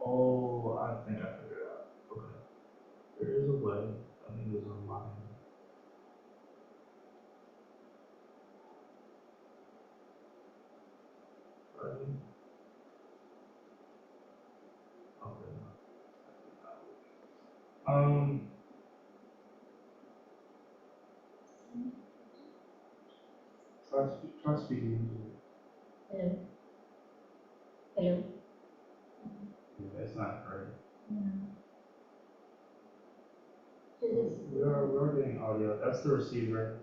Oh, I think I figured it out. Okay. There is Try speaking into it. Hello? Hello? Yeah, it's not great. We're getting audio. That's the receiver.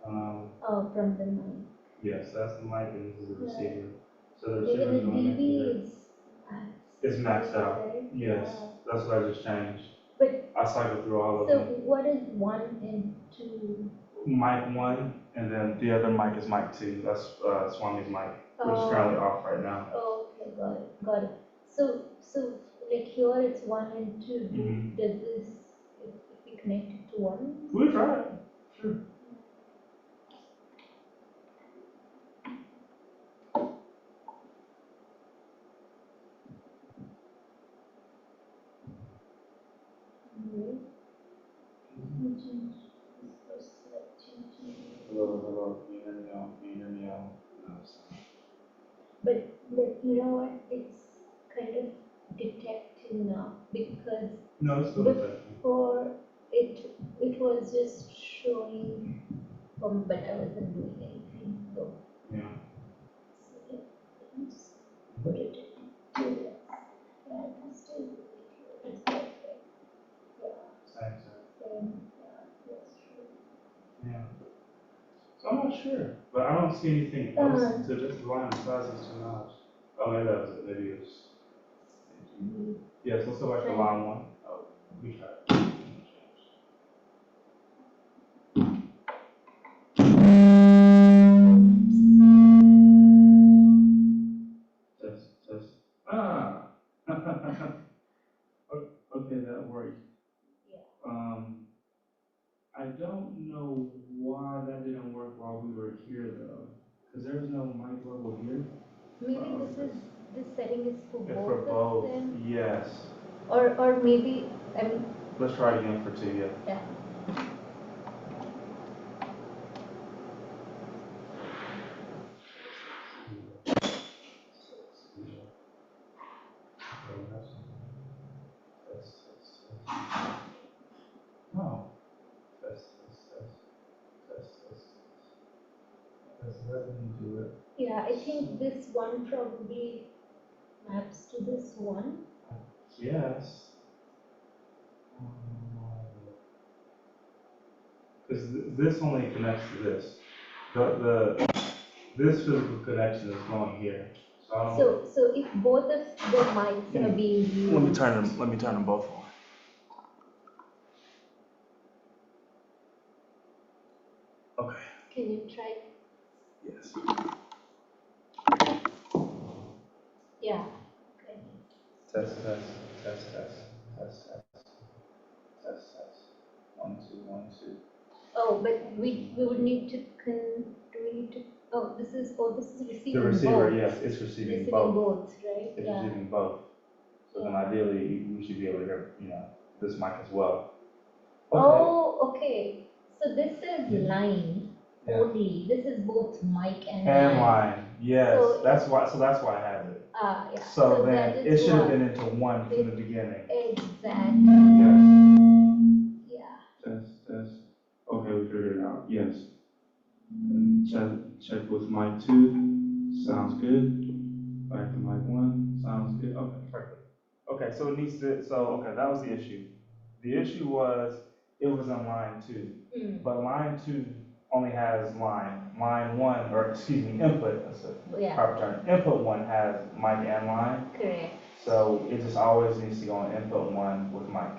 Oh, from the mic. Yes, that's the mic and this is the receiver. So the Even receiver is the going DB into is it's maxed out. right? Yes, Yeah. that's what I just changed. But I cycled through all of so them. what is 1 and 2? Mic 1, and then the other mic is mic 2. That's Swami's mic, which is currently off right now. Oh, okay, got it. So like here it's 1 and 2. Does this, if we connect it to 1? We try it. Sure. Hello, can you hear me now? Can you hear me now? No, it's not. But you know what? It's kind of detecting now because No, it's still detecting. before it was just showing, but I wasn't doing anything. So Yeah. let me just put it in 2 less. Yeah, I can still do it here. It's perfect. Yeah. Same. Same. Yeah, that's true. Yeah. So I'm not sure, but I don't see anything else to this line besides these 2 knobs. Oh, maybe that was it. Maybe it was. Yes, let's go back to line 1. Oh, we tried. Test. Ah. Okay, that worked. I don't know why that didn't work while we were here though, because there's no mic level here. Maybe this setting is for It's both for both. of them. Yes. Or maybe, I mean. Let's try it again for 2, yeah. Yeah. No. Test. That didn't do it. Yeah, I think this one probably maps to this one. Yes. Because this only connects to this. This physical connection is going here. So if both of the mics are being used. Let me turn them both on. Okay. Can you try? Yes. Yeah. Okay. Test. 1, 2, 1, 2. Oh, but we would need to this is receiving The receiver, both. yes, it's receiving both, right? It's Yeah. receiving both. So then ideally, we should be able to hear, this mic as well. Okay. Oh, okay. So this is line only. This is both mic and line. Yes. So that's why I have it. Yeah. So then it should have been into 1 from the beginning. Exactly. Yes. Yeah. Test. Okay, we figured it out. Yes. And check with mic 2. Sounds good. Back to mic 1. Sounds good. Okay, perfect. Okay, so it needs to. Okay, that was the issue. The issue was it was on line 2, but line 2 only has line 1, or excuse me, input. That's a proper term. Input 1 has mic and line. Correct. So it just always needs to go on input 1 with mic.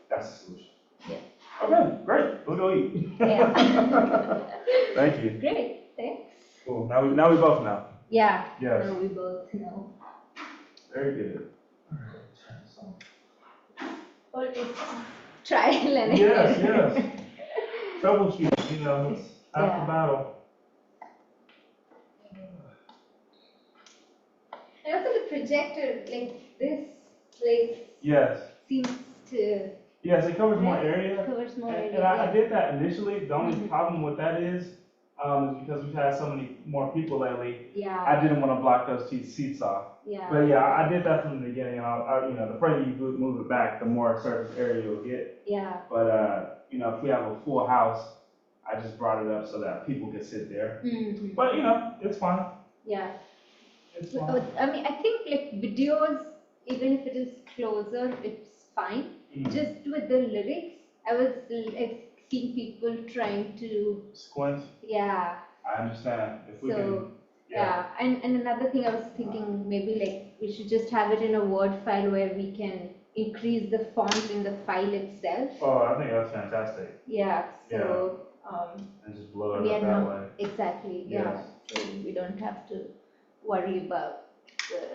That's the solution. Yeah. Okay, great. We'll go eat. Yeah. Thank you. Great. Thanks. Cool. Now we both know. Yeah. Yes. Now we both know. Very good. Always trial and error. Yes. Troubleshoot, it's half the battle. And also the projector, like this place seems to. Yes, it covers more area. Covers more area. And I did that initially. The only problem with that is because we've had so many more people lately. Yeah. I didn't want to block those seats off. Yeah. But yeah, I did that from the beginning, and the further you move it back, the more surface area you'll get. Yeah. But, if we have a full house, I just brought it up so that people could sit there. Mm-hmm. But, it's fine. Yeah. It's fine. I mean, I think like videos, even if it is closer, it's fine. Just with the lyrics, I was like seeing people trying to squint. Yeah. I understand. If we So can, yeah, and another thing I was thinking, maybe like we should just have it in a Word file where we can increase the font in the file itself. Oh, I think that's fantastic. Yeah. So and just blow it we up are that not way. exactly. Yeah. So we don't have to worry about the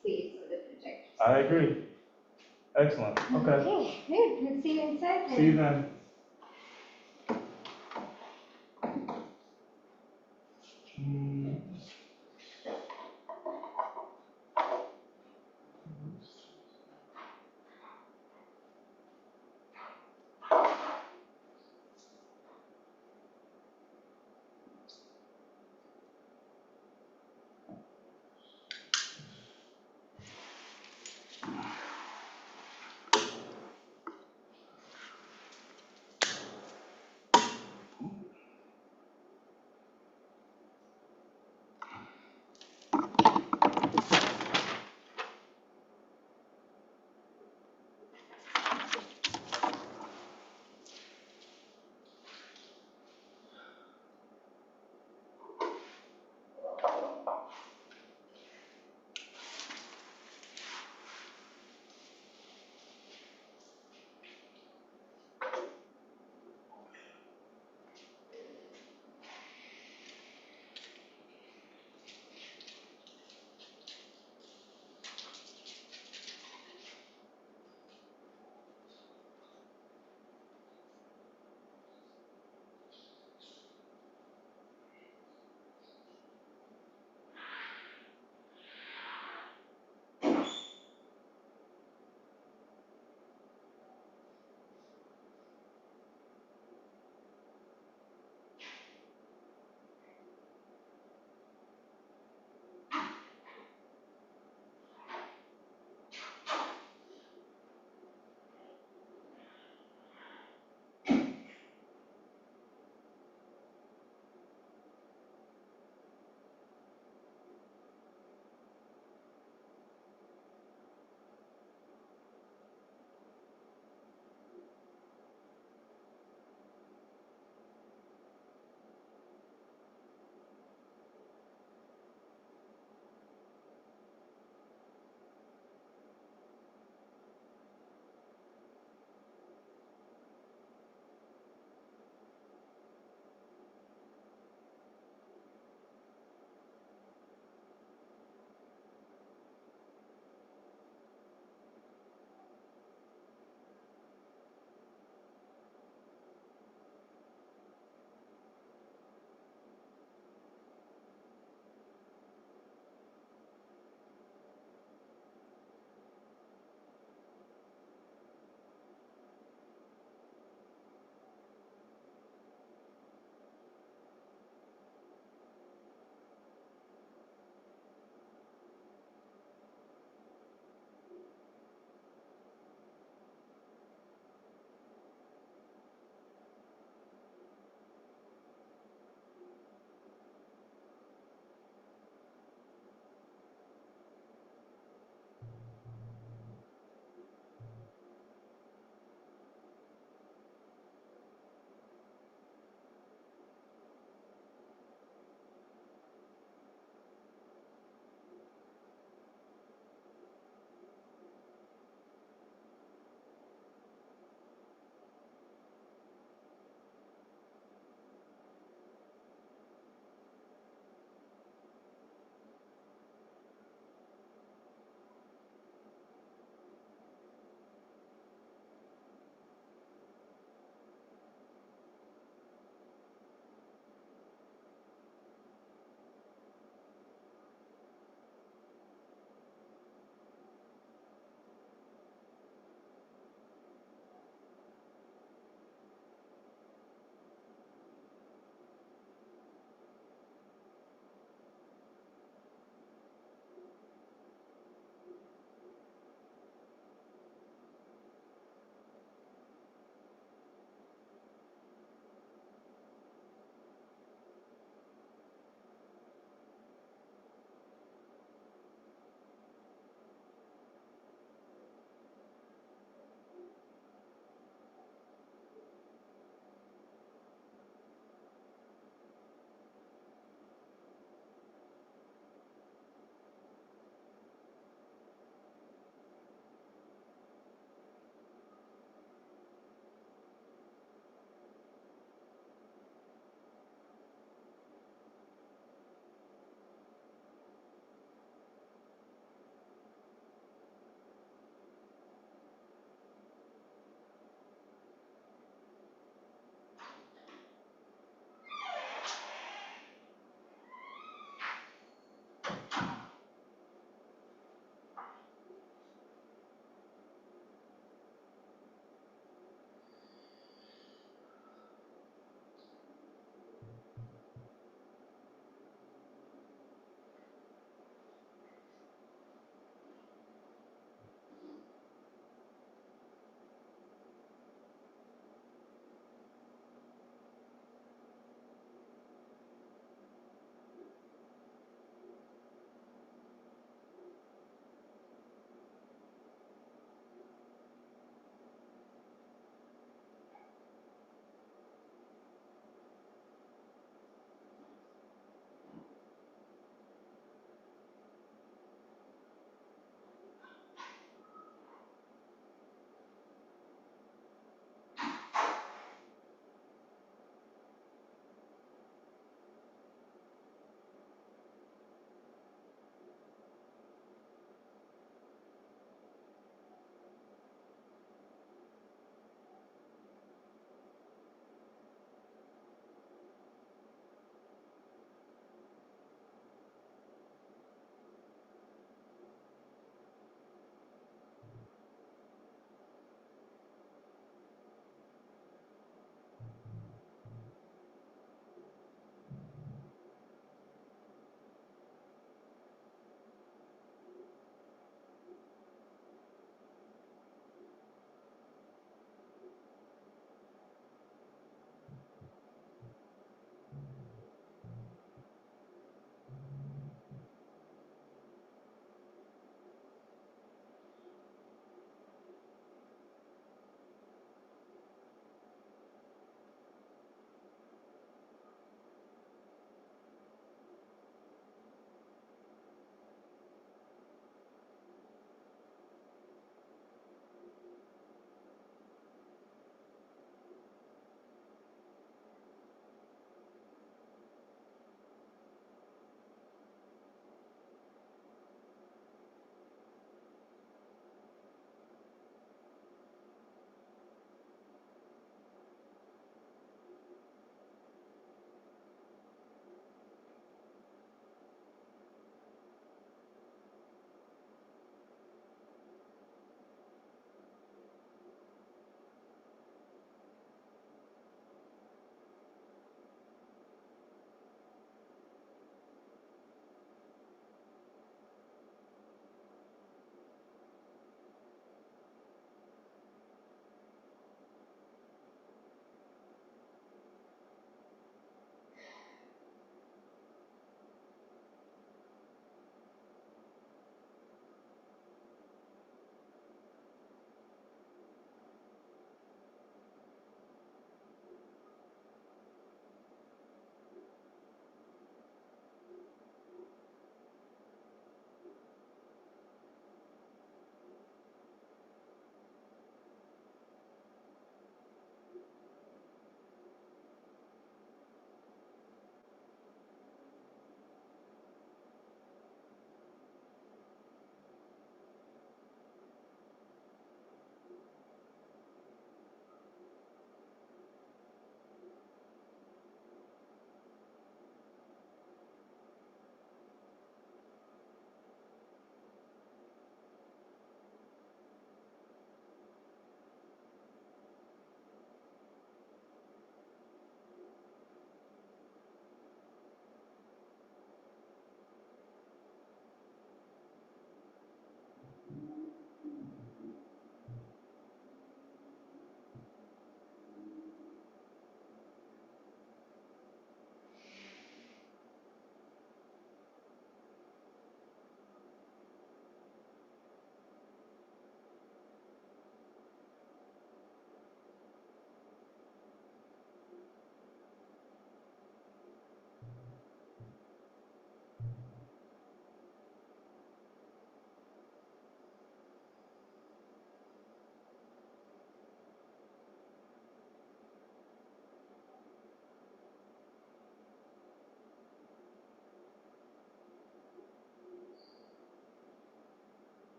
space or the project. I agree. Excellent. Okay. Okay, good. We'll see you inside then. See you then.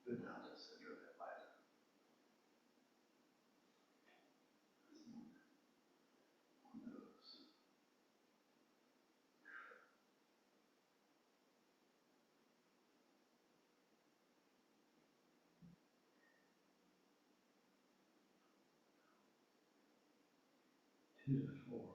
Vedanta Center of Enlightenment. Two to four.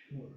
Sure.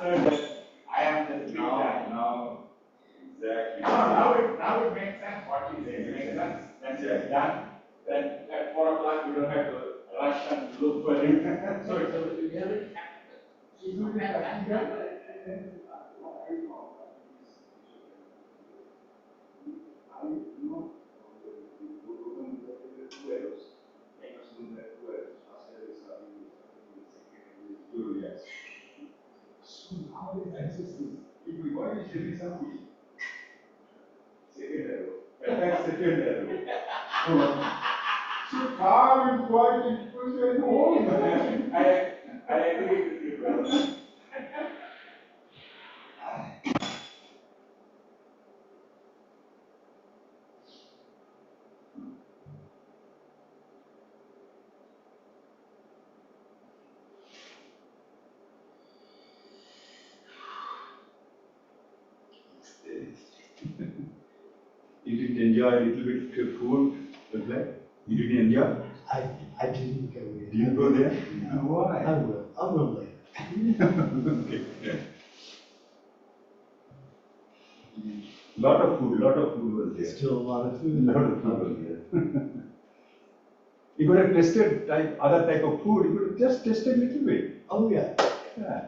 after that, I am just doing that now. Exactly. Now it makes sense what you say. It makes sense. Once it's done, then at 4 o'clock you don't have to rush and look for him. So it's able to get it. So nowadays ancestors, if we want to show you something, second arrow, attack second arrow. So calm and quiet, it was very home. I agree with you, brother. You didn't enjoy a little bit of food, was that? You didn't enjoy? I didn't go in. Didn't go there? Why? I will later. Okay. Yeah. Lot of food was there. Still a lot of food. Lot of food was there. You could have tested other type of food, you could have just tested a little bit. Oh, yeah. Yeah.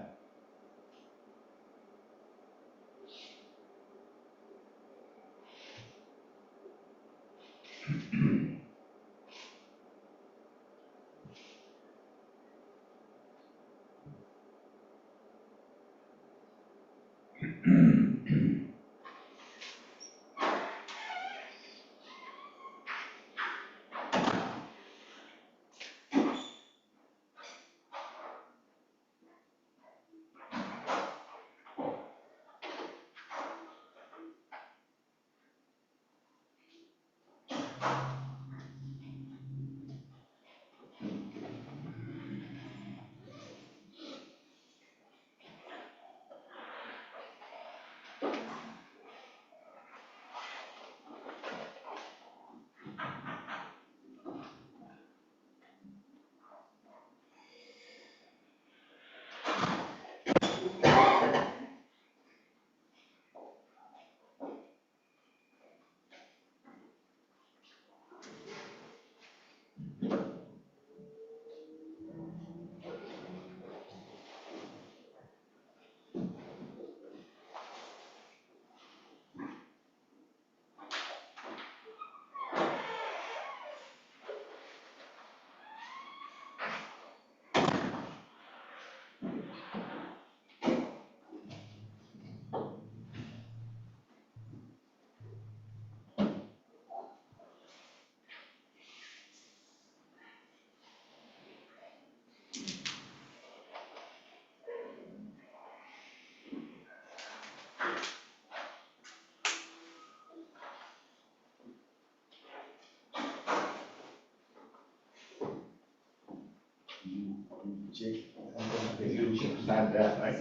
You should start that, right?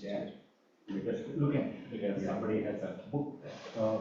Yeah. Because looking, because somebody has a book there. Oh,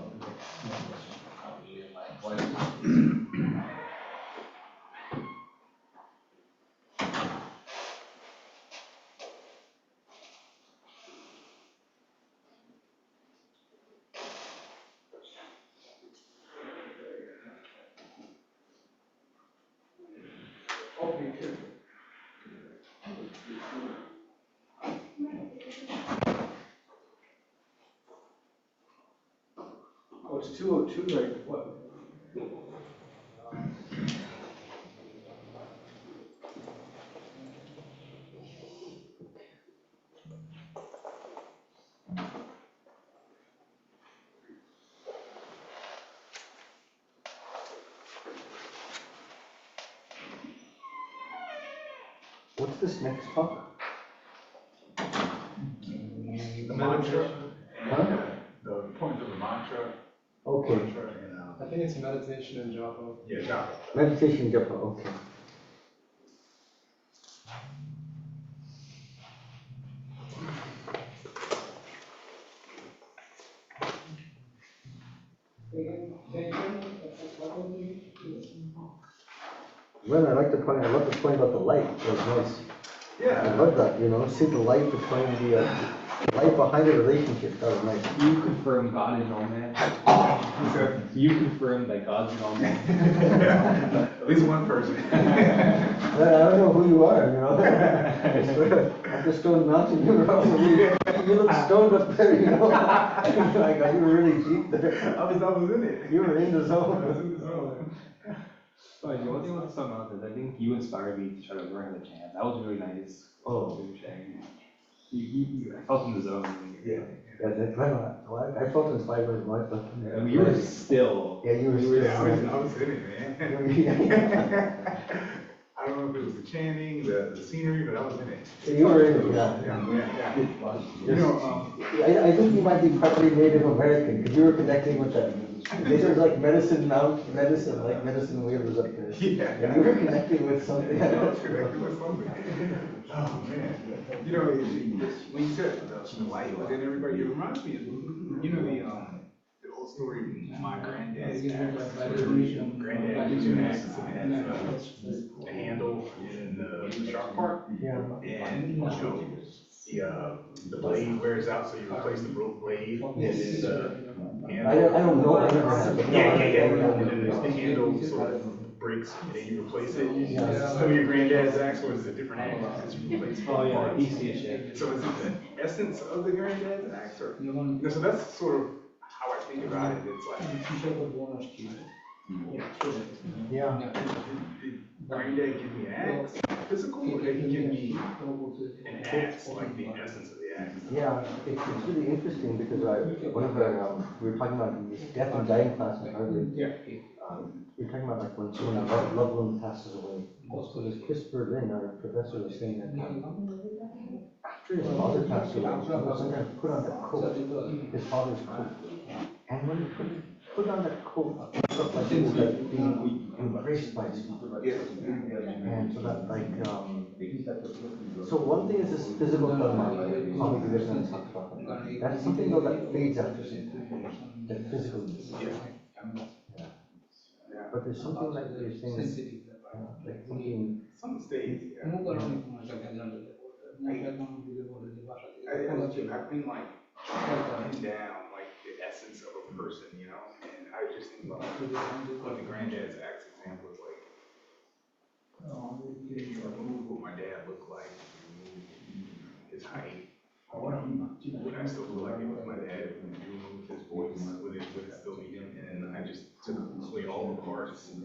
Oh, it's 2:02 right? What? What's this next part? The mantra, Huh? the point of the mantra. Okay. Mantra, I think it's meditation and japa. yeah, japa. Meditation japa, okay. Well, I love the point about the light, it was nice. I love that, see the light behind light behind the relationship, that was nice. You confirm God is all man. You confirm that God's in all man. At least one person. I don't know who you are, After Stone Mountain, you look stoned up there, Like, you were really deep there. I was in it. You were in the zone. I was in the zone. But one thing with some others, I think you inspired me to try to learn the chant. That was really nice. Oh. I felt in the zone. Yeah, I felt inspired by my book. You were still. Yeah, you were still. I was in it, man. I don't know if it was the chanting, the scenery, but I was in it. You were in it, yeah. I think you might be partly Native American, because you were connecting with that. This was like medicine wheelers up there. Yeah. And you were connecting with something. I was connecting with something. Oh, man. When you said the light was in everybody, it reminds me of, the old story, my granddad's axe. Granddad used an axe and it has the handle and the sharp part. Yeah. And, the blade wears out, so you replace the broke blade. And then the handle. I don't know. I never had it. Yeah. And then the handle sort of breaks and then you replace it. Some of your granddad's axe was a different axe because you replaced parts. So is it the essence of the granddad's axe or? So that's sort of how I think about it. It's like. Yeah. Did granddad give me an axe, physical, or did he give me an axe, like the essence of the axe? Yeah, it's really interesting because we were talking about this death and dying class in Harvard. We were talking about like when someone, a loved one passes away. So this Chris Berlin, our professor, was saying that after his father passed away, he would sometimes put on that coat, his father's coat. And when he put on that coat, it felt like he was like being embraced by his father. And so that so one thing is this physical karma, Swami Vivekananda talks about that. That's something though that fades after some time, that physical. But there's something like you're saying, like something. Some states, yeah. I've been like pinned down like the essence of a person, and I just think about what the granddad's axe example is like. If you remove what my dad looked like, his height, would I still feel like it was my dad? If you removed his voice, would it still be him? And I just took away all the parts. And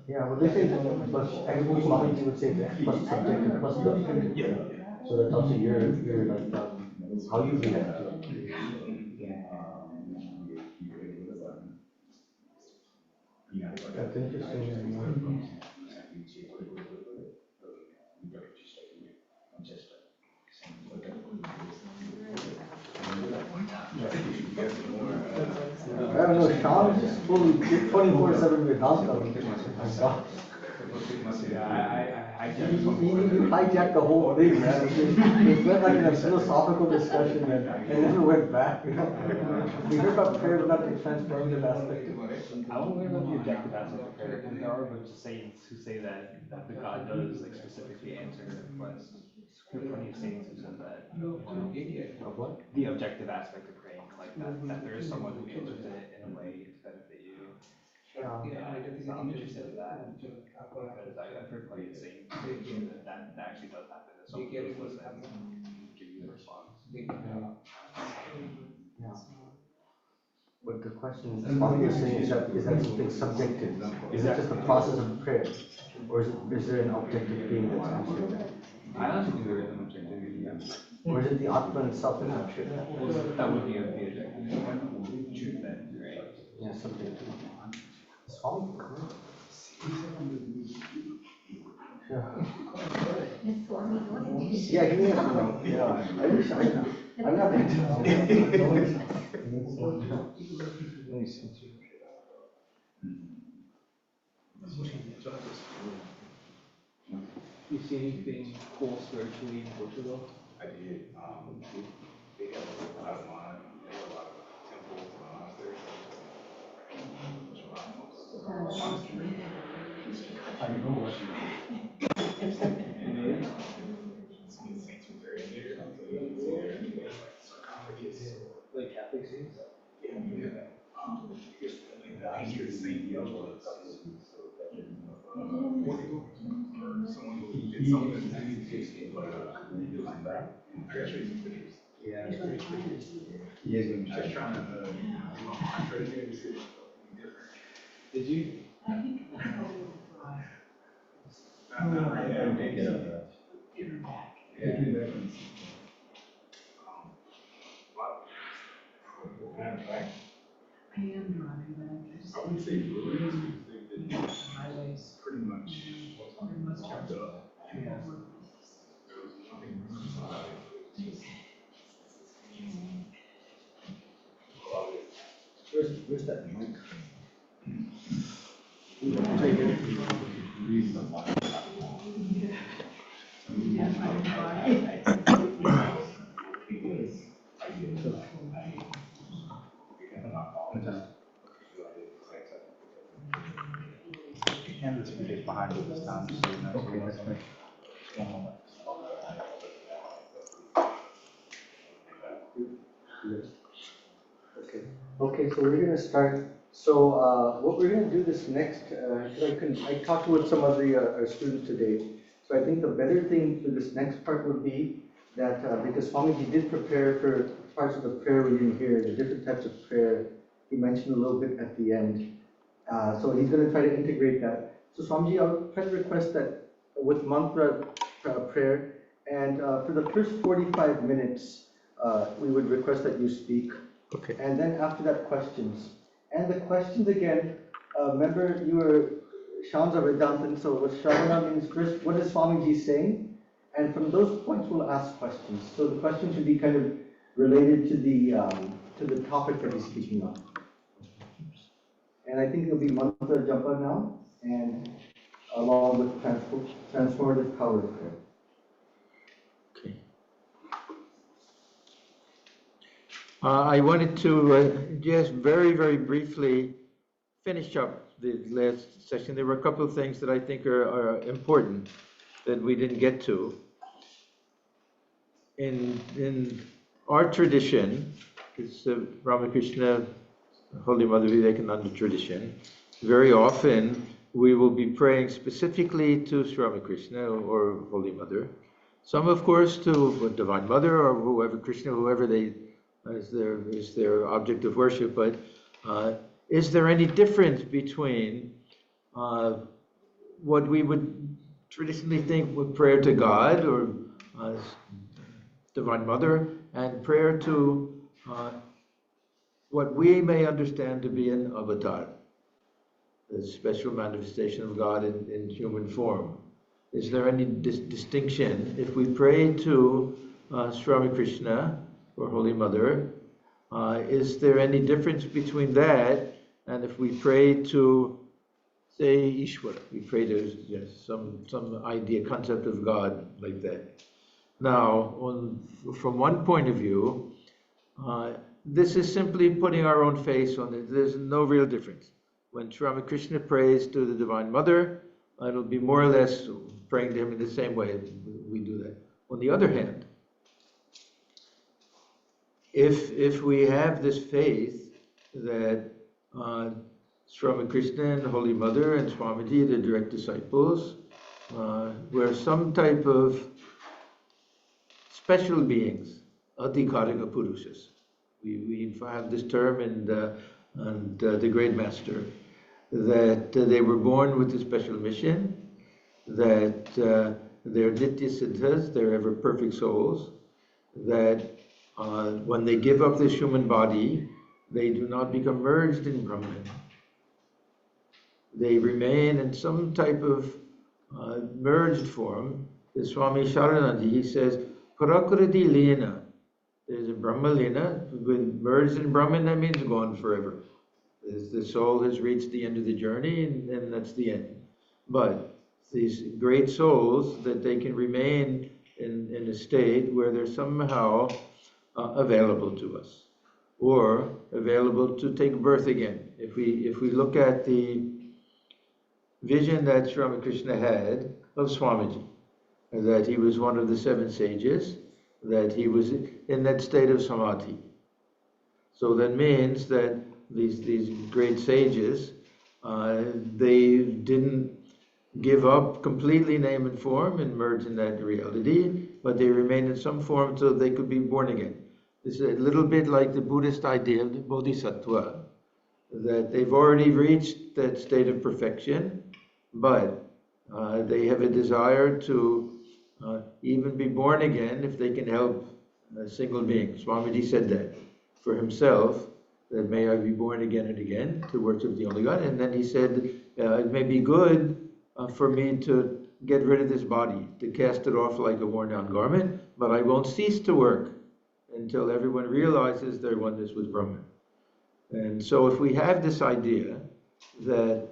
yeah, well, they say that plus, I think Swamiji would say that plus subjective plus objective. Yeah. So that's also your like how you react to it. That's interesting. I don't know, Sean is just fully 24/7 Vedanta. You hijacked the whole thing, man. It went like in a philosophical discussion and never went back. We heard about prayer, but not the transformative aspect of it. I won't worry about the objective aspect of prayer. There are a bunch of saints who say that the God does like specifically answer requests. There are plenty of saints who said that. Of what? The objective aspect of praying, like that there is someone who answers it in a way to benefit you. I'm interested in that because I've heard plenty of saints that actually does happen. That someone does listen and give you the response. Yeah. But the question is, Swami is saying, is that something subjective? Is it just the process of prayer? Or is there an objective being that's answering that? I honestly think there is an objective being. Or is it the Atma itself that's answering that? That would be the objective truth then, right? Yeah, subjective. Swami, yeah. Yeah, he is. Yeah, I wish I know. I'm not that. You see anything cool spiritually in Portugal? I did. They have a lot of temples and monasteries. I know. it's something that you'll come back. I gotta show you some pictures. Yeah. He is going to check. Trying to, I'm trying to do this. Did you? I am driving, but I'm just. I would say highways. Pretty much. Kept up. Yeah. There was nothing about it. Where's that mic? And the speakers behind it this time, so you know. Okay, that's right. Okay, so we're gonna start. So what we're gonna do this next, because I talked with some of the our students today. So I think the better thing for this next part would be that because Swamiji did prepare for parts of the prayer we didn't hear, the different types of prayer. He mentioned a little bit at the end. So he's gonna try to integrate that. So Swamiji, I'll try to request that with mantra prayer, and for the first 45 minutes, we would request that you speak. Okay. And then after that, questions. And the questions again, remember you were Shanza Vedantan, so what Shravana means first, what is Swamiji saying? And from those points, we'll ask questions. So the questions should be kind of related to the topic that he's speaking on. And I think it'll be mantra japa now, and along with transformative power of prayer. Okay. I wanted to just very, very briefly finish up the last session. There were a couple of things that I think are important that we didn't get to. In our tradition, it's the Ramakrishna Holy Mother Vivekananda tradition, very often we will be praying specifically to Sri Ramakrishna or Holy Mother. Some, of course, to Divine Mother or whoever, Krishna, whoever they is their object of worship. But is there any difference between what we would traditionally think with prayer to God or Divine Mother and prayer to what we may understand to be an avatar, the special manifestation of God in human form? Is there any distinction if we pray to Sri Ramakrishna or Holy Mother? Is there any difference between that and if we pray to, say, Ishwara? We pray to some idea, concept of God like that. Now, from one point of view, this is simply putting our own face on it. There's no real difference. When Sri Ramakrishna prays to the Divine Mother, it'll be more or less praying to him in the same way we do that. On the other hand, if we have this faith that Sri Ramakrishna and Holy Mother and Swamiji, the direct disciples, were some type of special beings, Adhikarika Purushas. We have this term in the Great Master, that they were born with a special mission, that they're Nitya Siddhas, they're ever perfect souls, that when they give up this human body, they do not become merged in Brahman. They remain in some type of merged form. The Swami Sharanandi, he says, Parakriti Lena. There's a Brahma Lena, merged in Brahman, that means gone forever. The soul has reached the end of the journey, and that's the end. But these great souls, that they can remain in a state where they're somehow available to us, or available to take birth again. If we look at the vision that Sri Ramakrishna had of Swamiji, that he was one of the 7 sages, that he was in that state of samadhi. So that means that these great sages, they didn't give up completely name and form and merge in that reality, but they remain in some form so they could be born again. This is a little bit like the Buddhist idea of the bodhisattva, that they've already reached that state of perfection, but they have a desire to even be born again if they can help a single being. Swamiji said that for himself, that may I be born again and again to worship the only God. And then he said, it may be good for me to get rid of this body, to cast it off like a worn out garment, but I won't cease to work until everyone realizes their oneness with Brahman. And so if we have this idea that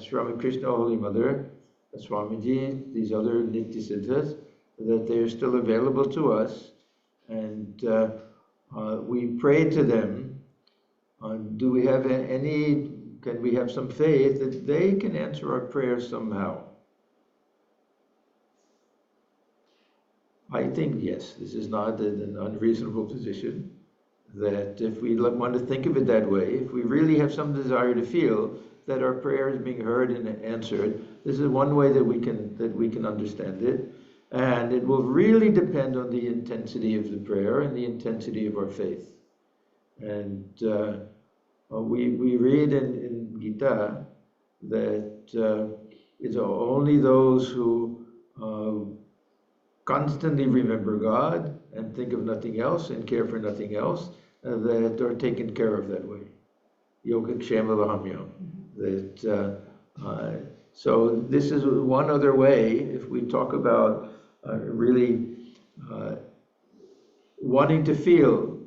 Sri Ramakrishna, Holy Mother, Swamiji, these other Nityasiddhas, that they are still available to us, and we pray to them, do we have can we have some faith that they can answer our prayers somehow? I think yes, this is not an unreasonable position, that if we want to think of it that way, if we really have some desire to feel that our prayer is being heard and answered, this is one way that we can understand it. And it will really depend on the intensity of the prayer and the intensity of our faith. And we read in Gita that it's only those who constantly remember God and think of nothing else and care for nothing else that are taken care of that way. Yoga Kshema Vahamyam. That so this is one other way, if we talk about really wanting to feel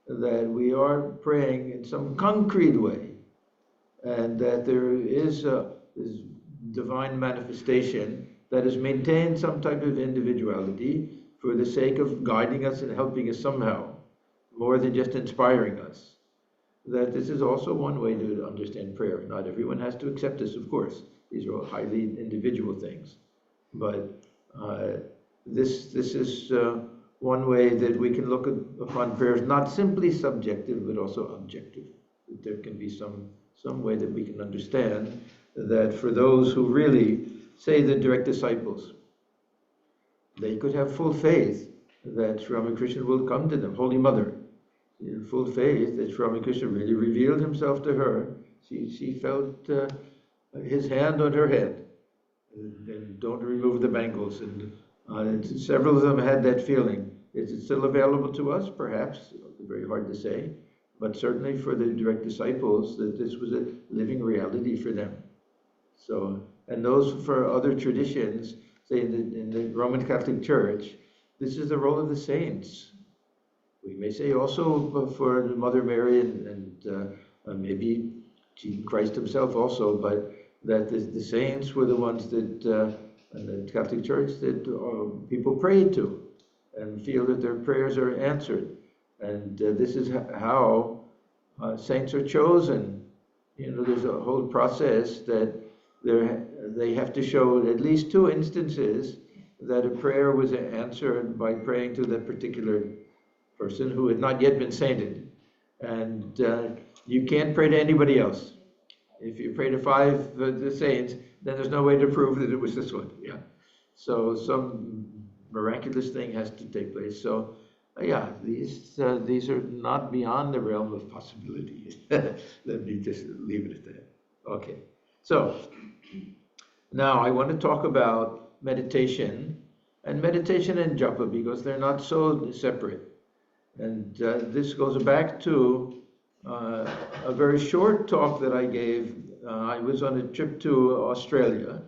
that we are praying in some concrete way, and that there is this divine manifestation that has maintained some type of individuality for the sake of guiding us and helping us somehow, more than just inspiring us. That this is also one way to understand prayer. Not everyone has to accept this, of course. These are highly individual things. But this is one way that we can look upon prayers, not simply subjective, but also objective. That there can be some way that we can understand that for those who really, say the direct disciples, they could have full faith that Sri Ramakrishna will come to them, Holy Mother, in full faith that Sri Ramakrishna really revealed himself to her. She felt his hand on her head, and don't remove the bangles. And several of them had that feeling. Is it still available to us? Perhaps, very hard to say, but certainly for the direct disciples, that this was a living reality for them. So, and those for other traditions, say in the Roman Catholic Church, this is the role of the saints. We may say also for Mother Mary and maybe Christ himself also, but that the saints were the ones that in the Catholic Church that people pray to and feel that their prayers are answered. And this is how saints are chosen. You know, there's a whole process that they have to show at least 2 instances that a prayer was answered by praying to that particular person who had not yet been sainted. And you can't pray to anybody else. If you pray to 5 the saints, then there's no way to prove that it was this one. Yeah. So some miraculous thing has to take place. So yeah, these are not beyond the realm of possibility. Let me just leave it at that. Okay. So now I want to talk about meditation and japa, because they're not so separate. And this goes back to a very short talk that I gave. I was on a trip to Australia,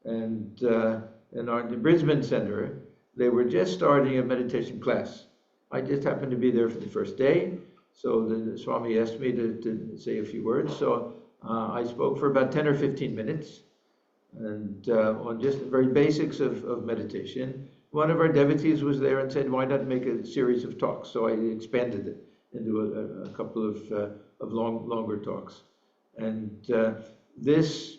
and in the Brisbane Center, they were just starting a meditation class. I just happened to be there for the first day, so the Swami asked me to say a few words. So I spoke for about 10 or 15 minutes, and on just the very basics of meditation. One of our devotees was there and said, why not make a series of talks? So I expanded it into a couple of longer talks. And this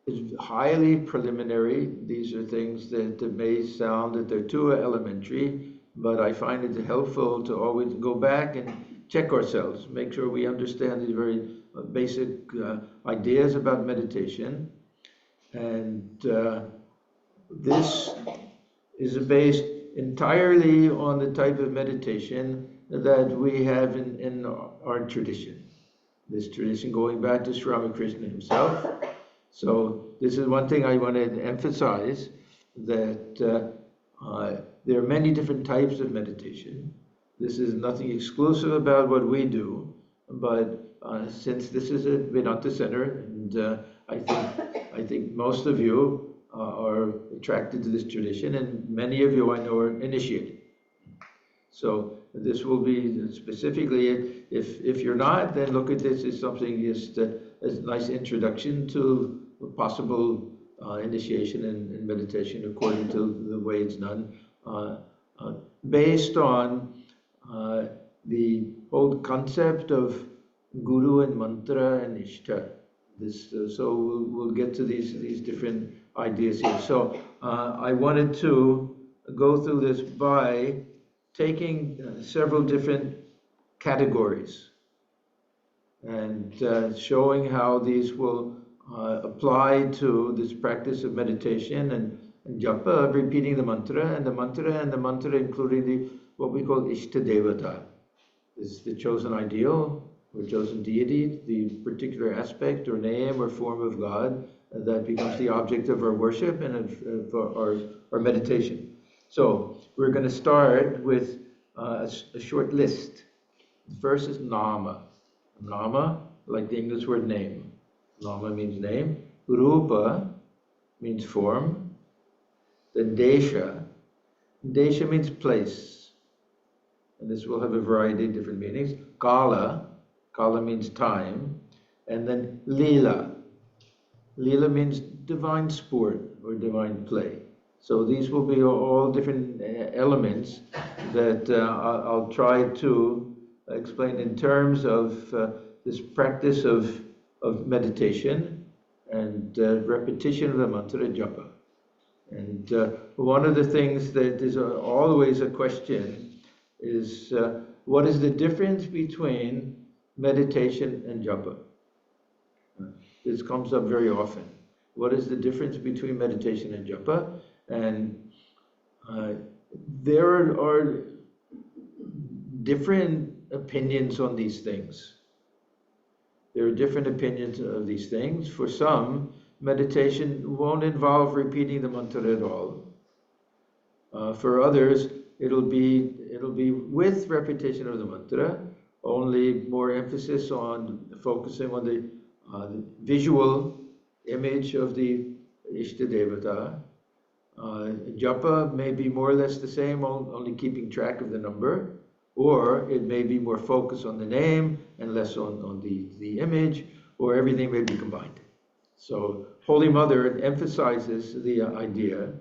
is highly preliminary. These are things that may sound that they're too elementary, but I find it helpful to always go back and check ourselves, make sure we understand these very basic ideas about meditation. And this is based entirely on the type of meditation that we have in our tradition. This tradition going back to Sri Ramakrishna himself. So this is one thing I want to emphasize, that there are many different types of meditation. This is nothing exclusive about what we do, but since this is a Vedanta center, and I think most of you are attracted to this tradition, and many of you I know are initiated. So this will be specifically, if you're not, then look at this as something just as a nice introduction to a possible initiation and meditation according to the way it's done, based on the whole concept of guru and mantra and ishta. So we'll get to these different ideas here. So I wanted to go through this by taking several different categories and showing how these will apply to this practice of meditation and japa, repeating the mantra, and the mantra including what we call Ishta Devata. This is the chosen ideal or chosen deity, the particular aspect or name or form of God that becomes the object of our worship and of our meditation. So we're going to start with a short list. The first is nama. Nama, like the English word name. Nama means name. Rupa means form. Then desha. Desha means place. And this will have a variety of different meanings. Kala. Kala means time. And then lila. Lila means divine sport or divine play. So these will be all different elements that I'll try to explain in terms of this practice of meditation and repetition of the mantra japa. And one of the things that is always a question is what is the difference between meditation and japa? This comes up very often. What is the difference between meditation and japa? And there are different opinions on these things. There are different opinions of these things. For some, meditation won't involve repeating the mantra at all. For others, it'll be with repetition of the mantra, only more emphasis on focusing on the visual image of the Ishta Devata. Japa may be more or less the same, only keeping track of the number, or it may be more focused on the name and less on the image, or everything may be combined. So Holy Mother emphasizes the idea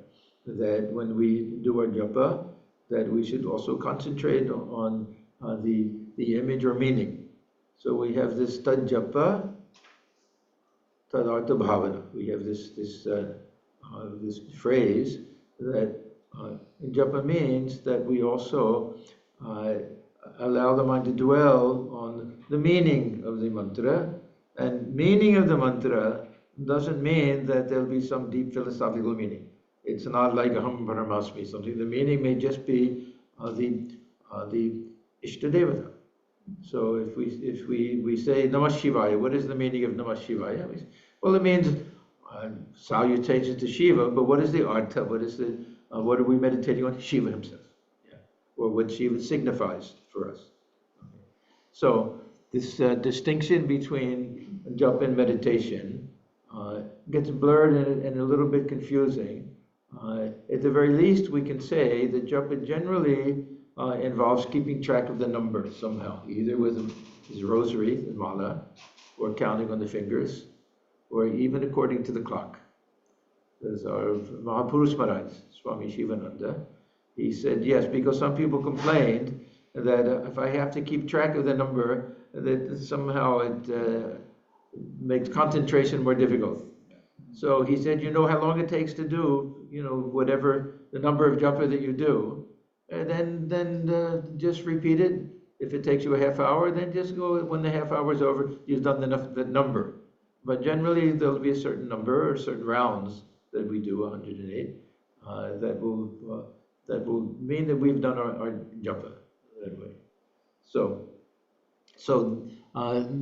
that when we do our japa, that we should also concentrate on the image or meaning. So we have this tad japa, tadartha bhavana. We have this phrase that japa means that we also allow the mind to dwell on the meaning of the mantra. And meaning of the mantra doesn't mean that there'll be some deep philosophical meaning. It's not like aham paramasmi, something. The meaning may just be the Ishta Devata. So if we say Namah Shivaya, what is the meaning of Namah Shivaya? Well, it means salutation to Shiva, but what is the artha? What are we meditating on? Shiva himself, or what Shiva signifies for us. So this distinction between japa and meditation gets blurred and a little bit confusing. At the very least, we can say that japa generally involves keeping track of the number somehow, either with his rosary, the mala, or counting on the fingers, or even according to the clock. There's our Mahapurush Maharaj, Swami Shivananda. He said, yes, because some people complained that if I have to keep track of the number, that somehow it makes concentration more difficult. So he said, you know how long it takes to do, whatever the number of japa that you do, and then just repeat it. If it takes you a half hour, then just go, when the half hour is over, you've done the number. But generally, there'll be a certain number or certain rounds that we do, 108, that will mean that we've done our japa that way. So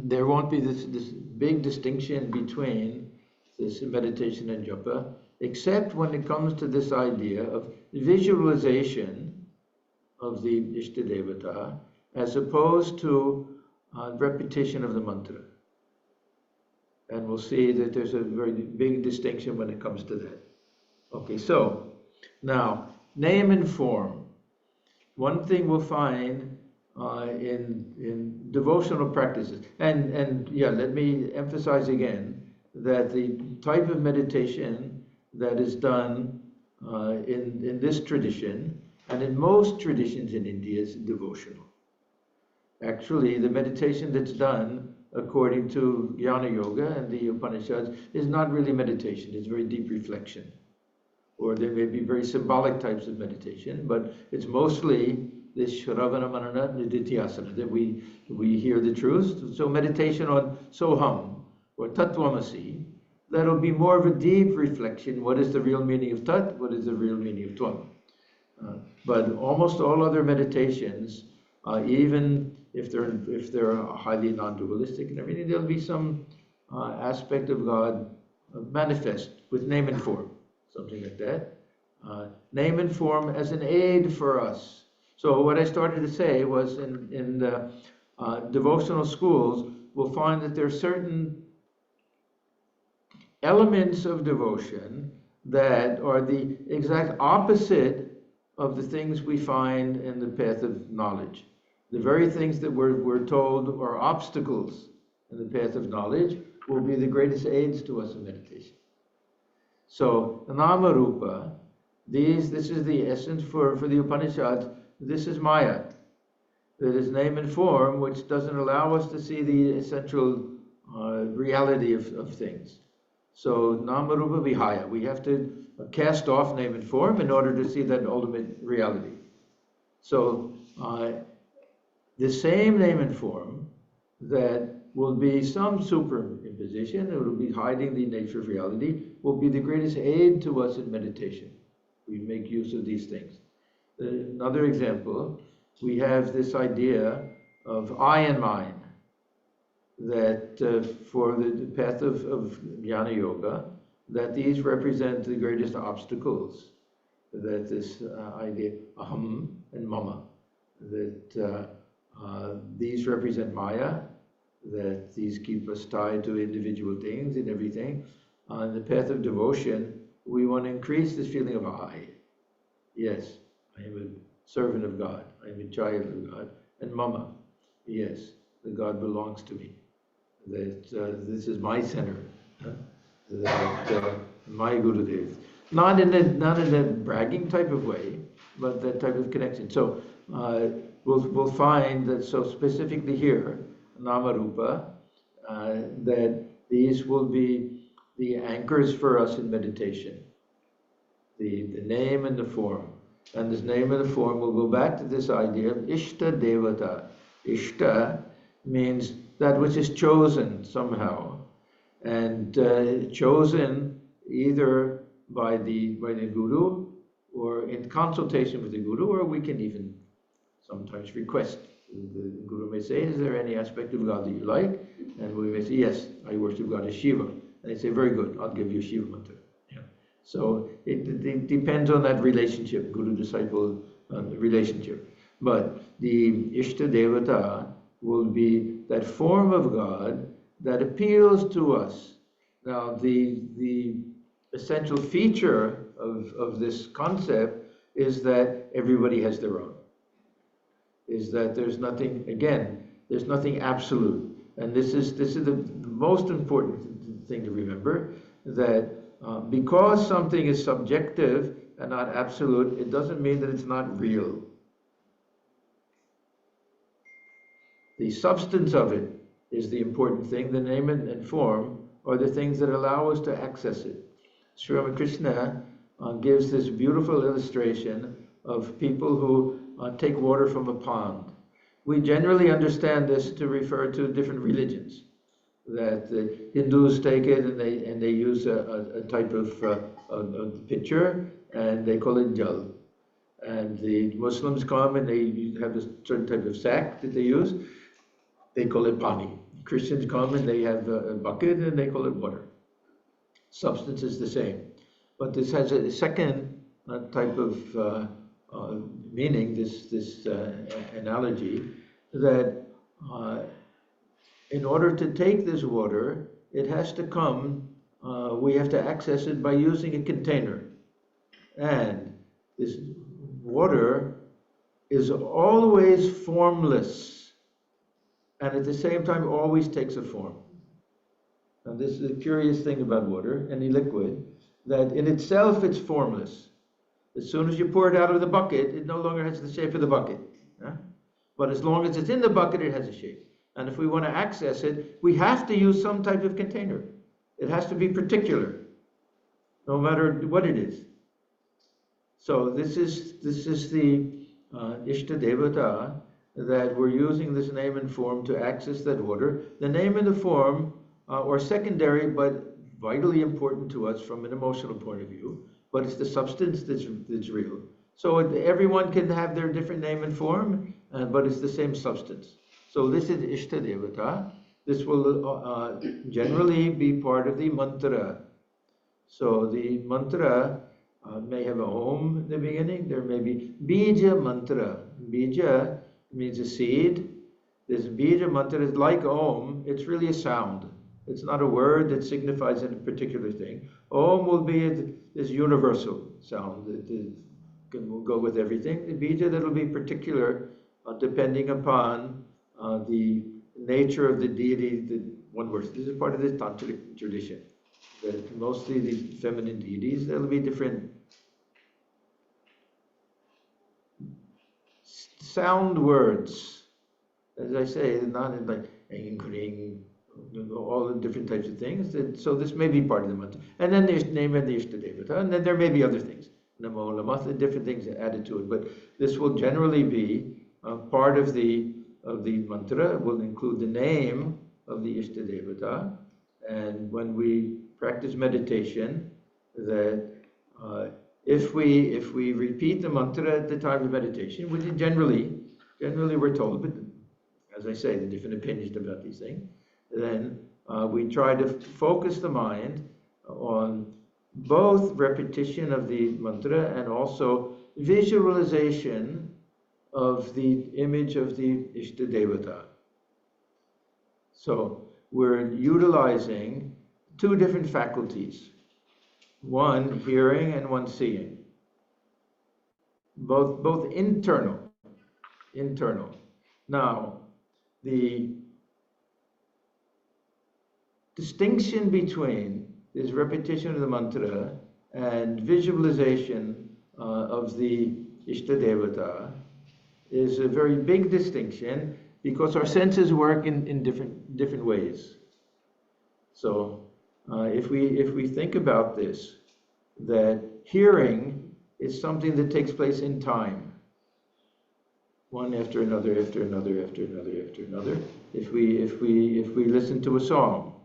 there won't be this big distinction between this meditation and japa, except when it comes to this idea of visualization of the Ishtadevata, as opposed to repetition of the mantra. And we'll see that there's a very big distinction when it comes to that. Okay, so now, name and form. One thing we'll find in devotional practices, and yeah, let me emphasize again that the type of meditation that is done in this tradition, and in most traditions in India, is devotional. Actually, the meditation that's done according to Jnana Yoga and the Upanishads is not really meditation, it's very deep reflection. Or there may be very symbolic types of meditation, but it's mostly this Shravana Manana Nididhyasana, that we hear the truth. So meditation on Soham, or Tattvamasi, that'll be more of a deep reflection. What is the real meaning of Tat? What is the real meaning of Tvam? But almost all other meditations, even if they're highly non-dualistic and everything, there'll be some aspect of God manifest with name and form, something like that. Name and form as an aid for us. So what I started to say was in the devotional schools, we'll find that there are certain elements of devotion that are the exact opposite of the things we find in the path of knowledge. The very things that we're told are obstacles in the path of knowledge will be the greatest aids to us in meditation. So, Nama Rupa, this is the essence for the Upanishads. This is Maya. That is name and form, which doesn't allow us to see the essential reality of things. So, Nama Rupa Vihaya. We have to cast off name and form in order to see that ultimate reality. So, the same name and form that will be some superimposition, it will be hiding the nature of reality, will be the greatest aid to us in meditation. We make use of these things. Another example, we have this idea of I and mine, that for the path of Jnana Yoga, that these represent the greatest obstacles, that this idea, aham and mama, that these represent Maya, that these keep us tied to individual things and everything. On the path of devotion, we want to increase this feeling of I. Yes, I am a servant of God, I am a child of God. And Mama, yes, the God belongs to me. That this is my center, that my Gurudev. Not in a bragging type of way, but that type of connection. So we'll find that so specifically here, Nama Rupa, that these will be the anchors for us in meditation. The name and the form. And this name and the form will go back to this idea of Ishta Devata. Ishta means that which is chosen somehow. And chosen either by the Guru or in consultation with the Guru, or we can even sometimes request. The Guru may say, is there any aspect of God that you like? And we may say, yes, I worship God as Shiva. And they say, very good, I'll give you Shiva mantra. Yeah. So it depends on that relationship, Guru-disciple relationship. But the Ishta Devata will be that form of God that appeals to us. Now, the essential feature of this concept is that everybody has their own. Is that there's nothing, again, there's nothing absolute. And this is the most important thing to remember, that because something is subjective and not absolute, it doesn't mean that it's not real. The substance of it is the important thing. The name and form are the things that allow us to access it. Sri Ramakrishna gives this beautiful illustration of people who take water from a pond. We generally understand this to refer to different religions. that the Hindus take it and they use a type of pitcher and they call it jal. And the Muslims come and they have a certain type of sack that they use. They call it pani. Christians come and they have a bucket and they call it water. Substance is the same. But this has a second type of meaning, this analogy, that in order to take this water, it has to come, we have to access it by using a container. And this water is always formless, and at the same time always takes a form. Now this is a curious thing about water, any liquid, that in itself it's formless. As soon as you pour it out of the bucket, it no longer has the shape of the bucket. But as long as it's in the bucket, it has a shape. And if we want to access it, we have to use some type of container. It has to be particular, no matter what it is. So this is the Ishta Devata, that we're using this name and form to access that water. The name and the form are secondary, but vitally important to us from an emotional point of view. But it's the substance that's real. So everyone can have their different name and form, but it's the same substance. So this is Ishta Devata. This will generally be part of the mantra. So the mantra may have a Om in the beginning. There may be Bija mantra. Bija means a seed. This Bija mantra is like Om. It's really a sound. It's not a word that signifies a particular thing. Om will be this universal sound that will go with everything. The Bija, that will be particular depending upon the nature of the deity that one worships. This is part of the tantric tradition. That mostly the feminine deities, there will be different sound words. As I say, not in like all the different types of things. So this may be part of the mantra. And then there's name and the Ishta Devata, and then there may be other things. Namo, Namath, different things added to it. But this will generally be part of the mantra. It will include the name of the Ishta Devata. And when we practice meditation, that if we repeat the mantra at the time of meditation, which is generally we're told, but as I say, the different opinions about these things, then we try to focus the mind on both repetition of the mantra and also visualization of the image of the Ishta Devata. So we're utilizing two different faculties, one hearing and one seeing, both internal. Now, the distinction between this repetition of the mantra and visualization of the Ishta Devata is a very big distinction, because our senses work in different ways. So if we think about this, that hearing is something that takes place in time, one after another, after another, after another, after another. If we listen to a song,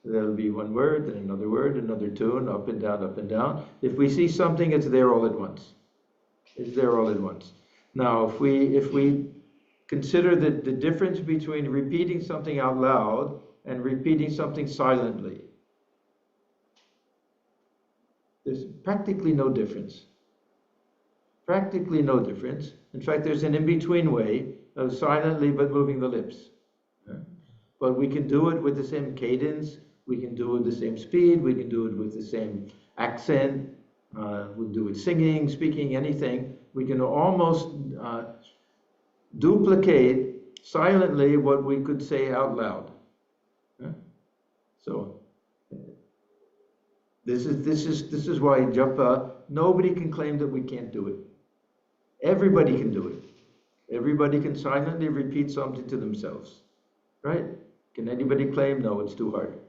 there'll be one word, then another word, another tune, up and down, up and down. If we see something, it's there all at once. It's there all at once. Now, if we consider the difference between repeating something out loud and repeating something silently, there's practically no difference. Practically no difference. In fact, there's an in-between way of silently but moving the lips. But we can do it with the same cadence, we can do it with the same speed, we can do it with the same accent, we can do it singing, speaking, anything. We can almost duplicate silently what we could say out loud. So this is why japa, nobody can claim that we can't do it. Everybody can do it. Everybody can silently repeat something to themselves, right? Can anybody claim, no, it's too hard?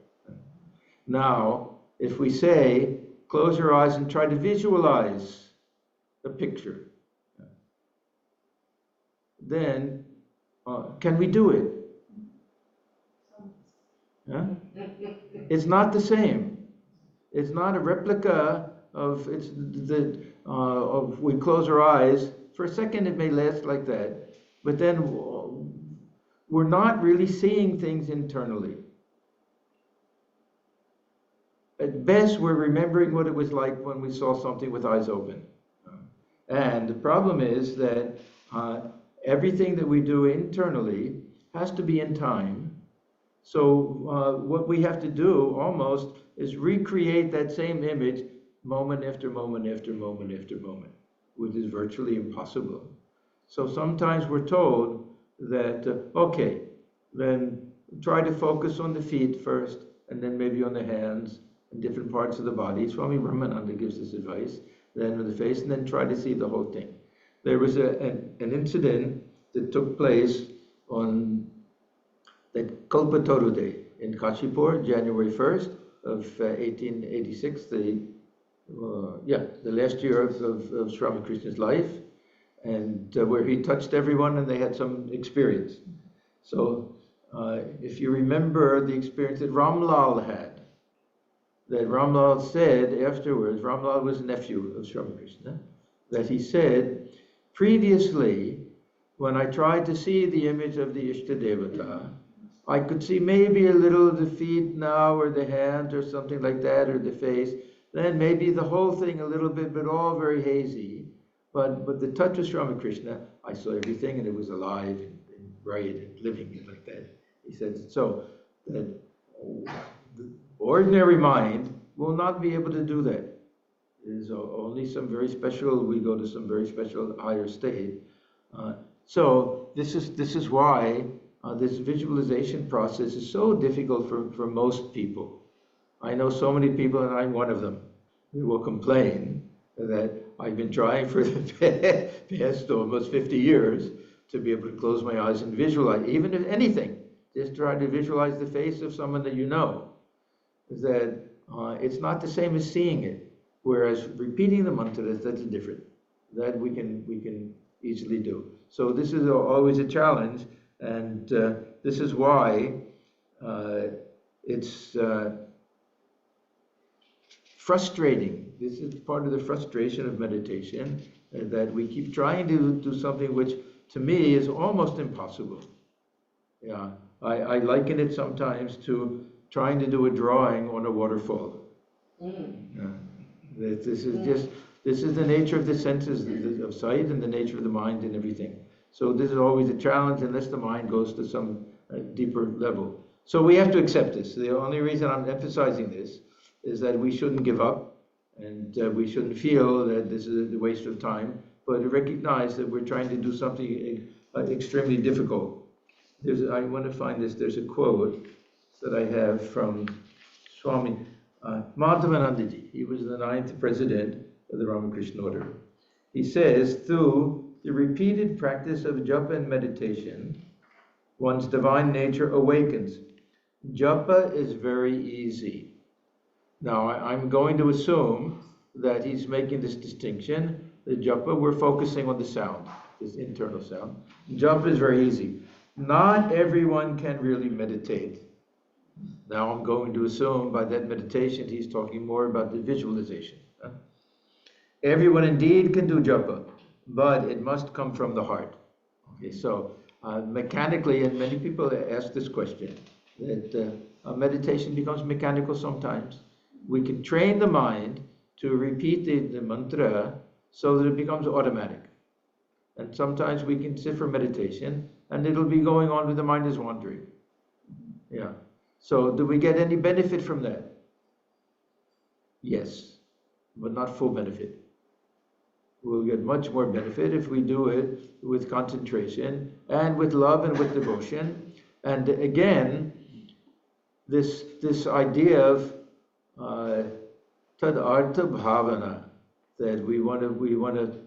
Now, if we say, close your eyes and try to visualize a picture, then can we do it? Huh? It's not the same. It's not a replica of, of we close our eyes. For a second it may last like that, but then we're not really seeing things internally. At best, we're remembering what it was like when we saw something with eyes open. And the problem is that everything that we do internally has to be in time. So what we have to do almost is recreate that same image moment after moment after moment after moment, which is virtually impossible. So sometimes we're told that, okay, then try to focus on the feet first, and then maybe on the hands and different parts of the body. Swami Atmajnanananda gives this advice. Then on the face, and then try to see the whole thing. There was an incident that took place on that Kalpataru Day in Kashipur, January 1st of 1886, the last year of Sri Ramakrishna's life, and where he touched everyone and they had some experience. So if you remember the experience that Ramlal had, that Ramlal said afterwards, Ramlal was a nephew of Sri Ramakrishna, that he said, previously, when I tried to see the image of the Ishtadevata, I could see maybe a little of the feet now, or the hands, or something like that, or the face, then maybe the whole thing a little bit, but all very hazy. But the touch of Sri Ramakrishna, I saw everything, and it was alive, and bright, and living, and like that. He said, so that the ordinary mind will not be able to do that. There's only some very special, we go to some very special higher state. So this is why this visualization process is so difficult for most people. I know so many people, and I'm one of them, who will complain that I've been trying for the past almost 50 years to be able to close my eyes and visualize, even if anything, just try to visualize the face of someone that you know. That it's not the same as seeing it, whereas repeating the mantras, that's different. That we can easily do. So this is always a challenge, and this is why it's frustrating. This is part of the frustration of meditation, that we keep trying to do something which, to me, is almost impossible. Yeah, I liken it sometimes to trying to do a drawing on a waterfall. This is the nature of the senses of sight and the nature of the mind and everything. So this is always a challenge unless the mind goes to some deeper level. So we have to accept this. The only reason I'm emphasizing this is that we shouldn't give up, and we shouldn't feel that this is a waste of time, but recognize that we're trying to do something extremely difficult. I want to find this. There's a quote that I have from Swami Madhavanandaji. He was the 9th president of the Ramakrishna order. He says, through the repeated practice of japa and meditation, one's divine nature awakens. Japa is very easy. Now, I'm going to assume that he's making this distinction. The japa, we're focusing on the sound, this internal sound. Japa is very easy. Not everyone can really meditate. Now I'm going to assume by that meditation he's talking more about the visualization. Everyone indeed can do japa, but it must come from the heart. Okay, so mechanically, and many people ask this question, that meditation becomes mechanical sometimes. We can train the mind to repeat the mantra so that it becomes automatic. And sometimes we can sit for meditation and it'll be going on when the mind is wandering. Yeah. So do we get any benefit from that? Yes, but not full benefit. We'll get much more benefit if we do it with concentration and with love and with devotion. And again, this idea of tad artha bhavana, that we want to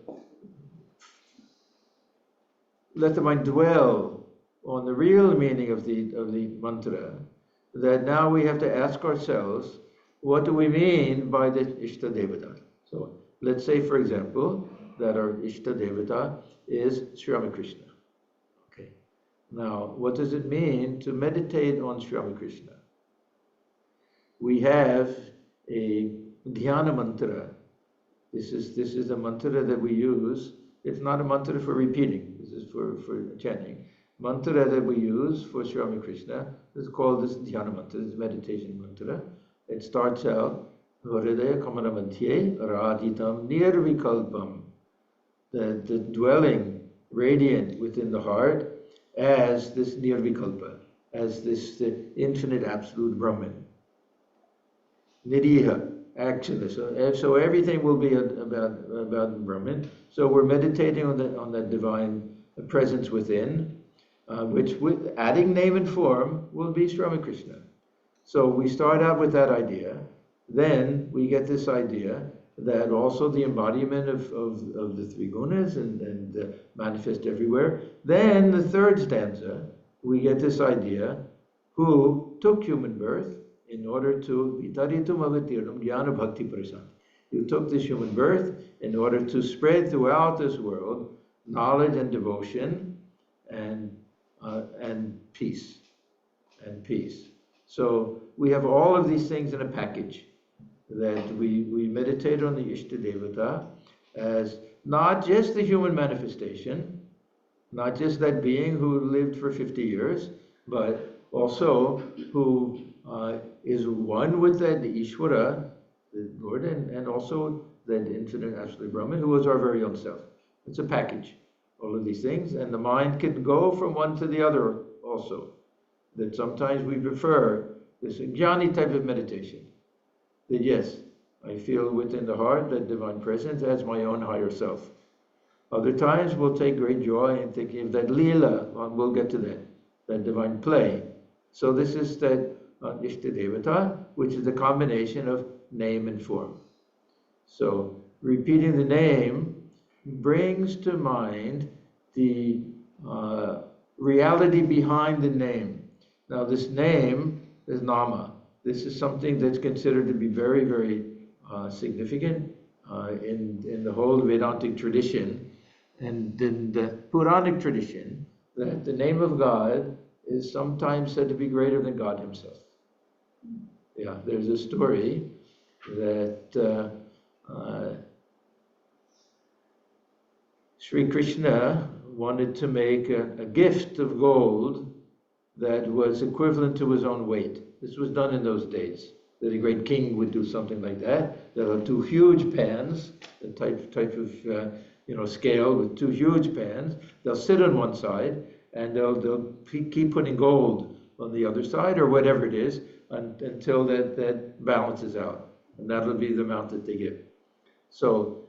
let the mind dwell on the real meaning of the mantra, that now we have to ask ourselves, what do we mean by the Ishtadevata? So let's say, for example, that our Ishtadevata is Sri Ramakrishna. Okay. Now, what does it mean to meditate on Sri Ramakrishna? we have a dhyana mantra. This is a mantra that we use. It's not a mantra for repeating. This is for chanting. Mantra that we use for Sri Ramakrishna is called this dhyana mantra, this meditation mantra. It starts out, Hridaya Kamanamantye Radhitam Nirvikalpam. The dwelling, radiant within the heart, as this nirvikalpa, as this the infinite absolute Brahman. Nidhiha, actionless. So everything will be about Brahman. So we're meditating on that divine presence within, which with adding name and form will be Sri Ramakrishna. So we start out with that idea. Then we get this idea that also the embodiment of the three gunas and manifest everywhere. Then the third stanza, we get this idea, who took human birth in order to vitaritum avatirnam jnana bhakti prasad. You took this human birth in order to spread throughout this world knowledge and devotion and peace. And peace. So we have all of these things in a package, that we meditate on the Ishta Devata as not just the human manifestation, not just that being who lived for 50 years, but also who is one with that Ishvara, the Lord, and also that infinite absolute Brahman, who is our very own self. It's a package, all of these things, and the mind can go from one to the other also. That sometimes we prefer this jnani type of meditation. That yes, I feel within the heart that divine presence as my own higher self. Other times we'll take great joy in thinking of that Leela, we'll get to that divine play. So this is that Ishta Devata, which is a combination of name and form. So repeating the name brings to mind the reality behind the name. Now this name is Nama. This is something that's considered to be very, very significant in the whole Vedantic tradition and in the Puranic tradition, that the name of God is sometimes said to be greater than God himself. Yeah, there's a story that Sri Krishna wanted to make a gift of gold that was equivalent to his own weight. This was done in those days, that a great king would do something like that. They'll do huge pans, the type of scale with two huge pans. They'll sit on one side, and they'll keep putting gold on the other side, or whatever it is, until that balances out. And that'll be the amount that they give. So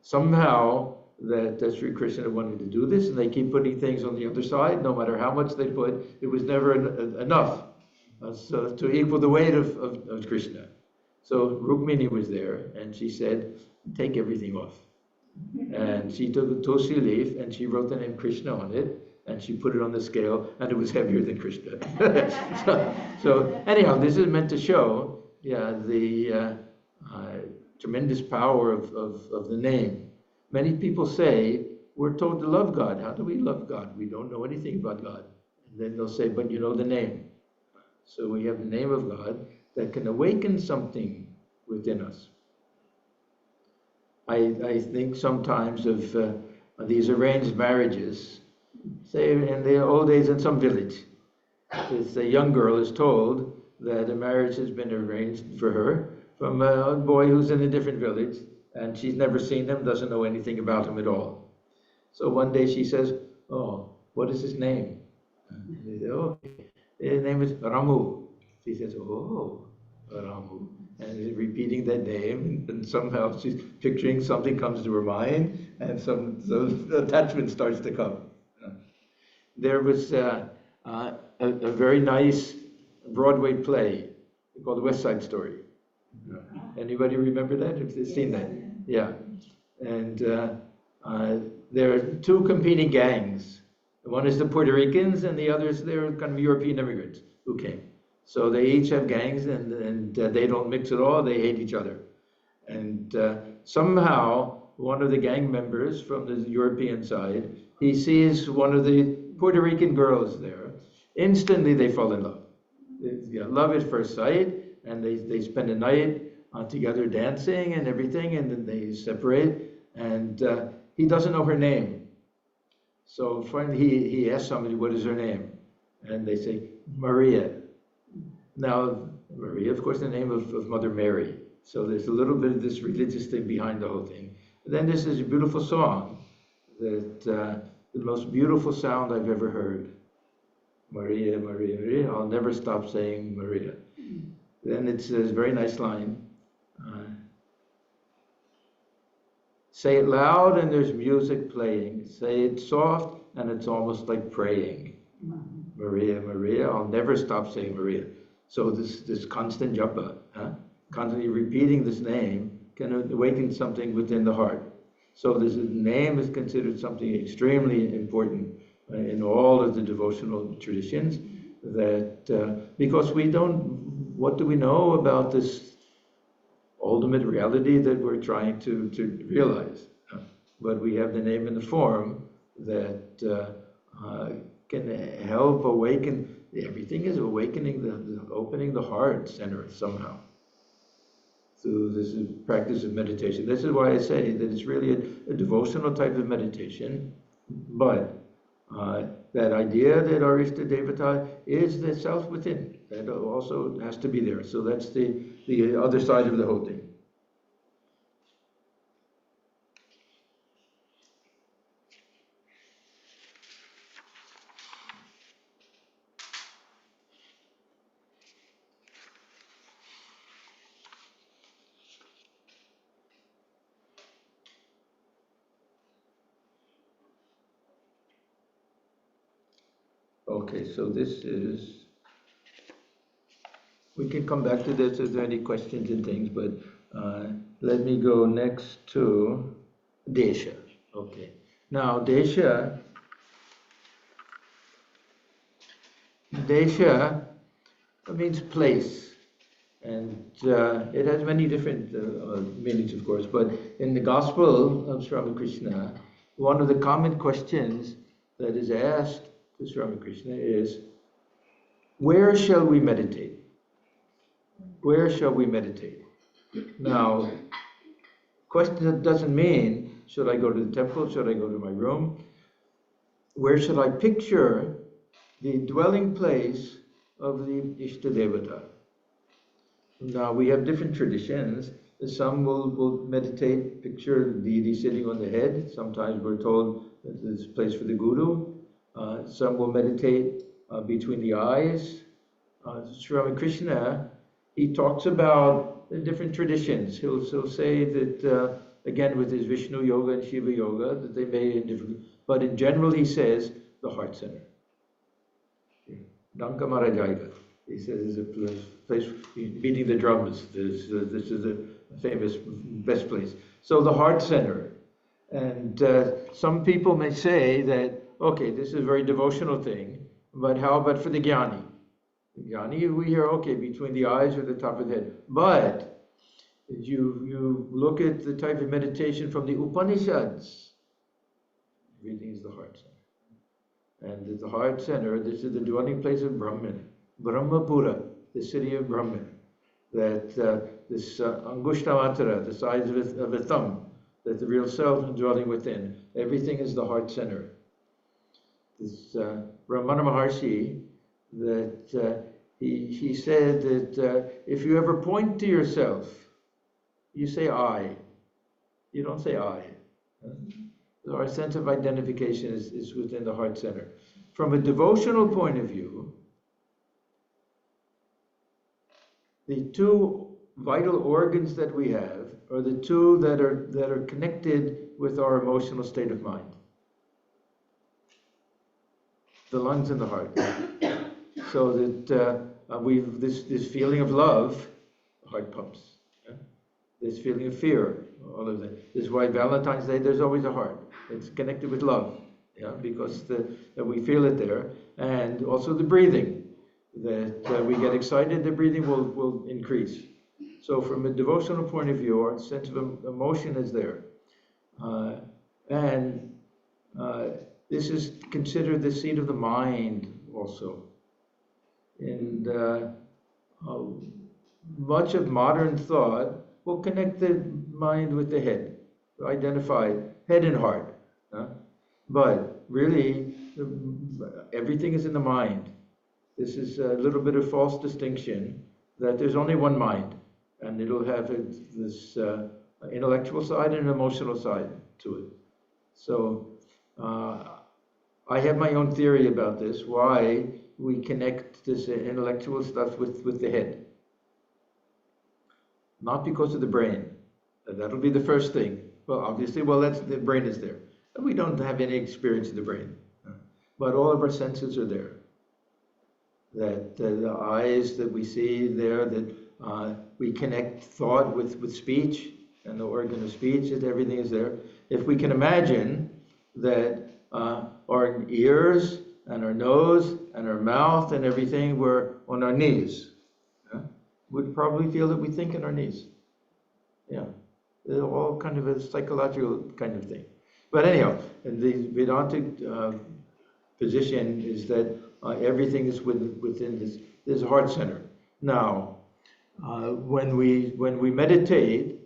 somehow that Sri Krishna wanted to do this, and they keep putting things on the other side. No matter how much they put, it was never enough so to equal the weight of Krishna. So Rukmini was there, and she said, take everything off. And she took a tulsi leaf, and she wrote the name Krishna on it, and she put it on the scale, and it was heavier than Krishna. so anyhow, this is meant to show the tremendous power of the name. Many people say, we're told to love God. How do we love God? We don't know anything about God. And then they'll say, but you know the name. So we have the name of God that can awaken something within us. I think sometimes of these arranged marriages, say in the old days in some village. This a young girl is told that a marriage has been arranged for her from a boy who's in a different village, and she's never seen him, doesn't know anything about him at all. So one day she says, oh, what is his name? And they say, oh, his name is Ramu. She says, oh, Ramu. And she's repeating that name, and somehow she's picturing something comes to her mind, and some attachment starts to come. There was a very nice Broadway play called The West Side Story. Anybody remember that? Have you seen that? Yeah. And there are two competing gangs. One is the Puerto Ricans, and the others, they're kind of European immigrants who came. So they each have gangs, and they don't mix at all. They hate each other. And somehow, one of the gang members from the European side, he sees one of the Puerto Rican girls there. Instantly, they fall in love. Love at first sight. and they spend a night together dancing and everything, and then they separate, and he doesn't know her name. So finally he asks somebody, what is her name? And they say, Maria. Now, Maria, of course, the name of Mother Mary. So there's a little bit of this religious thing behind the whole thing. And then this is a beautiful song that the most beautiful sound I've ever heard. Maria, Maria, Maria. I'll never stop saying Maria. Then it says, very nice line. Say it loud and there's music playing. Say it soft and it's almost like praying. Maria, Maria. I'll never stop saying Maria. So this constant japa, constantly repeating this name, can awaken something within the heart. So this name is considered something extremely important in all of the devotional traditions. That because we don't, what do we know about this ultimate reality that we're trying to realize? But we have the name and the form that can help awaken. Everything is awakening, opening the heart center somehow through this practice of meditation. This is why I say that it's really a devotional type of meditation, but that idea that our Ishta Devata is the self within, that also has to be there. So that's the other side of the whole thing. Okay, so this is, we can come back to this if there are any questions and things, but let me go next to Desha. Okay, now Desha means place, and it has many different meanings, of course, but in the Gospel of Sri Ramakrishna, one of the common questions that is asked to Sri Ramakrishna is, where shall we meditate? Where shall we meditate? Now, question that doesn't mean, should I go to the temple? Should I go to my room? Where should I picture the dwelling place of the Ishta Devata? Now, we have different traditions. Some will meditate, picture the deity sitting on the head. Sometimes we're told that there's a place for the guru. Some will meditate between the eyes. Sri Ramakrishna, he talks about the different traditions. He'll say that, again, with his Vishnu Yoga and Shiva Yoga, that they may different, but in general he says the heart center. Danka Marajaiga. He says there's a place beating the drums. This is a famous, best place. So the heart center. And some people may say that, okay, this is a very devotional thing, but how about for the jnani? The jnani, we hear, okay, between the eyes or the top of the head. But you look at the type of meditation from the Upanishads, everything is the heart center. And the heart center, this is the dwelling place of Brahman, Brahmapura, the city of Brahman. That this Angushtamatra, the size of a thumb, that the real self is dwelling within. Everything is the heart center. This Ramana Maharshi, that he said that if you ever point to yourself, you say I. You don't say I. Our sense of identification is within the heart center. From a devotional point of view, the two vital organs that we have are the two that are connected with our emotional state of mind. The lungs and the heart. So that we've this feeling of love, the heart pumps. Yeah? This feeling of fear, all of that. This is why Valentine's Day there's always a heart. It's connected with love, yeah, because that we feel it there, and also the breathing. That we get excited, the breathing will increase. So from a devotional point of view, our sense of emotion is there. And this is considered the seat of the mind also. And much of modern thought will connect the mind with the head, identify head and heart. But really, everything is in the mind. This is a little bit of false distinction that there's only one mind, and it'll have this intellectual side and emotional side to it. So I have my own theory about this, why we connect this intellectual stuff with the head. Not because of the brain. That'll be the first thing. Well, obviously, the brain is there. We don't have any experience of the brain. But all of our senses are there. That the eyes that we see there, that we connect thought with speech, and the organ of speech, that everything is there. If we can imagine that our ears and our nose and our mouth and everything were on our knees, we'd probably feel that we think in our knees. Yeah, they're all kind of a psychological kind of thing. But anyhow, the Vedantic position is that everything is within this heart center. Now, when we meditate,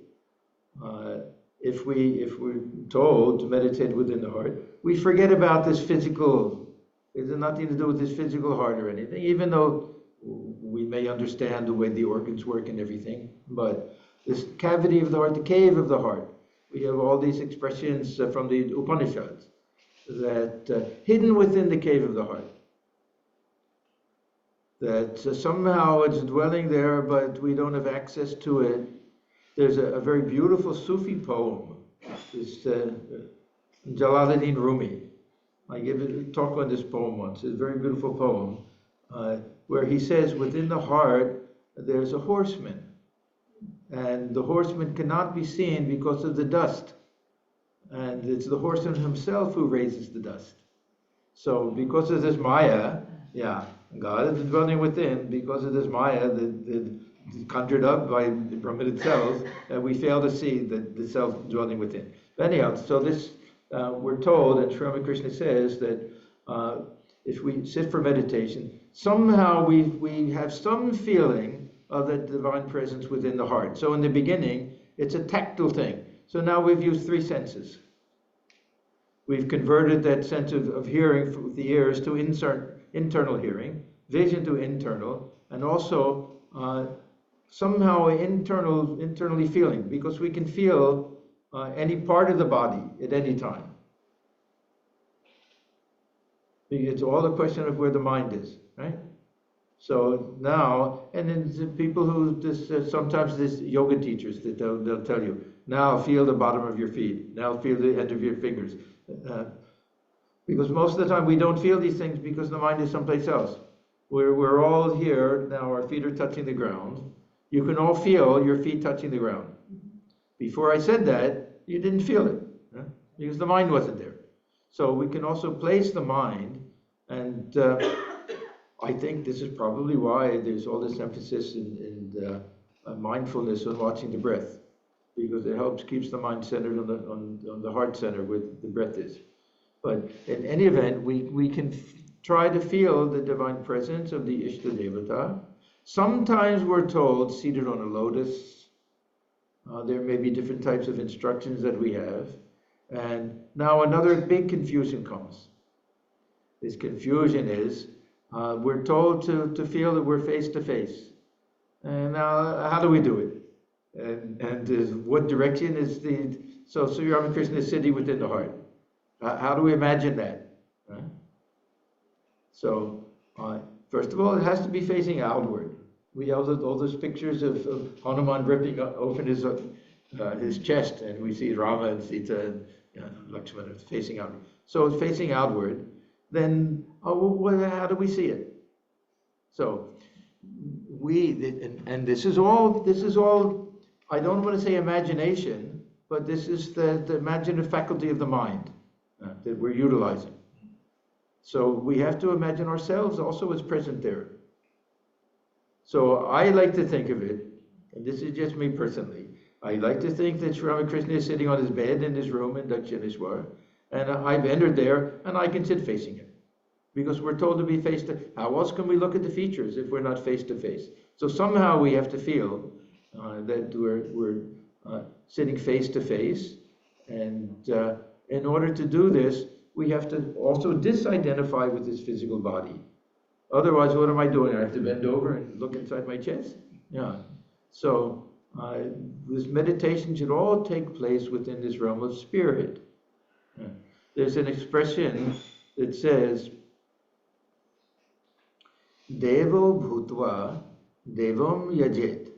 if we're told to meditate within the heart, we forget about this physical. It has nothing to do with this physical heart or anything, even though we may understand the way the organs work and everything. But this cavity of the heart, the cave of the heart, we have all these expressions from the Upanishads that hidden within the cave of the heart, that somehow it's dwelling there, but we don't have access to it. There's a very beautiful Sufi poem, this Jalaluddin Rumi. I gave a talk on this poem once. It's a very beautiful poem where he says within the heart there's a horseman, and the horseman cannot be seen because of the dust, and it's the horseman himself who raises the dust. So because of this Maya, God is dwelling within. Because of this Maya that conjured up by Brahman itself, we fail to see the self dwelling within. But anyhow, so this we're told, and Sri Ramakrishna says that if we sit for meditation, somehow we have some feeling of the divine presence within the heart. So in the beginning, it's a tactile thing. So now we've used three senses. We've converted that sense of hearing with the ears to internal hearing, vision to internal, and also somehow internally feeling, because we can feel any part of the body at any time. It's all a question of where the mind is, right? So now, and then people who sometimes this yoga teachers that they'll tell you, now feel the bottom of your feet, now feel the end of your fingers, because most of the time we don't feel these things because the mind is someplace else. We're all here now. Our feet are touching the ground. You can all feel your feet touching the ground. Before I said that, you didn't feel it because the mind wasn't there. So we can also place the mind, and I think this is probably why there's all this emphasis in mindfulness on watching the breath, because it keeps the mind centered on the heart center where the breath is. But in any event, we can try to feel the divine presence of the Ishta Devata. Sometimes we're told seated on a lotus. There may be different types of instructions that we have. And now another big confusion comes. This confusion is we're told to feel that we're face to face. And now how do we do it? And what direction is so Sri Ramakrishna is sitting within the heart. How do we imagine that? So first of all, it has to be facing outward. We have all those pictures of Hanuman ripping open his chest, and we see Rama and Sita and Lakshmana facing outward. So it's facing outward. Then how do we see it? So and this is all. I don't want to say imagination, but this is the imaginative faculty of the mind that we're utilizing. So we have to imagine ourselves also as present there. So I like to think of it, and this is just me personally, I like to think that Sri Ramakrishna is sitting on his bed in his room in Dakshineshwar, and I've entered there, and I can sit facing him. Because we're told to be face to. How else can we look at the features if we're not face to face? So somehow we have to feel that we're sitting face to face, and in order to do this, we have to also disidentify with this physical body. Otherwise, what am I doing? I have to bend over and look inside my chest? Yeah. So this meditation should all take place within this realm of spirit. Yeah. There's an expression that says, Devo bhutva devam yajet.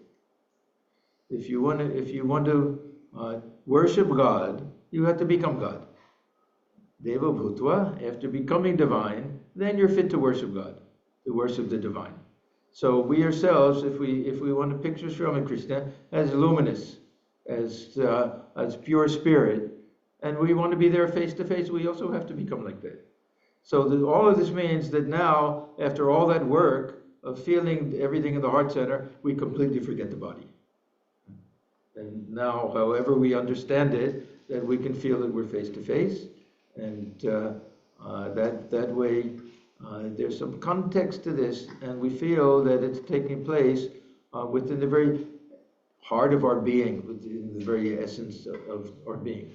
If you want to worship God, you have to become God. Deva bhutva, after becoming divine, then you're fit to worship God, to worship the divine. So we ourselves, if we want to picture Sri Ramakrishna as luminous, as pure spirit, and we want to be there face to face, we also have to become like that. So all of this means that now, after all that work of feeling everything in the heart center, we completely forget the body. And now, however we understand it, that we can feel that we're face to face, and that way there's some context to this, and we feel that it's taking place within the very heart of our being, within the very essence of our being.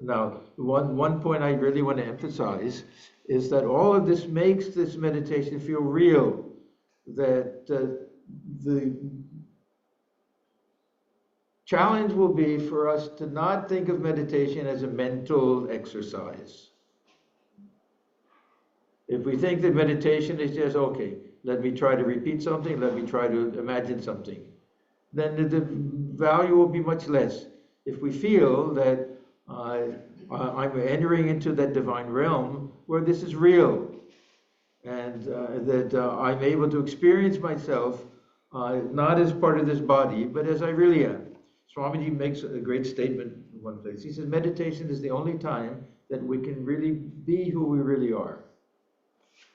Now, one point I really want to emphasize is that all of this makes this meditation feel real, that the challenge will be for us to not think of meditation as a mental exercise. If we think that meditation is just, okay, let me try to repeat something, let me try to imagine something, then the value will be much less. If we feel that I'm entering into that divine realm where this is real, and that I'm able to experience myself not as part of this body, but as I really am. Swamiji makes a great statement in one place. He says, meditation is the only time that we can really be who we really are.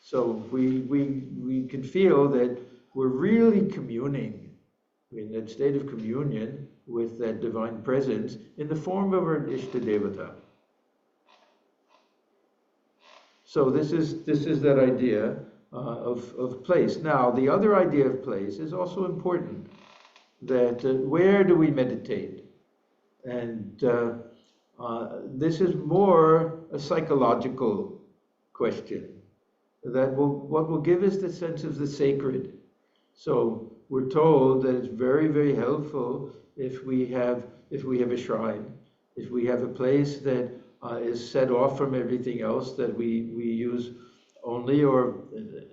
So we can feel that we're really communing in that state of communion with that divine presence in the form of our Ishta Devata. So this is that idea of place. Now, the other idea of place is also important. That where do we meditate? And this is more a psychological question. That what will give us the sense of the sacred. So we're told that it's very, very helpful if we have a shrine, if we have a place that is set off from everything else that we use only or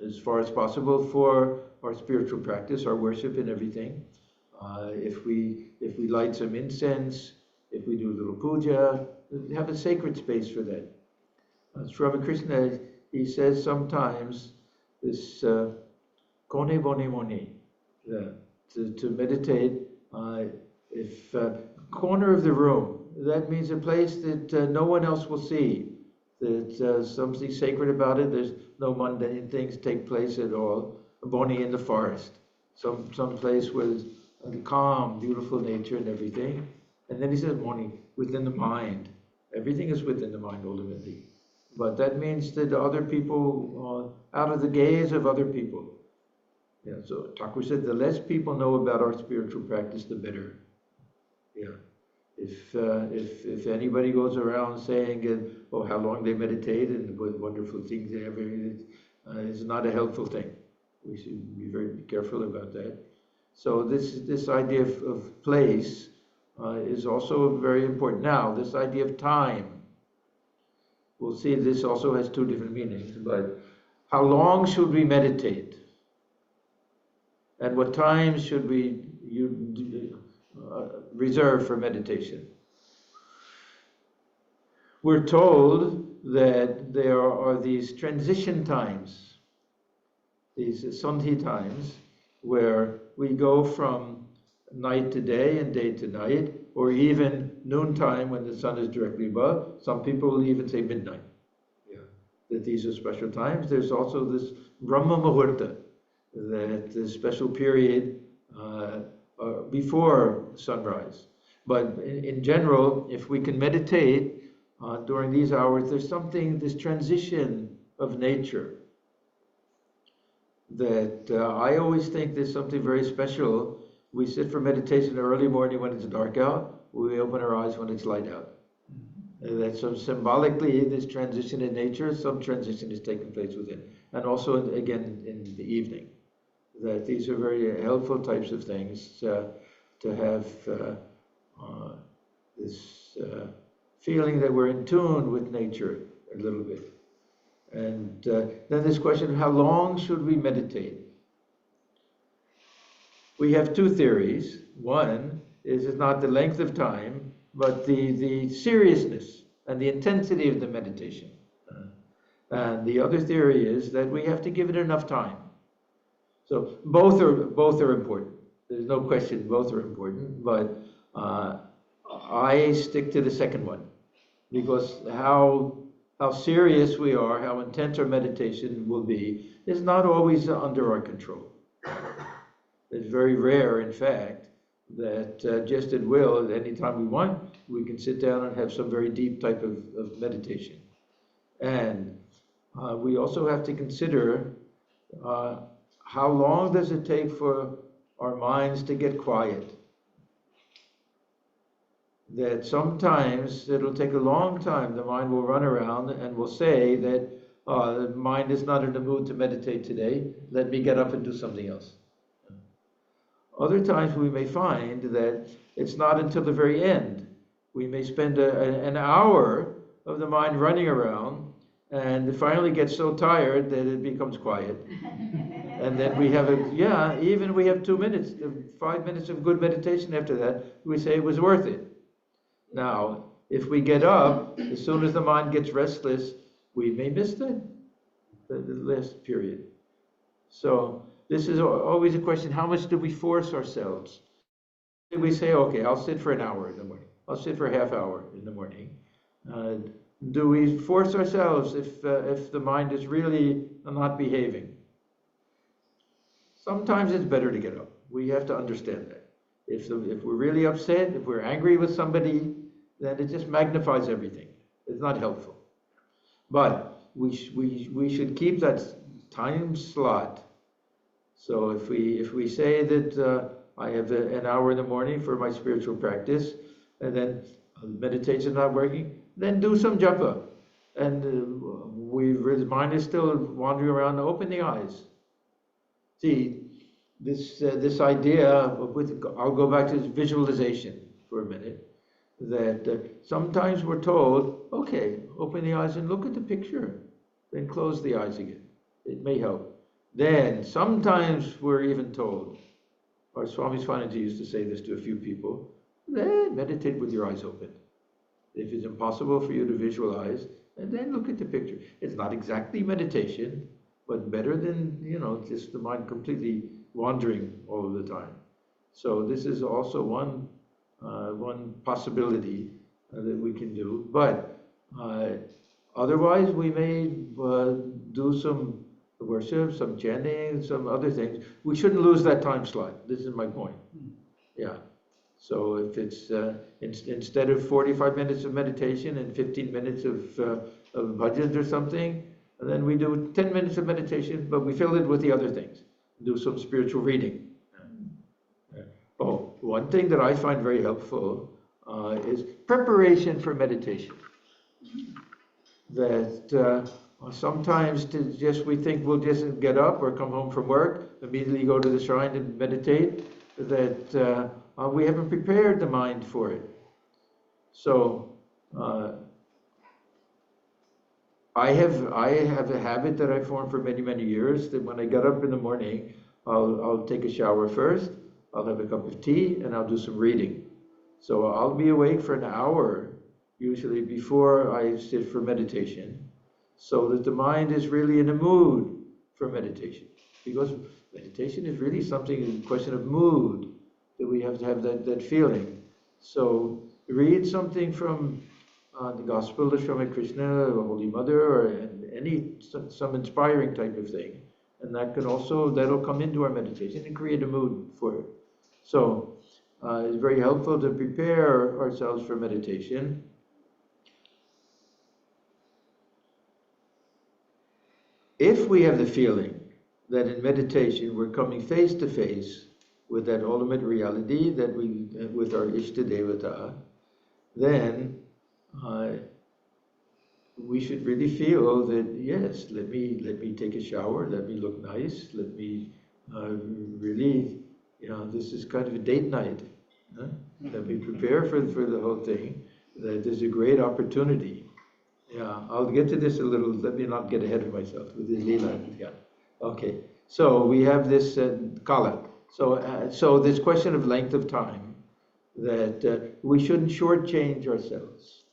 as far as possible for our spiritual practice, our worship and everything. If we light some incense, if we do a little puja, have a sacred space for that. Sri Ramakrishna, he says sometimes this kone bone moni, to meditate, if corner of the room, that means a place that no one else will see, that something sacred about it, there's no mundane things take place at all. Boni in the forest, some place with calm, beautiful nature and everything. And then he says, Moni, within the mind. Everything is within the mind ultimately. But that means that other people, out of the gaze of other people. Yeah, so Thakur said, the less people know about our spiritual practice, the better. Yeah. If anybody goes around saying, oh, how long they meditate and what wonderful things they have, it's not a helpful thing. We should be very careful about that. So this idea of place is also very important. Now, this idea of time, we'll see this also has two different meanings, but how long should we meditate? And what time should we reserve for meditation? We're told that there are these transition times, these sandhi times, where we go from night to day and day to night, or even noontime when the sun is directly above. Some people will even say midnight. Yeah. That these are special times. There's also this Brahma Muhurta, that the special period before sunrise. But in general, if we can meditate during these hours, there's something, this transition of nature that I always think there's something very special. We sit for meditation early morning when it's dark out. We open our eyes when it's light out. That so symbolically, this transition in nature, some transition is taking place within. And also, again, in the evening. That these are very helpful types of things to have this feeling that we're in tune with nature a little bit. And then this question of how long should we meditate? We have two theories. One is it's not the length of time, but the seriousness and the intensity of the meditation. And the other theory is that we have to give it enough time. So both are important. There's no question both are important, but I stick to the second one because how serious we are, how intense our meditation will be, is not always under our control. It's very rare, in fact, that just at will, at any time we want, we can sit down and have some very deep type of meditation. And we also have to consider how long does it take for our minds to get quiet? That sometimes it'll take a long time. The mind will run around and will say that the mind is not in the mood to meditate today. Let me get up and do something else. Other times we may find that it's not until the very end. We may spend an hour of the mind running around and it finally gets so tired that it becomes quiet. And then we have even we have 2 minutes, 5 minutes of good meditation after that, we say it was worth it. Now, if we get up, as soon as the mind gets restless, we may miss the last period. So this is always a question, how much do we force ourselves? Do we say, okay, I'll sit for an hour in the morning. I'll sit for a half hour in the morning. Do we force ourselves if the mind is really not behaving? Sometimes it's better to get up. We have to understand that. If we're really upset, if we're angry with somebody, then it just magnifies everything. It's not helpful. But we should keep that time slot. So if we say that I have an hour in the morning for my spiritual practice, and then meditation not working, then do some japa. And the mind is still wandering around, open the eyes. See, this idea, I'll go back to this visualization for a minute, that sometimes we're told, okay, open the eyes and look at the picture, then close the eyes again. It may help. Then sometimes we're even told, or Swami Swamiji used to say this to a few people, then meditate with your eyes open. If it's impossible for you to visualize, and then look at the picture. It's not exactly meditation, but better than, just the mind completely wandering all of the time. So this is also one possibility that we can do. But otherwise, we may do some worship, some chanting, some other things. We shouldn't lose that time slot. This is my point. Yeah. So if it's instead of 45 minutes of meditation and 15 minutes of bhajans or something, and then we do 10 minutes of meditation, but we fill it with the other things. Do some spiritual reading. Oh, one thing that I find very helpful is preparation for meditation. That sometimes we think we'll just get up or come home from work, immediately go to the shrine and meditate, that we haven't prepared the mind for it. So I have a habit that I formed for many, many years, that when I get up in the morning, I'll take a shower first, I'll have a cup of tea, and I'll do some reading. So I'll be awake for an hour, usually before I sit for meditation, so that the mind is really in a mood for meditation. Because meditation is really something, a question of mood, that we have to have that feeling. So read something from the Gospel of Swami Krishna, the Holy Mother, or some inspiring type of thing. And that'll come into our meditation and create a mood for it. So it's very helpful to prepare ourselves for meditation. If we have the feeling that in meditation we're coming face to face with that ultimate reality that with our Ishtadevata, then we should really feel that, yes, let me take a shower, let me look nice, let me really, this is kind of a date night. Huh? Let me prepare for the whole thing, that there's a great opportunity. Yeah, I'll get to this a little, let me not get ahead of myself with this Leela. Yeah. Okay, so we have this Kala. So this question of length of time, that we shouldn't shortchange ourselves.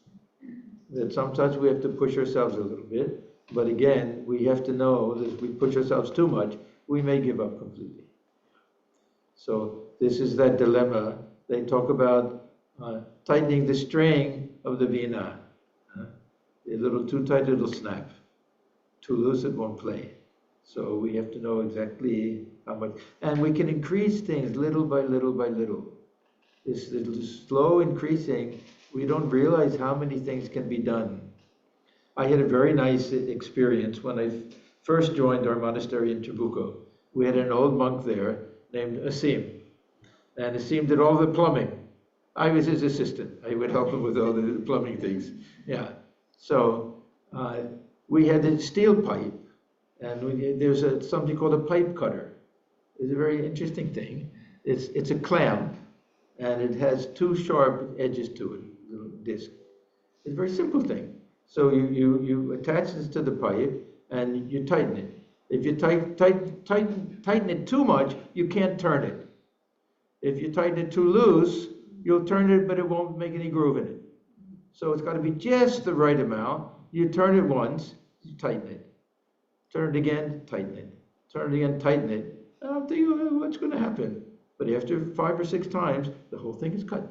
That sometimes we have to push ourselves a little bit, but again, we have to know that if we push ourselves too much, we may give up completely. So this is that dilemma. They talk about tightening the string of the veena. A little too tight, it'll snap. Too loose, it won't play. So we have to know exactly how much. And we can increase things little by little by little. This little slow increasing, we don't realize how many things can be done. I had a very nice experience when I first joined our monastery in Chabuco. We had an old monk there named Asim. And Asim did all the plumbing. I was his assistant. I would help him with all the plumbing things. Yeah. So we had a steel pipe, and there's something called a pipe cutter. It's a very interesting thing. It's a clamp, and it has two sharp edges to it, little disc. It's a very simple thing. So you attach this to the pipe, and you tighten it. If you tighten it too much, you can't turn it. If you tighten it too loose, you'll turn it, but it won't make any groove in it. So it's got to be just the right amount. You turn it once, you tighten it. Turn it again, tighten it. Turn it again, tighten it. I don't think what's going to happen. But after 5 or 6 times, the whole thing is cut.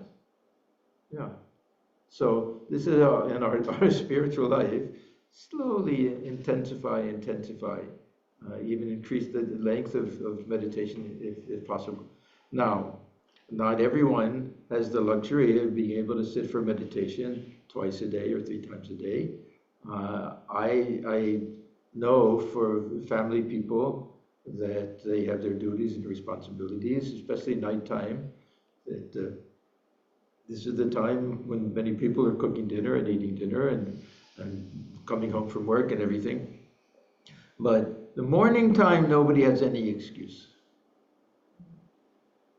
Yeah. So this is in our spiritual life. Slowly intensify, even increase the length of meditation if possible. Now, not everyone has the luxury of being able to sit for meditation twice a day or 3 times a day. I know for family people that they have their duties and responsibilities, especially nighttime, that this is the time when many people are cooking dinner and eating dinner and coming home from work and everything. But the morning time, nobody has any excuse.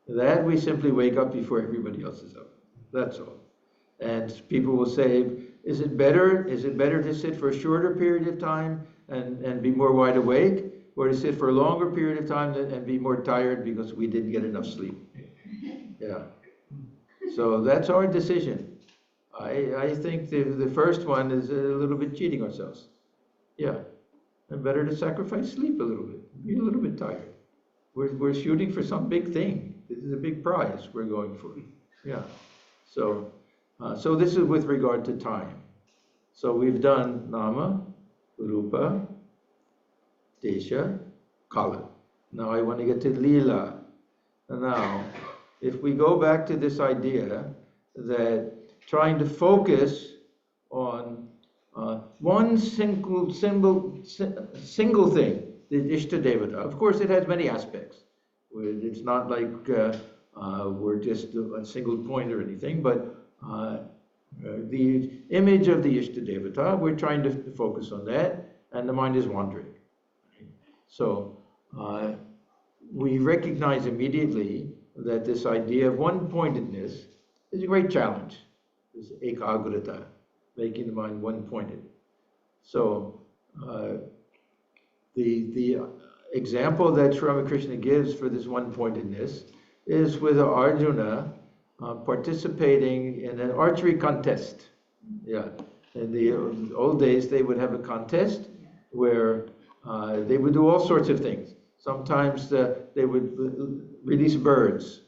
That we simply wake up before everybody else is up. That's all. And people will say, is it better to sit for a shorter period of time and be more wide awake, or to sit for a longer period of time and be more tired because we didn't get enough sleep? Yeah. So that's our decision. I think the first one is a little bit cheating ourselves. Yeah. And better to sacrifice sleep a little bit, be a little bit tired. We're shooting for some big thing. This is a big prize we're going for. Yeah. So this is with regard to time. So we've done Nama, Rupa, Desha, Kala. Now I want to get to Leela. And now, if we go back to this idea that trying to focus on one single thing, the Ishtadevata. Of course, it has many aspects. It's not like we're just a single point or anything, but the image of the Ishtadevata, we're trying to focus on that, and the mind is wandering. So we recognize immediately that this idea of one-pointedness is a great challenge. This ekagrata, making the mind one-pointed. So the example that Sri Ramakrishna gives for this one-pointedness is with Arjuna participating in an archery contest. Yeah, in the old days they would have a contest where they would do all sorts of things. Sometimes they would release birds,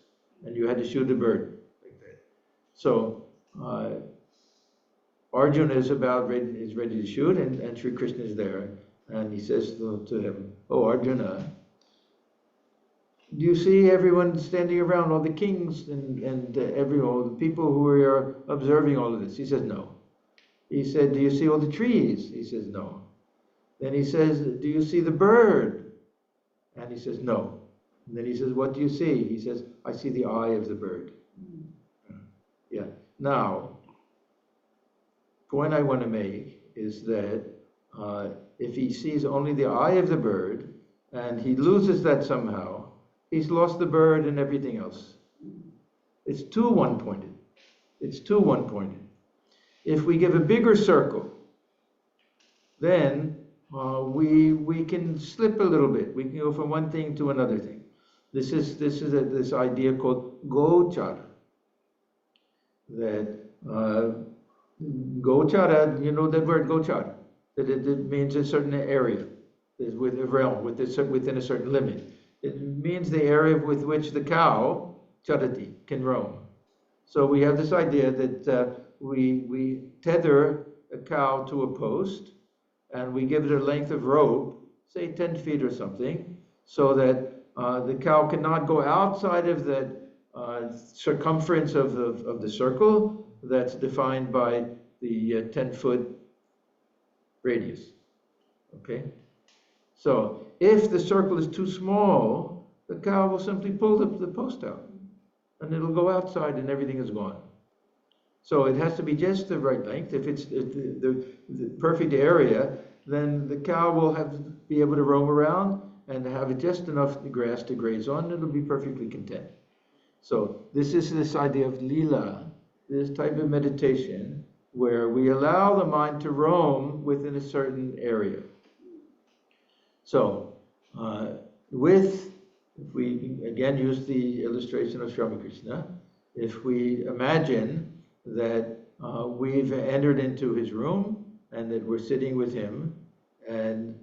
and you had to shoot a bird like that. So Arjuna is ready to shoot, and Sri Krishna is there. And he says to him, "Oh, Arjuna, do you see everyone standing around, all the kings and all the people who are observing all of this?" He says, "No." He said, "Do you see all the trees?" He says, "No." Then he says, "Do you see the bird?" And he says, no. And then he says, what do you see? He says, I see the eye of the bird. Yeah. Now, point I want to make is that if he sees only the eye of the bird and he loses that somehow, he's lost the bird and everything else. It's too one-pointed. It's too one-pointed. If we give a bigger circle, then we can slip a little bit. We can go from one thing to another thing. This is this idea called gochara. That gochara, you know that word gochara, that it means a certain area, with a realm, within a certain limit. It means the area with which the cow, charati, can roam. So we have this idea that we tether a cow to a post, and we give it a length of rope, say 10 feet or something, so that the cow cannot go outside of that circumference of the circle that's defined by the 10-foot radius. Okay? So if the circle is too small, the cow will simply pull the post out, and it'll go outside and everything is gone. So it has to be just the right length. If it's the perfect area, then the cow will be able to roam around and have just enough grass to graze on, and it'll be perfectly content. So this is this idea of lila, this type of meditation, where we allow the mind to roam within a certain area. So if we again use the illustration of Swami Krishna, if we imagine that we've entered into his room and that we're sitting with him, and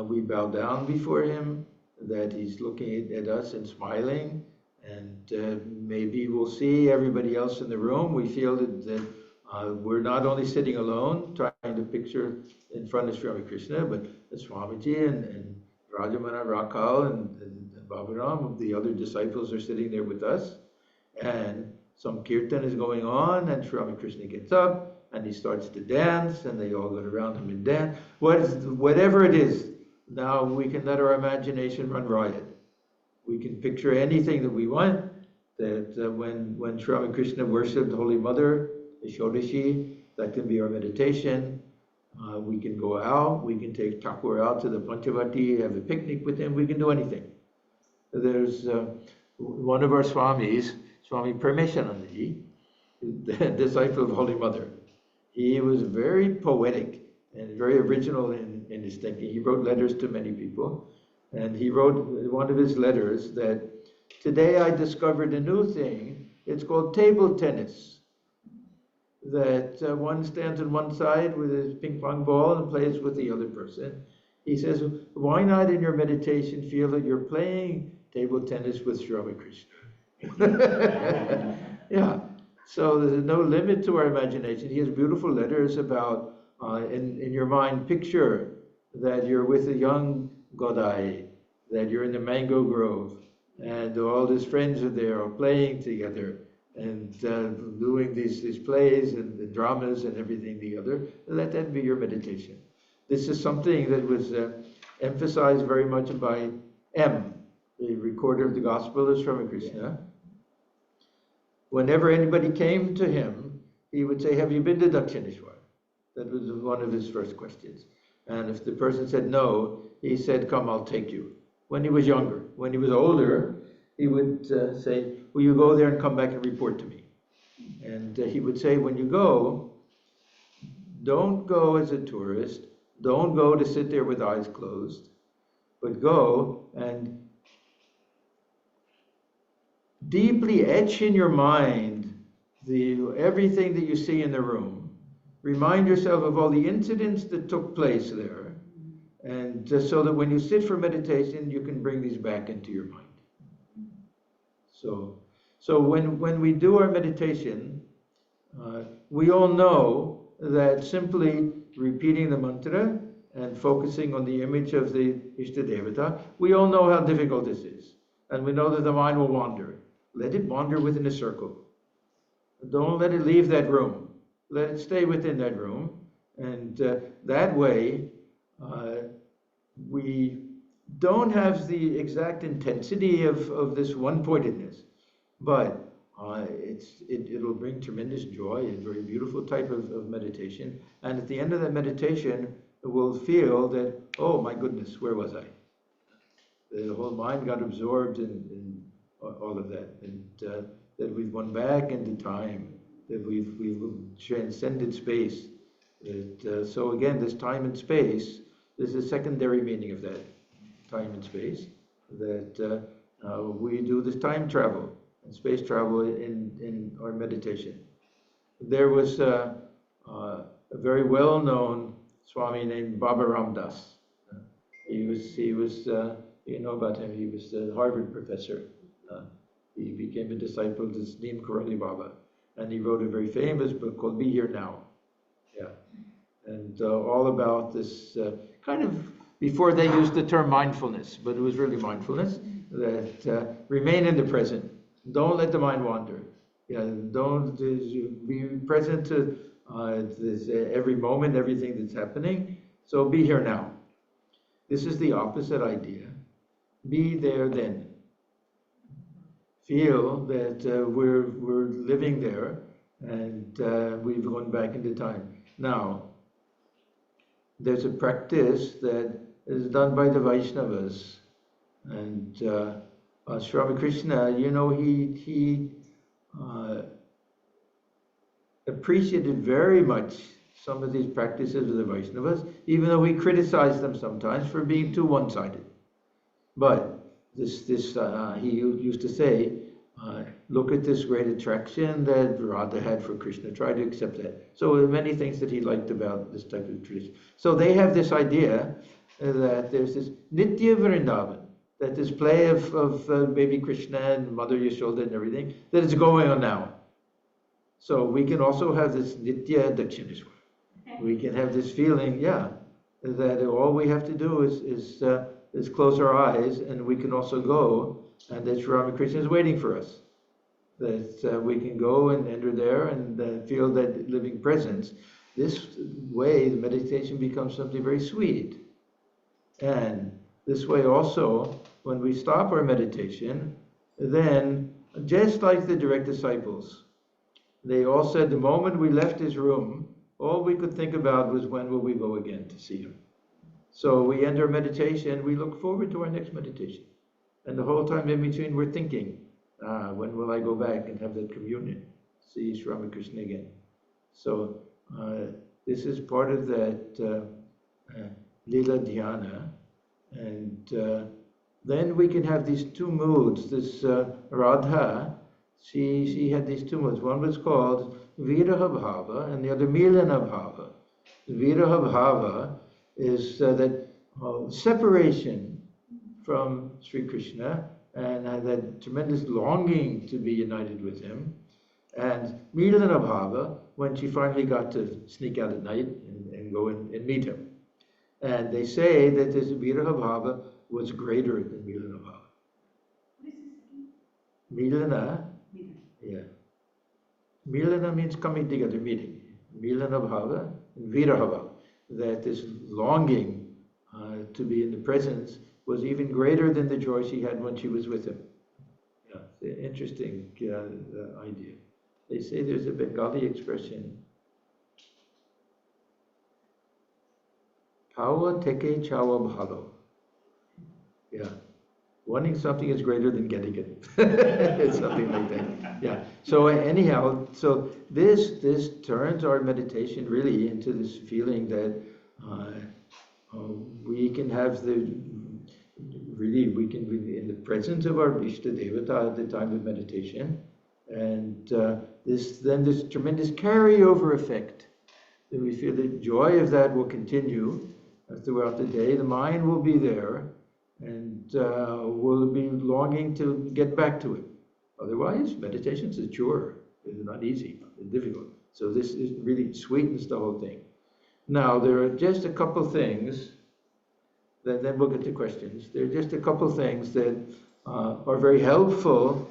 we bow down before him, that he's looking at us and smiling, and maybe we'll see everybody else in the room. We feel that we're not only sitting alone, trying to picture in front of Swami Krishna, but Swamiji and Rajamana Rakal and Baburam, the other disciples, are sitting there with us. And some kirtan is going on, and Swami Krishna gets up, and he starts to dance, and they all go around him and dance. Whatever it is, now we can let our imagination run riot. We can picture anything that we want, that when Swami Krishna worshipped Holy Mother, the Shodashi, that can be our meditation. We can go out, we can take Thakur out to the Panchavati, have a picnic with him, we can do anything. There's one of our Swamis, Swami Parmeshanandaji, the disciple of Holy Mother. He was very poetic and very original in his thinking. He wrote letters to many people, and he wrote one of his letters that, today I discovered a new thing, it's called table tennis. That one stands on one side with his ping pong ball and plays with the other person. He says, why not in your meditation feel that you're playing table tennis with Swami Krishna? Yeah, so there's no limit to our imagination. He has beautiful letters about, in your mind, picture that you're with a young Godai, that you're in the mango grove, and all his friends are there, all playing together, and doing these plays and the dramas and everything the other. Let that be your meditation. This is something that was emphasized very much by M, the recorder of the Gospel of Swami Krishna. Whenever anybody came to him, he would say, have you been to Dakshineshwar? That was one of his first questions. And if the person said no, he said, come, I'll take you. When he was younger. When he was older, he would say, will you go there and come back and report to me? And he would say, when you go, don't go as a tourist, don't go to sit there with eyes closed, but go and deeply etch in your mind everything that you see in the room. Remind yourself of all the incidents that took place there, and so that when you sit for meditation, you can bring these back into your mind. So when we do our meditation, we all know that simply repeating the mantra and focusing on the image of the Ishtadevata, we all know how difficult this is. And we know that the mind will wander. Let it wander within a circle. Don't let it leave that room. Let it stay within that room. And that way, we don't have the exact intensity of this one-pointedness, but it'll bring tremendous joy and very beautiful type of meditation. And at the end of that meditation, we'll feel that, oh my goodness, where was I? The whole mind got absorbed in all of that, and that we've gone back into time, that we've transcended space. That, so again, this time and space, there's a secondary meaning of that, time and space, that we do this time travel and space travel in our meditation. There was a very well-known Swami named Baba Ram Das. He was you know about him, he was a Harvard professor. He became a disciple of this Neem Karoli Baba, and he wrote a very famous book called Be Here Now. Yeah, and all about this kind of, before they used the term mindfulness, but it was really mindfulness, that remain in the present. Don't let the mind wander. Yeah, don't be present to every moment, everything that's happening. So be here now. This is the opposite idea. Be there then. Feel that we're living there, and we've gone back into time. Now, there's a practice that is done by the Vaishnavas, and Sri Ramakrishna, you know, he appreciated very much some of these practices of the Vaishnavas, even though he criticized them sometimes for being too one-sided. But he used to say, look at this great attraction that Radha had for Krishna, try to accept that. So there are many things that he liked about this type of tradition. So they have this idea that there's this Nitya Vrindavan, that this play of baby Krishna and Mother Yashoda and everything, that is going on now. So we can also have this Nitya Dakshineshwar. We can have this feeling, yeah, that all we have to do is close our eyes, and we can also go, and that Sri Ramakrishna is waiting for us. That we can go and enter there and feel that living presence. This way, the meditation becomes something very sweet. And this way also, when we stop our meditation, then, just like the direct disciples, they all said the moment we left his room, all we could think about was when will we go again to see him. So we end our meditation, we look forward to our next meditation. And the whole time in between we're thinking, when will I go back and have that communion, see Sri Ramakrishna again. So this is part of that Lila Dhyana. And then we can have these two moods. This Radha, she had these two moods. One was called Viraha Bhava and the other Milana Bhava. Viraha Bhava is that separation from Sri Krishna and that tremendous longing to be united with him. And Milana Bhava, when she finally got to sneak out at night and go and meet him. And they say that this Viraha Bhava was greater than Milana Bhava. Milana, yeah. Milana means coming together, meeting. Milana Bhava and Viraha Bhava. That this longing to be in the presence was even greater than the joy she had when she was with him. Yeah, interesting idea. They say there's a Bengali expression, Pawa teke chawa bhalo. Yeah. Wanting something is greater than getting it. It's something like that. Yeah. So anyhow, so this turns our meditation really into this feeling that we can have we can be in the presence of our Ishta Devata at the time of meditation, and this tremendous carryover effect that we feel the joy of that will continue throughout the day. The mind will be there, and we'll be longing to get back to it. Otherwise, meditation is a chore. It's not easy. It's difficult. So this really sweetens the whole thing. Now, there are just a couple things, then we'll get to questions. There are just a couple things that are very helpful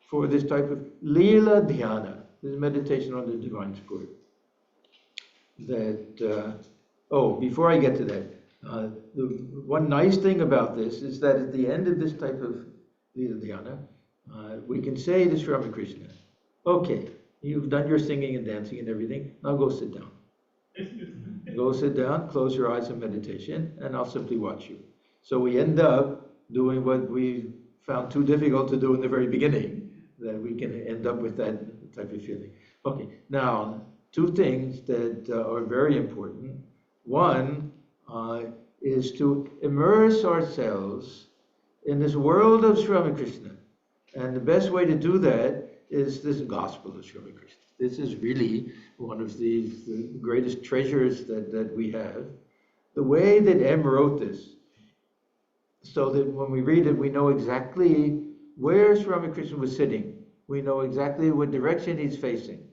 for this type of Lila Dhyana, this meditation on the divine spirit. That, before I get to that, The one nice thing about this is that at the end of this type of Lila Dhyana, we can say to Sri Ramakrishna, okay, you've done your singing and dancing and everything, now go sit down. Go sit down, close your eyes in meditation, and I'll simply watch you. So we end up doing what we found too difficult to do in the very beginning, that we can end up with that type of feeling. Okay, now, two things that are very important. One is to immerse ourselves in this world of Sri Ramakrishna. And the best way to do that is this gospel of Sri Ramakrishna. This is really one of the greatest treasures that we have. The way that M wrote this, so that when we read it, we know exactly where Sri Ramakrishna was sitting. We know exactly what direction he's facing.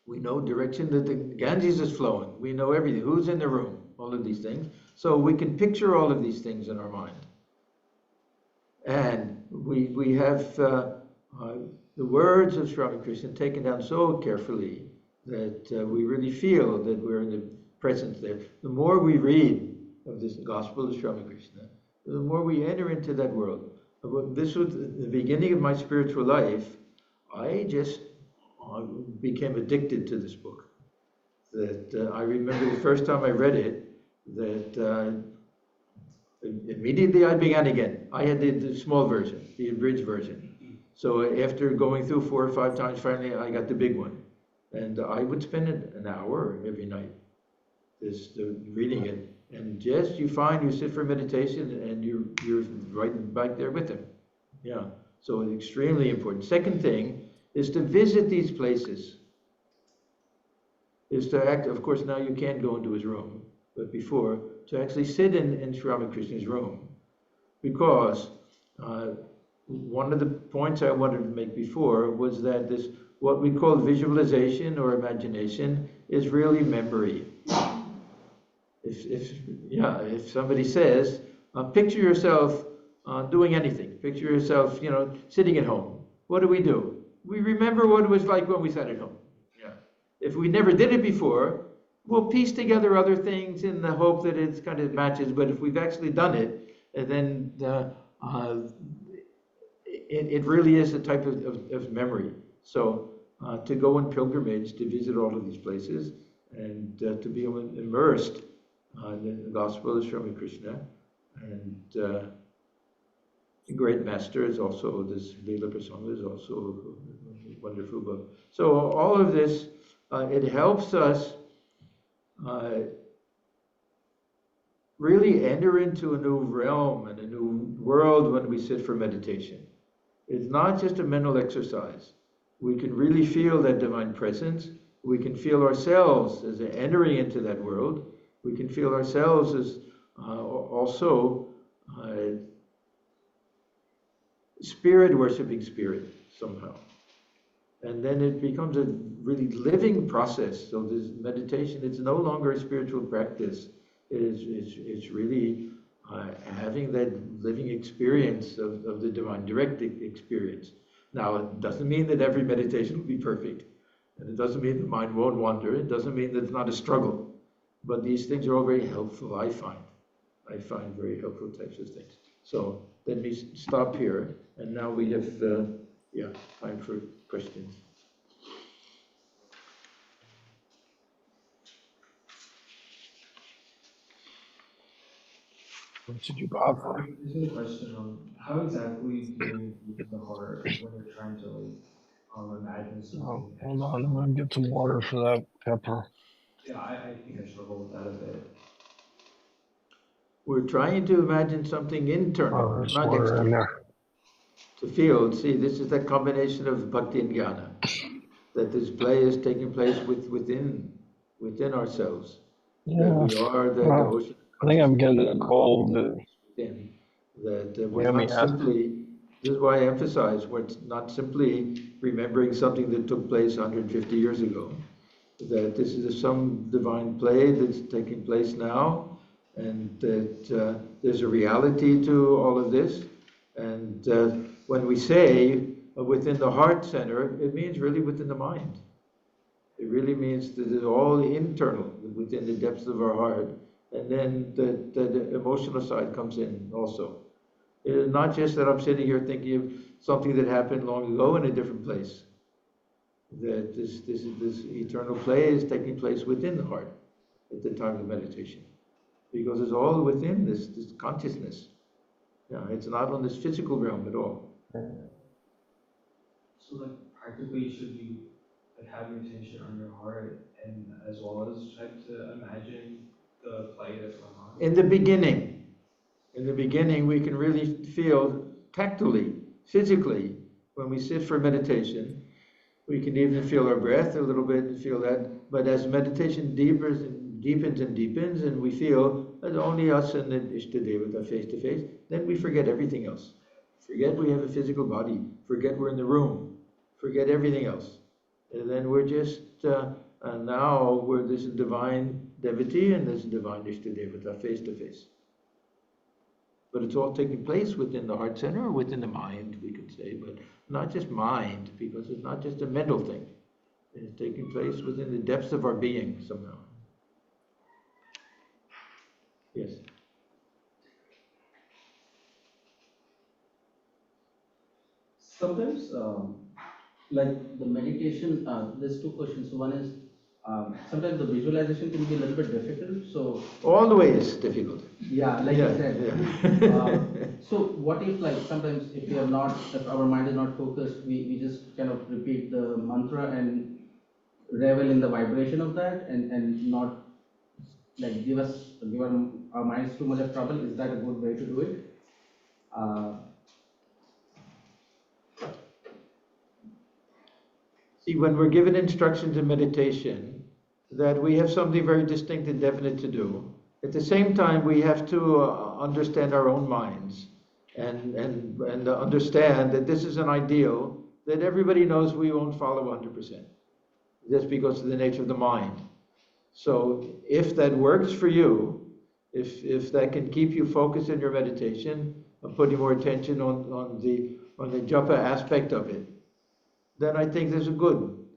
We know direction that the Ganges is flowing. We know everything, who's in the room, all of these things. So we can picture all of these things in our mind. And we have the words of Sri Ramakrishna taken down so carefully that we really feel that we're in the presence there. The more we read of this gospel of Sri Ramakrishna, the more we enter into that world. This was the beginning of my spiritual life. I just became addicted to this book. That I remember the first time I read it, that immediately I began again. I had the small version, the abridged version. So after going through 4 or 5 times, finally I got the big one. And I would spend an hour every night just reading it. And just you find you sit for meditation and you're right back there with him. Yeah, so it's extremely important. Second thing is to visit these places. Is to act, of course now you can't go into his room, but before, to actually sit in Sri Ramakrishna's room. Because one of the points I wanted to make before was that this, what we call visualization or imagination, is really memory. If somebody says, picture yourself doing anything, picture yourself, sitting at home. What do? We remember what it was like when we sat at home. Yeah. If we never did it before, we'll piece together other things in the hope that it kind of matches. But if we've actually done it, then it really is a type of memory. So to go on pilgrimage, to visit all of these places, and to be immersed in the gospel of Sri Ramakrishna, and the great master is also, this Leela Prasanga is also a wonderful book. So all of this, it helps us really enter into a new realm and a new world when we sit for meditation. It's not just a mental exercise. We can really feel that divine presence. We can feel ourselves as entering into that world. We can feel ourselves as also spirit worshiping spirit somehow. And then it becomes a really living process. So this meditation, it's no longer a spiritual practice. It's really having that living experience of the divine, direct experience. Now, it doesn't mean that every meditation will be perfect. And it doesn't mean the mind won't wander. It doesn't mean that it's not a struggle. But these things are all very helpful, I find. I find very helpful types of things. So let me stop here. And now we have time for questions. What did you offer? This is a question on how exactly do you use the heart when you're trying to imagine something? Oh, hold on, I'm gonna get some water for that pepper. Yeah, I think I struggle with that a bit. We're trying to imagine something internal, there's not water external. in there. To feel, see, this is that combination of bhakti and jnana, that this play is taking place within ourselves. Yeah. That we are the ocean. I think I'm getting a cold. That we're not simply, this is why I emphasize, we're not simply remembering something that took place 150 years ago. That this is some divine play that's taking place now, and that there's a reality to all of this. And when we say within the heart center, it means really within the mind. It really means that it's all internal, within the depths of our heart. And then the emotional side comes in also. It is not just that I'm sitting here thinking of something that happened long ago in a different place. That this eternal play is taking place within the heart at the time of meditation. Because it's all within this consciousness. Yeah, it's not on this physical realm at all. So like practically should you like have your attention on your heart and as well as try to imagine the play that's going on? In the beginning we can really feel tactily, physically, when we sit for meditation. We can even feel our breath a little bit and feel that. But as meditation deepens and deepens, and we feel that only us and the Ishtadevata face to face, then we forget everything else. Forget we have a physical body. Forget we're in the room. Forget everything else. And then we're just, now we're this divine devotee and this divine Ishtadevata face to face. But it's all taking place within the heart center or within the mind, we could say, but not just mind, because it's not just a mental thing. It's taking place within the depths of our being somehow. Yes. Sometimes, like the meditation, there's two questions. One is, sometimes the visualization can be a little bit difficult, so... Always difficult. Yeah, like you said. Yeah. So what if like sometimes if we are not, if our mind is not focused, we just kind of repeat the mantra and revel in the vibration of that and not like give our minds too much of trouble? Is that a good way to do it? See, when we're given instructions in meditation, that we have something very distinct and definite to do. At the same time, we have to understand our own minds and understand that this is an ideal that everybody knows we won't follow 100%. Just because of the nature of the mind. So if that works for you, if that can keep you focused in your meditation, and putting more attention on the japa aspect of it, then I think there's one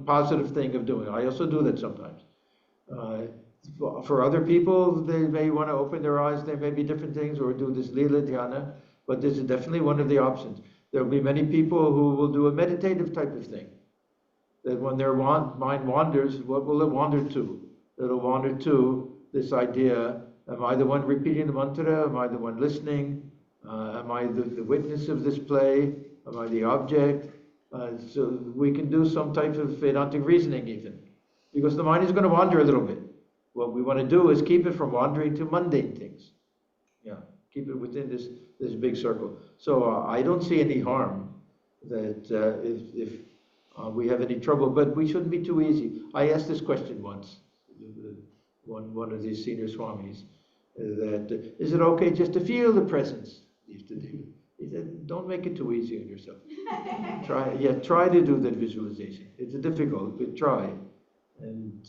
positive thing of doing it. I also do that sometimes. For other people, they may want to open their eyes, there may be different things, or do this lila dhyana, but this is definitely one of the options. There will be many people who will do a meditative type of thing. That when their mind wanders, what will it wander to? It'll wander to this idea, am I the one repeating the mantra? Am I the one listening? Am I the witness of this play? Am I the object? So we can do some type of Vedantic reasoning even. Because the mind is going to wander a little bit. What we want to do is keep it from wandering to mundane things. Yeah, keep it within this big circle. So I don't see any harm that if we have any trouble, but we shouldn't be too easy. I asked this question once, one of these senior swamis, that is it okay just to feel the presence? He said, don't make it too easy on yourself. Try to do that visualization. It's difficult, but try. And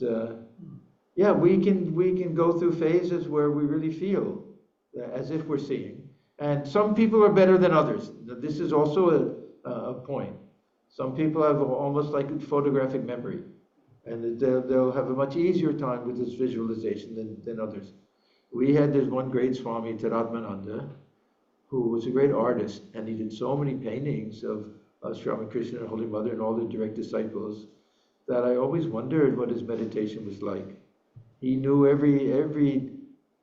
yeah, we can go through phases where we really feel as if we're seeing. And some people are better than others. This is also a point. Some people have almost like a photographic memory, and they'll have a much easier time with this visualization than others. We had this one great Swami, Atmajnanananda, who was a great artist, and he did so many paintings of Sri Ramakrishna and Holy Mother and all the direct disciples that I always wondered what his meditation was like. He knew every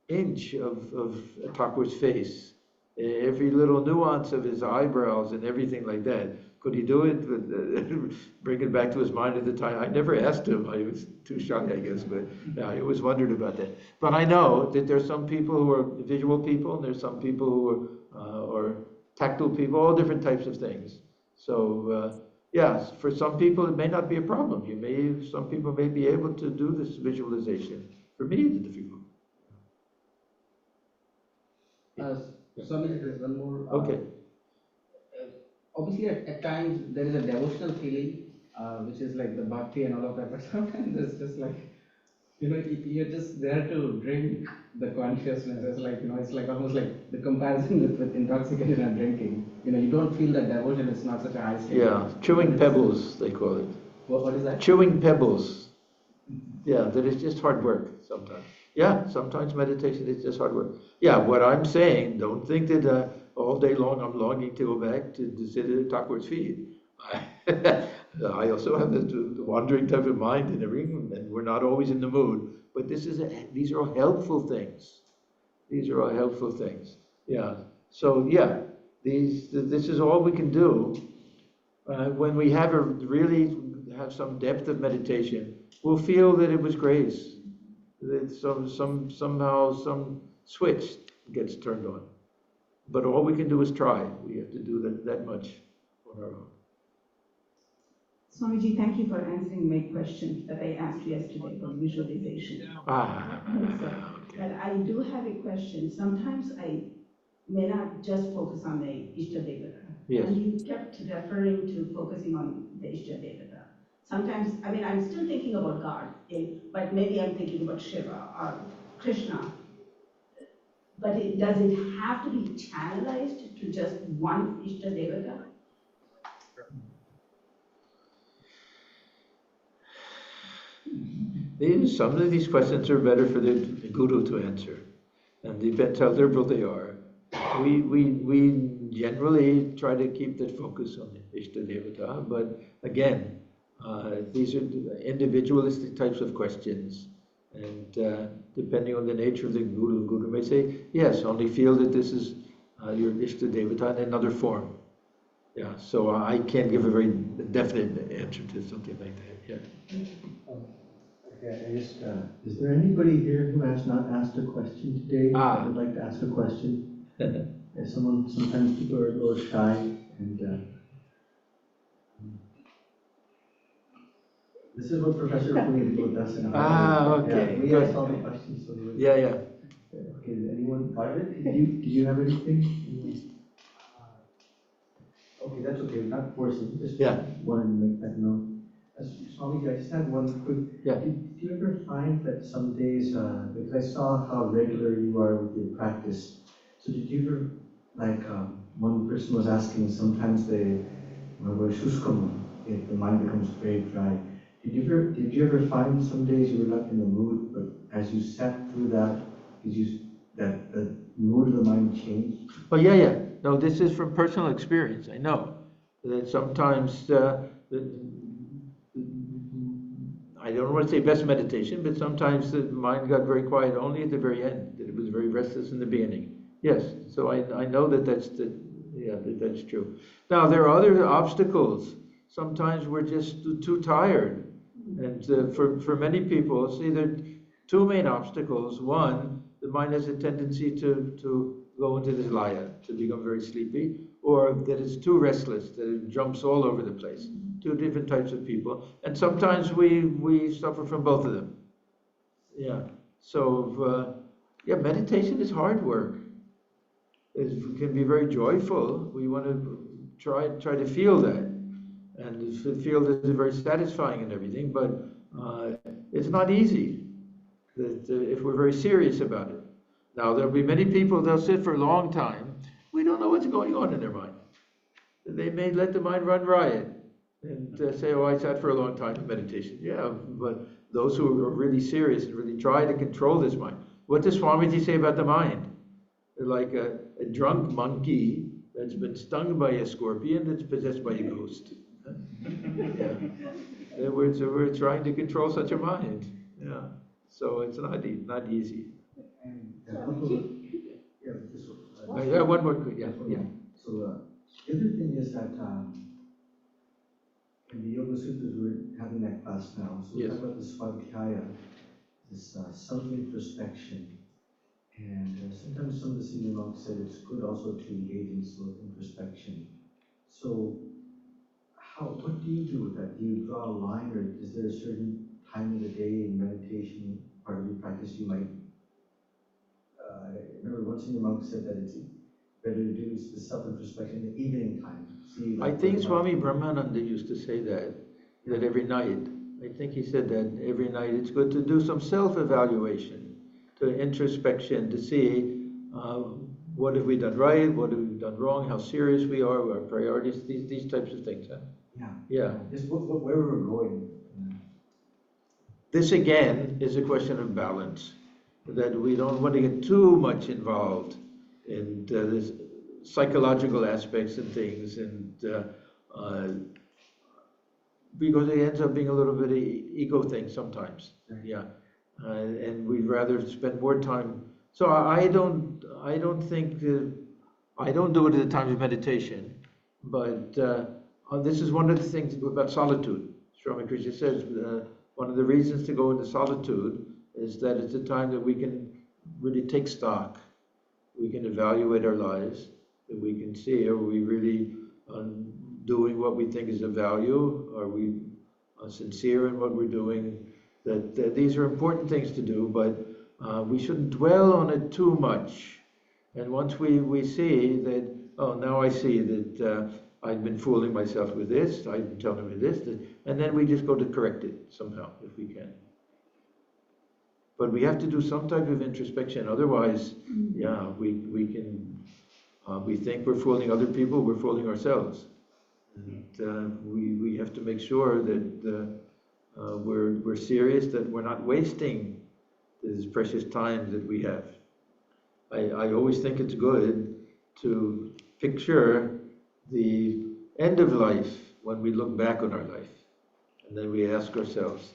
inch of Thakur's face, every little nuance of his eyebrows and everything like that. Could he do it? Bring it back to his mind at the time. I never asked him. I was too shy, I guess, but yeah, I always wondered about that. But I know that there's some people who are visual people, and there's some people who are tactile people, all different types of things. So yeah, for some people it may not be a problem. Some people may be able to do this visualization. For me, it's difficult. Swami, there's one more. Okay. Obviously, at times there is a devotional feeling, which is like the bhakti and all of that, but sometimes it's just like, you're just there to drink the consciousness. It's like, it's like almost like the comparison with intoxication and drinking. You don't feel that devotion is not such a high state. Yeah, chewing pebbles, they call it. What is that? Chewing pebbles. Yeah, that is just hard work. sometimes. Yeah, sometimes meditation is just hard work. Yeah, what I'm saying, don't think that all day long I'm longing to go back to sit at Thakur's feet. I also have the wandering type of mind and everything, and we're not always in the mood. But these are all helpful things. These are all helpful things. Yeah. So yeah, this is all we can do. When we really have some depth of meditation, we'll feel that it was grace. That somehow some switch gets turned on. But all we can do is try. We have to do that much on our own. Swamiji, thank you for answering my question that I asked yesterday about visualization. But I do have a question. Sometimes I may not just focus on the Ishtadevata. Yes. And you kept referring to focusing on the Ishtadevata. Sometimes, I mean, I'm still thinking about God, but maybe I'm thinking about Shiva or Krishna. But does it have to be channelized to just one Ishtadevata? Some of these questions are better for the guru to answer, and depends how liberal they are. We generally try to keep the focus on the Ishtadevata, but again, these are individualistic types of questions, and depending on the nature of the guru may say, yes, only feel that this is your Ishtadevata in another form. Yeah, so I can't give a very definite answer to something like that. Yeah. Okay, is there anybody here who has not asked a question today that would like to ask a question? Sometimes people are a little shy, and this is what Professor Puneet does. Okay. Yeah, we ask all the questions. So yeah. Okay, is anyone, Violet, do you have anything? Okay, that's okay, we're not forcing, just wanted to make that known. Swamiji, I just had one quick, did you ever find that some days, because I saw how regular you are with your practice, so did you ever, like, one person was asking, sometimes if the mind becomes very dry, did you ever find some days you were not in the mood, but as you sat through that, that the mood of the mind changed? Oh yeah. No, this is from personal experience. I know that sometimes I don't want to say best meditation, but sometimes the mind got very quiet only at the very end. That it was very restless in the beginning. Yes, so I know that's true. Now there are other obstacles. Sometimes we're just too tired, and for many people, see, there are two main obstacles. One, the mind has a tendency to go into this laya, to become very sleepy, or that it's too restless, that it jumps all over the place. Two different types of people, and sometimes we suffer from both of them. Yeah. So meditation is hard work. It can be very joyful. We want to try to feel that, and feel that it's very satisfying and everything. But it's not easy. If we're very serious about it. Now there'll be many people. They'll sit for a long time. We don't know what's going on in their mind. They may let the mind run riot. And say, oh, I sat for a long time in meditation. Yeah, but those who are really serious and really try to control this mind. What does Swamiji say about the mind? They're like a drunk monkey that's been stung by a scorpion that's possessed by a ghost. Yeah. We're trying to control such a mind. Yeah. So it's not easy. One more. Yeah. So the other thing is that in the Yoga Sutras, we're having that class now. So we talk about this Svadhyaya, this self-introspection. And sometimes some of the senior monks said it's good also to engage in self-introspection. So what do you do with that? Do you draw a line, or is there a certain time of the day in meditation, part of your practice you might, I remember one senior monk said that it's better to do the self-introspection in the evening time. I think Swami Brahmananda used to say that every night. I think he said that every night it's good to do some self-evaluation, to introspection, to see what have we done right, what have we done wrong, how serious we are, our priorities, these types of things. Huh? Yeah. Just where we're going. this again is a question of balance, that we don't want to get too much involved in this psychological aspects and things, and because it ends up being a little bit of ego thing sometimes. Yeah, and we'd rather spend more time. So I don't think I don't do it at the times of meditation, but this is one of the things about solitude. Swami Krishna says one of the reasons to go into solitude is that it's a time that we can really take stock, we can evaluate our lives, that we can see, are we really doing what we think is of value? Are we sincere in what we're doing? That these are important things to do, but we shouldn't dwell on it too much. And once we see that, oh, now I see that I've been fooling myself with this, I've been telling me this, and then we just go to correct it somehow, if we can. But we have to do some type of introspection, otherwise, yeah, we can, we think we're fooling other people, we're fooling ourselves. And we have to make sure that we're serious, that we're not wasting this precious time that we have. I always think it's good to picture the end of life when we look back on our life. And then we ask ourselves,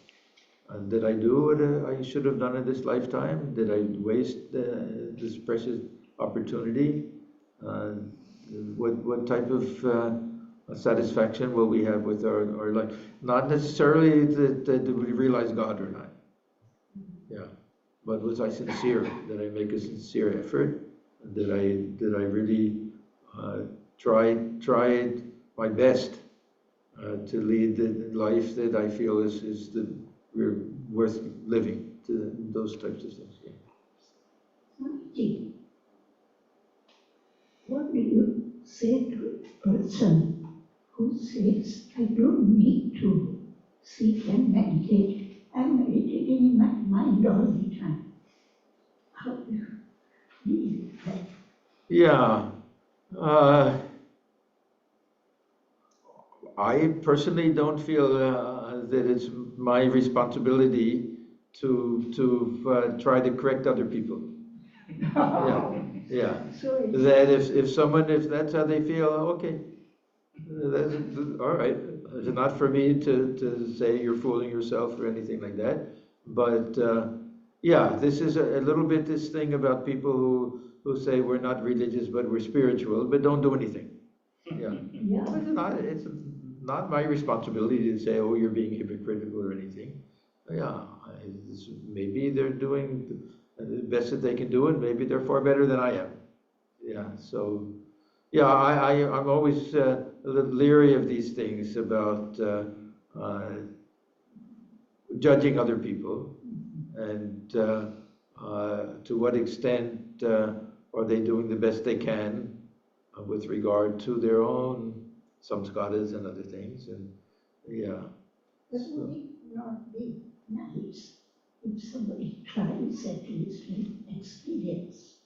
did I do what I should have done in this lifetime? Did I waste this precious opportunity? What type of satisfaction will we have with our life? Not necessarily that we realize God or not. Yeah. But was I sincere? Did I make a sincere effort? Did I really try my best to lead the life that I feel is we're worth living? To those types of things. Yeah. Swamiji, what do you say to a person who says, I don't need to seek and meditate, I'm meditating in my mind all the time? How do you deal with that? Yeah. I personally don't feel that it's my responsibility to try to correct other people. Yeah. That if that's how they feel, okay, that's all right. It's not for me to say you're fooling yourself or anything like that. But yeah, this is a little bit this thing about people who say we're not religious but we're spiritual, but don't do anything. Yeah. It's not my responsibility to say, oh, you're being hypocritical or anything. Yeah, maybe they're doing the best that they can do, and maybe they're far better than I am. Yeah, so, yeah, I'm always a little leery of these things about judging other people, and to what extent are they doing the best they can with regard to their own samskaras and other things, and yeah. Doesn't it not be nice if somebody tries at least an experience?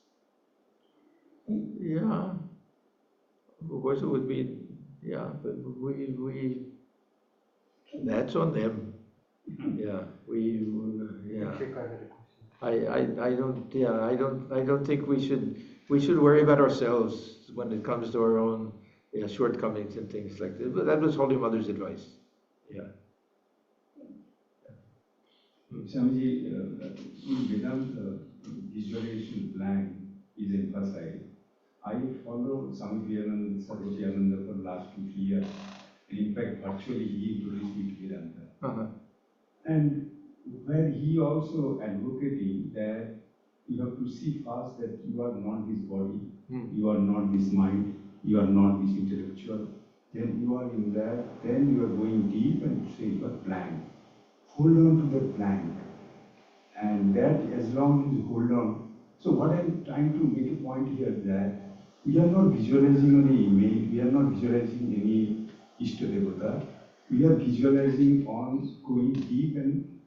Yeah, of course it would be, yeah, but we that's on them. Yeah, yeah. I don't think we should worry about ourselves when it comes to our own shortcomings and things like that. But that was Holy Mother's advice. Yeah. Swamiji, in Vedanta, visualization plan is emphasized. I follow Swami Vivekananda for the last 2-3 years. And in fact, virtually he introduced me to Vedanta. And where he also advocating that you have to see first that you are not this body, you are not this mind, you are not this intellectual. Then you are in that, then you are going deep and say you are blank. Hold on to the blank. And that as long as you hold on. So what I'm trying to make a point here is that we are not visualizing any image, we are not visualizing any Ishtadevata. We are visualizing on going deep and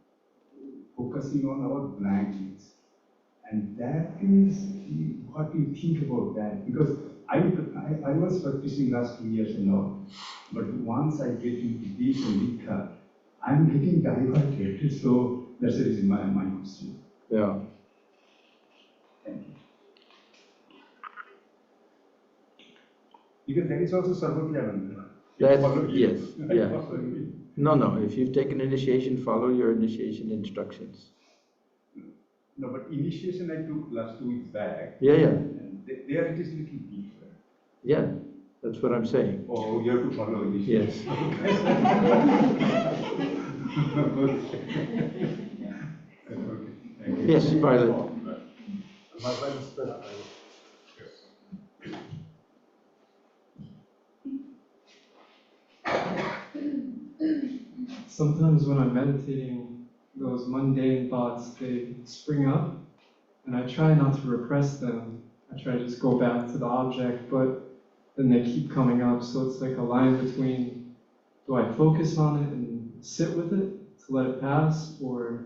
focusing on our blankness. And that is what you think about that. Because I was practicing last 2 years and all. But once I get into this and Dikha, I'm getting diverted. So That's the reason my question. Yeah. Because that is also Sarvagyananda. That's, yes, yeah. No, if you've taken initiation, follow your initiation instructions. No, but initiation I took last 2 weeks back. Yeah. And there it is little deeper. Yeah, that's what I'm saying. Oh, you have to follow initiation. Yes. Yes. Yes, Violet. Sometimes when I'm meditating, those mundane thoughts, they spring up, and I try not to repress them. I try to just go back to the object, but then they keep coming up, so it's like a line between, do I focus on it and sit with it to let it pass, or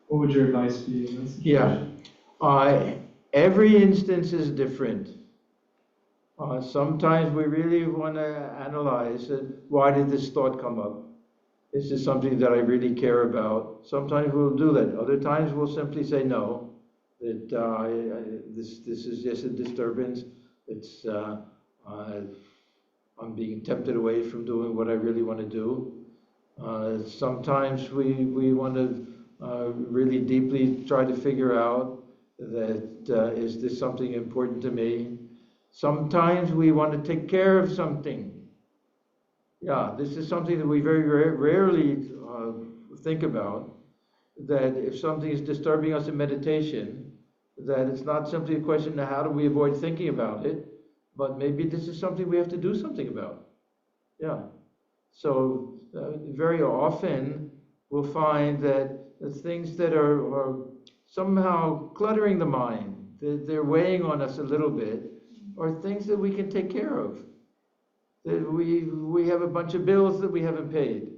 what would your advice be in this situation? Yeah, every instance is different. Sometimes we really want to analyze why did this thought come up? Is this something that I really care about? Sometimes we'll do that. Other times we'll simply say no, that this is just a disturbance. It's I'm being tempted away from doing what I really want to do. Sometimes we want to really deeply try to figure out that is this something important to me? Sometimes we want to take care of something. Yeah, this is something that we very rarely think about, that if something is disturbing us in meditation, that it's not simply a question of how do we avoid thinking about it, but maybe this is something we have to do something about. Yeah. So very often we'll find that the things that are somehow cluttering the mind, that they're weighing on us a little bit, are things that we can take care of. That we have a bunch of bills that we haven't paid.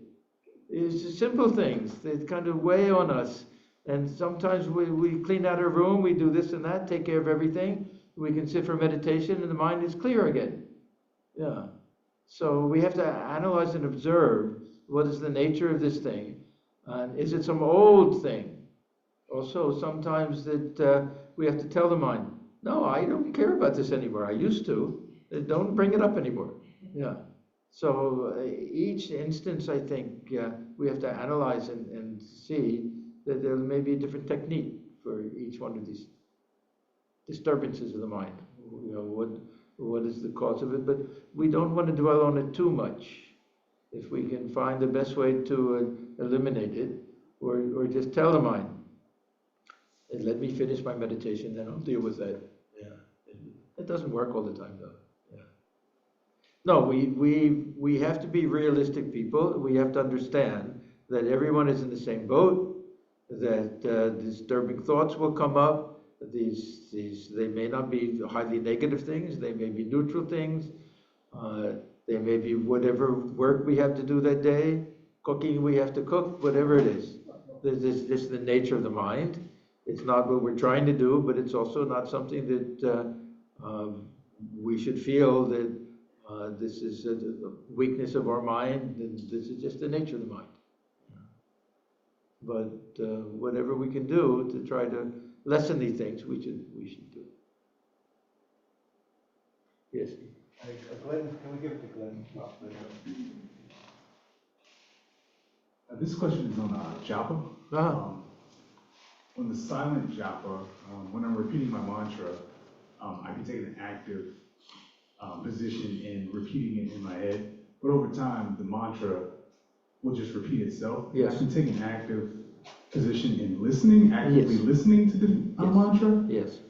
It's just simple things that kind of weigh on us. And sometimes we clean out our room, we do this and that, take care of everything. We can sit for meditation and the mind is clear again. Yeah. So we have to analyze and observe what is the nature of this thing. And is it some old thing? Also, sometimes that we have to tell the mind, no, I don't care about this anymore. I used to. Don't bring it up anymore. Yeah. So each instance, I think, we have to analyze and see that there may be a different technique for each one of these disturbances of the mind. You know, what is the cause of it? But we don't want to dwell on it too much. If we can find the best way to eliminate it, or just tell the mind, and let me finish my meditation, then I'll deal with that. Yeah. It doesn't work all the time, though. No, we have to be realistic people. We have to understand that everyone is in the same boat, that disturbing thoughts will come up. They may not be highly negative things. They may be neutral things. They may be whatever work we have to do that day, cooking we have to cook, whatever it is. This is the nature of the mind. It's not what we're trying to do, but it's also not something that we should feel that this is a weakness of our mind, and this is just the nature of the mind. But whatever we can do to try to lessen these things, we should do. Yes. Glenn, can we give it to Glenn? This question is on japa. On the silent japa, when I'm repeating my mantra, I can take an active position in repeating it in my head, but over time the mantra will just repeat itself. Yes. I can take an active position in listening, actively listening to the mantra. Yes.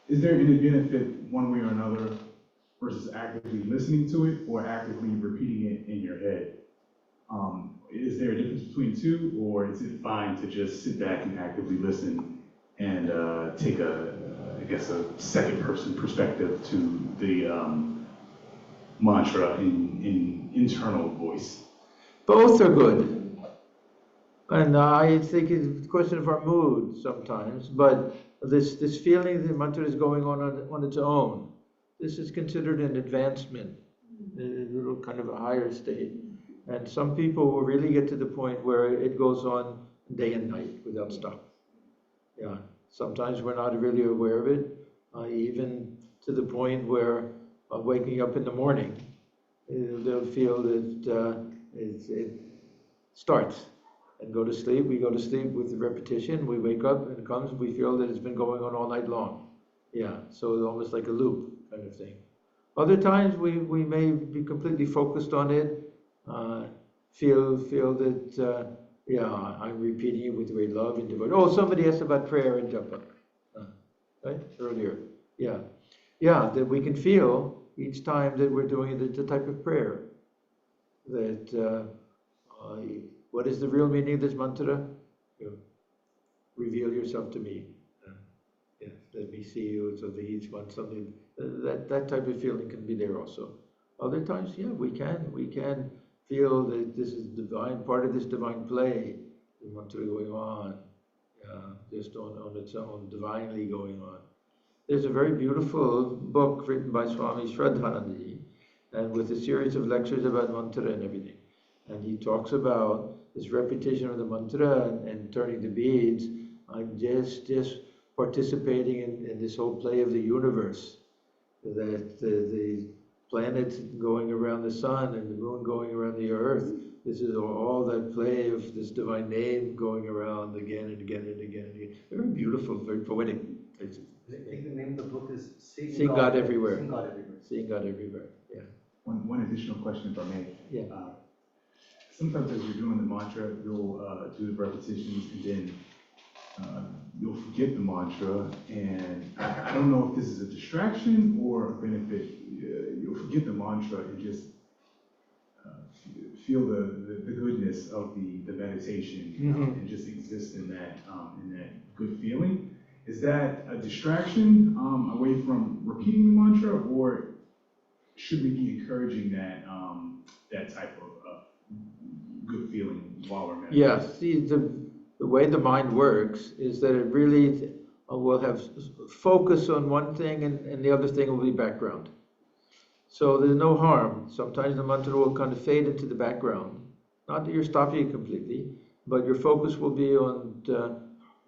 Is there any benefit one way or another versus actively listening to it or actively repeating it in your head? Is there a difference between the two, or is it fine to just sit back and actively listen and take a second person perspective to the mantra in internal voice? Both are good. And I think it's a question of our mood sometimes, but this feeling that the mantra is going on its own, this is considered an advancement, a little kind of a higher state. And some people will really get to the point where it goes on day and night without stop. Yeah, sometimes we're not really aware of it, even to the point where waking up in the morning, they'll feel that it starts and go to sleep. We go to sleep with the repetition. We wake up and it comes. We feel that it's been going on all night long. Yeah, so it's almost like a loop kind of thing. Other times we may be completely focused on it, feel that, yeah, I'm repeating it with great love and devotion. Oh, somebody asked about prayer and japa, right, earlier. Yeah, yeah, that we can feel each time that we're doing it, the type of prayer. That, what is the real meaning of this mantra? Reveal yourself to me. Yeah, let me see you, so that each one, something, that type of feeling can be there also. Other times, yeah, we can feel that this is divine, part of this divine play, the mantra going on, just on its own, divinely going on. There's a very beautiful book written by Swami Shraddhanandaji, and with a series of lectures about mantra and everything. And he talks about this repetition of the mantra and turning the beads. I'm just participating in this whole play of the universe, that the planets going around the sun and the moon going around the earth. This is all that play of this divine name going around again and again and again and again. Very beautiful, very poetic. I think the name of the book is Seeing God Everywhere. Seeing God Everywhere. Seeing God Everywhere, yeah. One additional question, if I may. Yeah. Sometimes as you're doing the mantra, you'll do the repetitions and then you'll forget the mantra, and I don't know if this is a distraction or a benefit. You'll forget the mantra and just feel the goodness of the meditation and just exist in that good feeling. Is that a distraction away from repeating the mantra, or should we be encouraging that type of good feeling while we're meditating? Yeah, see, the way the mind works is that it really will have focus on one thing and the other thing will be background. So there's no harm. Sometimes the mantra will kind of fade into the background. Not that you're stopping it completely, but your focus will be on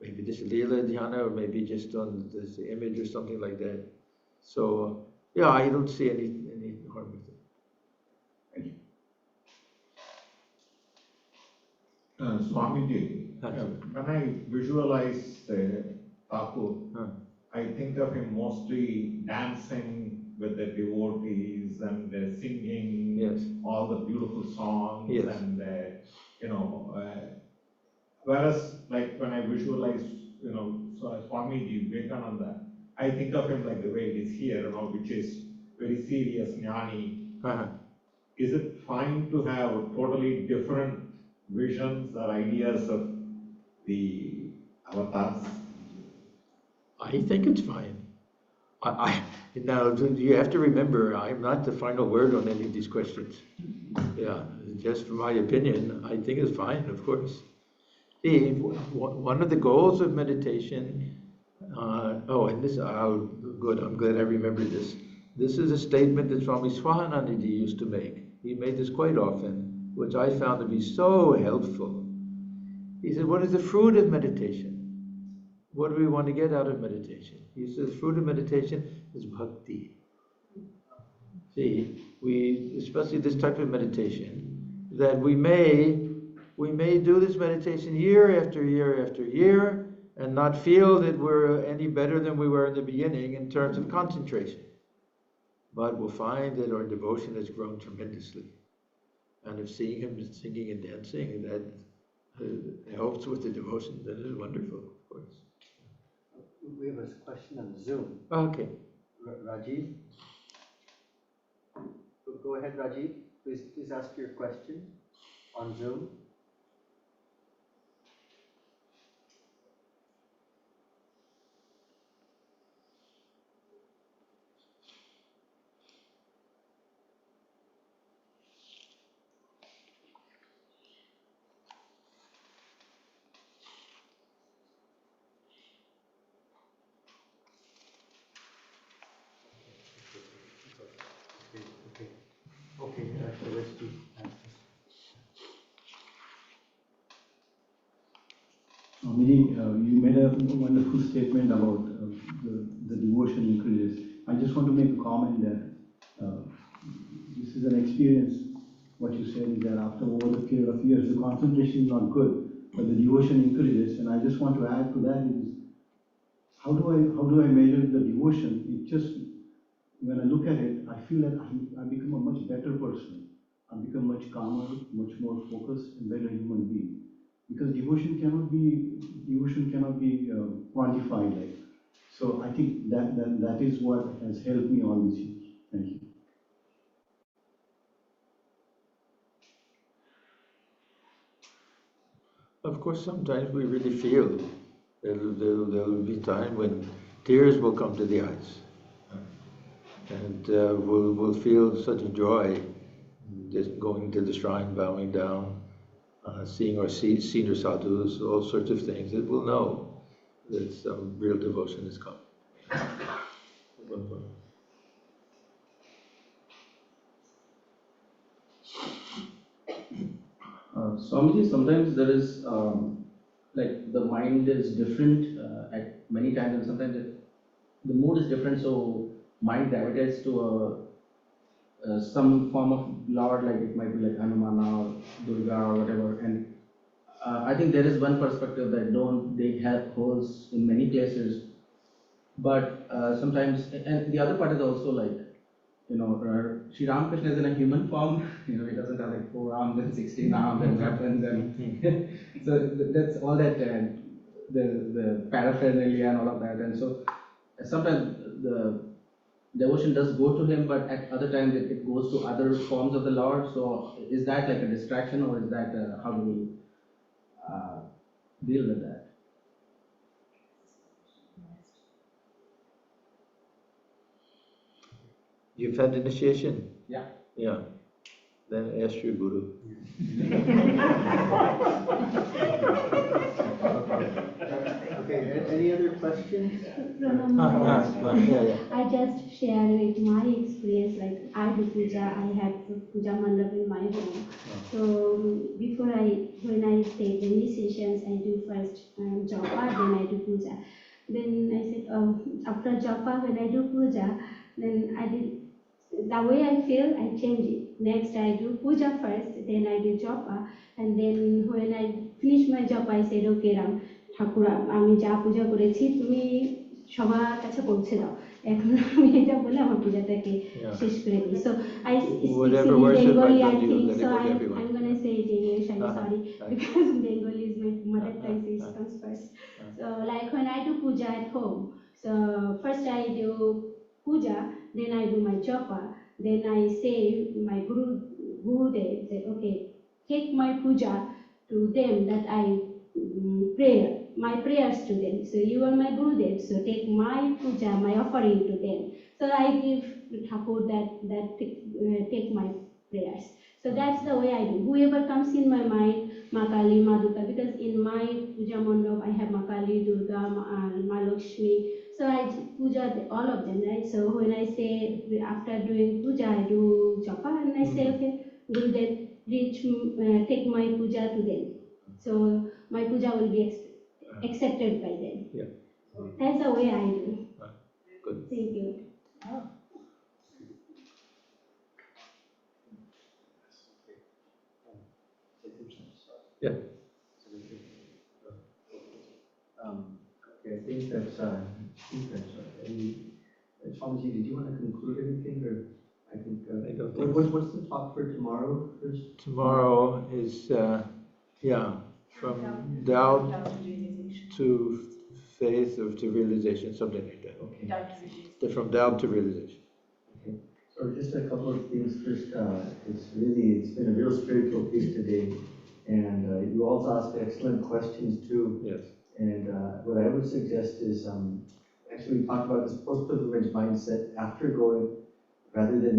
maybe this lila dhyana, or maybe just on this image or something like that. So yeah, I don't see any harm with it. Thank you. Swamiji, when I visualize Thakur, I think of him mostly dancing with the devotees and singing all the beautiful songs, and whereas like when I visualize, Swamiji Vivekananda, I think of him like the way he is here, which is very serious, jnani. Is it fine to have totally different visions or ideas of the avatars? I think it's fine. Now, you have to remember, I'm not the final word on any of these questions. Yeah, just from my opinion, I think it's fine, of course. See, one of the goals of meditation, and this, good, I'm glad I remembered this. This is a statement that Swami Swahanandaji used to make. He made this quite often, which I found to be so helpful. He said, what is the fruit of meditation? What do we want to get out of meditation? He says, fruit of meditation is bhakti. See, especially this type of meditation, that we may do this meditation year after year after year and not feel that we're any better than we were in the beginning in terms of concentration. But we'll find that our devotion has grown tremendously. And if seeing him singing and dancing, that helps with the devotion, that is wonderful, of course. We have a question on Zoom. Okay. Rajiv? Go ahead, Rajiv. Please ask your question on Zoom. Okay, let's do you made a wonderful statement about the devotion increases. I just want to make a comment that this is an experience. What you said is that after over the period of years, the concentration is not good, but the devotion increases. And I just want to add to that is, how do I measure the devotion? It just, when I look at it, I feel that I become a much better person. I become much calmer, much more focused, and better human being. Because devotion cannot be quantified like. So I think that is what has helped me all these years. Thank you. Of course, sometimes we really feel there will be time when tears will come to the eyes, and we'll feel such joy just going to the shrine, bowing down, seeing our senior sadhus, all sorts of things, that we'll know that some real devotion is coming. Swamiji, sometimes there is like the mind is different at many times, and sometimes the mood is different, so mind gravitates to some form of Lord, like it might be like Hanumana or Durga or whatever. And I think there is one perspective that don't dig holes in many places, but sometimes, and the other part is also like, Sri Ramakrishna is in a human form. He doesn't have like 4 arms and 16 arms and weapons, and so that's all that the paraphernalia and all of that. And so sometimes the devotion does go to him, but at other times it goes to other forms of the Lord. So is that like a distraction, or is that how do we deal with that? You've had initiation? Yeah. Yeah. Then ask your guru. Okay, any other questions? I just share with my experience, like I do puja, I have puja mandap in my home. So when I take the initiations, I do first japa, then I do puja. Then I said, after japa, when I do puja, then I did, the way I feel, I change it. Next, I do puja first, then I do japa, and then when I finish my japa, I said, okay, Ram, ঠাকুর আমি যা পূজা করেছি তুমি সবার কাছে পৌঁছে দাও এখন আমি এটা বলে আমার পূজাটাকে শেষ করে দিই so I whatever worship Bengali I I think let it so go to everyone. I'm gonna say it in English I'm sorry because Bengali is my mother tongue so it comes first so like when I do puja at home so first I do puja then I do my japa then I say my Gurudev say okay take my puja to them that I my prayers to them. So you are my Gurudev, so take my puja, my offering to them. So I give Thakur that take my prayers. So that's the way I do. Whoever comes in my mind, Ma Kali, Ma Durga, because in my puja mandap I have Ma Kali, Durga, Ma Lakshmi. So I puja all of them, right? So when I say after doing puja, I do japa and I say, okay, Gurudev, take my puja to them. So my puja will be accepted by them. Yeah. That's the way I do. Good. Thank you. Yeah. Okay, I think that's Swamiji, did you want to conclude anything, or I think I don't think what's the talk for tomorrow first? Tomorrow is from doubt to faith or to realization, something like that. Okay. From doubt to realization. Okay. So just a couple of things first. It's been a real spiritual piece today, and you also asked excellent questions too. Yes. And what I would suggest is actually we talked about this post-pilgrimage mindset after going, rather than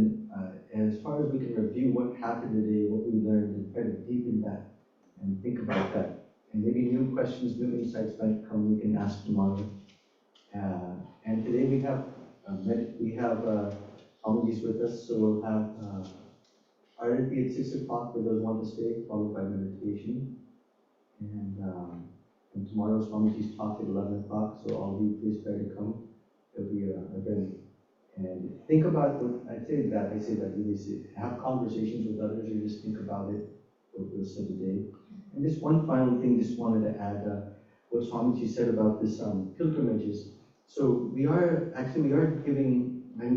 as far as we can review what happened today, what we learned, and try to deepen that and think about that. And maybe new questions, new insights might come we can ask tomorrow. And today we have Swamiji's with us, so we'll have Arati at 6 o'clock for those who want to stay, followed by meditation. And And tomorrow Swamiji's talk at 11 o'clock, so all of you please try to come. It'll be again. And think about what I say that really say, have conversations with others or just think about it for the rest of the day. And just one final thing, just wanted to add what Swamiji said about this pilgrimages. So I'm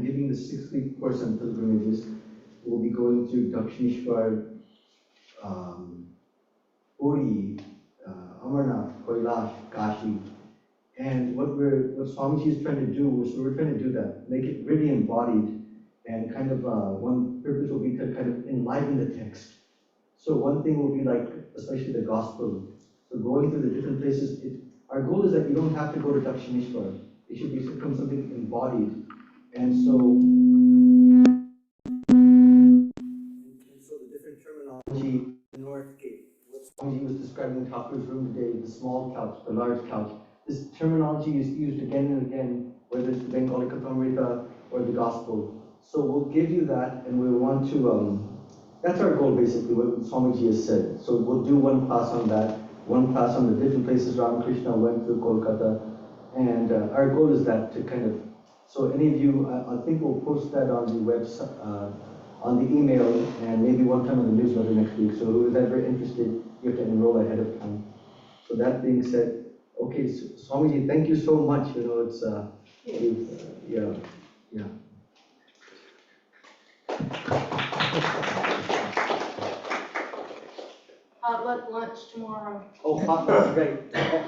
giving the 6-week course on pilgrimages. We'll be going to Dakshineshwar, Puri, Amarnath, Kailash, Kashi. And what Swamiji is trying to do is we're trying to do that, make it really embodied, and kind of one purpose will be to kind of enliven the text. So one thing will be like, especially the gospel. So going through the different places, our goal is that you don't have to go to Dakshineshwar. It should become something embodied. And so the different terminology, the North Gate, what Swamiji was describing in Thakur's room today, the small couch, the large couch. This terminology is used again and again, whether it's the Bengali Kathamrita or the Gospel. So we'll give you that, and we want to, that's our goal basically, what Swamiji has said. So we'll do one class on that, one class on the different places Ramakrishna went to Kolkata, and our goal is that to kind of, so any of you, I think we'll post that on the website, on the email, and maybe one time on the newsletter next week. So who is ever interested, you have to enroll ahead of time. So that being said, okay, so Swamiji, thank you so much. You know, it's yeah. Potluck lunch tomorrow. Oh, potluck, right.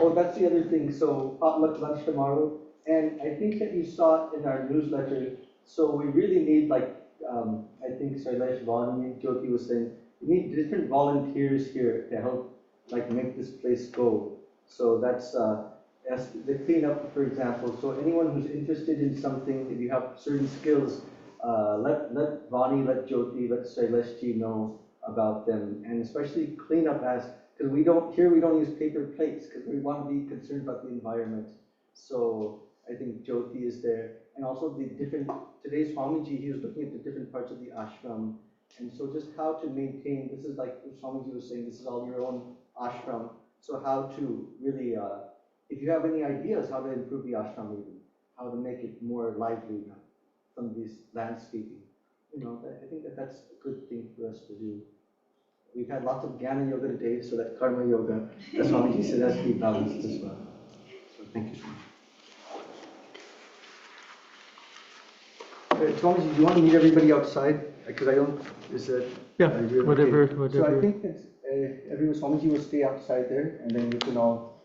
Oh, that's the other thing. So potluck lunch tomorrow, and I think that you saw it in our newsletter. So we really need, like, I think Sailesh, Vani, and Jyoti was saying, we need different volunteers here to help, like, make this place go. So that's as the cleanup, for example. So anyone who's interested in something, if you have certain skills, let Vani, let Jyoti, let Sailesh ji know about them, and especially cleanup because we don't use paper plates because we want to be concerned about the environment. So I think Jyoti is there, and also today's Swamiji, he was looking at the different parts of the ashram, and so just how to maintain, this is like Swamiji was saying, this is all your own ashram, so how to really, if you have any ideas how to improve the ashram even, how to make it more lively, some of these landscaping, I think that's a good thing for us to do. We've had lots of Jnana Yoga today, so that Karma Yoga, as Swamiji said, has to be balanced as well. So thank you so much. Swamiji, do you want to meet everybody outside? Because I don't, whatever. So I think that everyone, Swamiji will stay outside there, and then we can all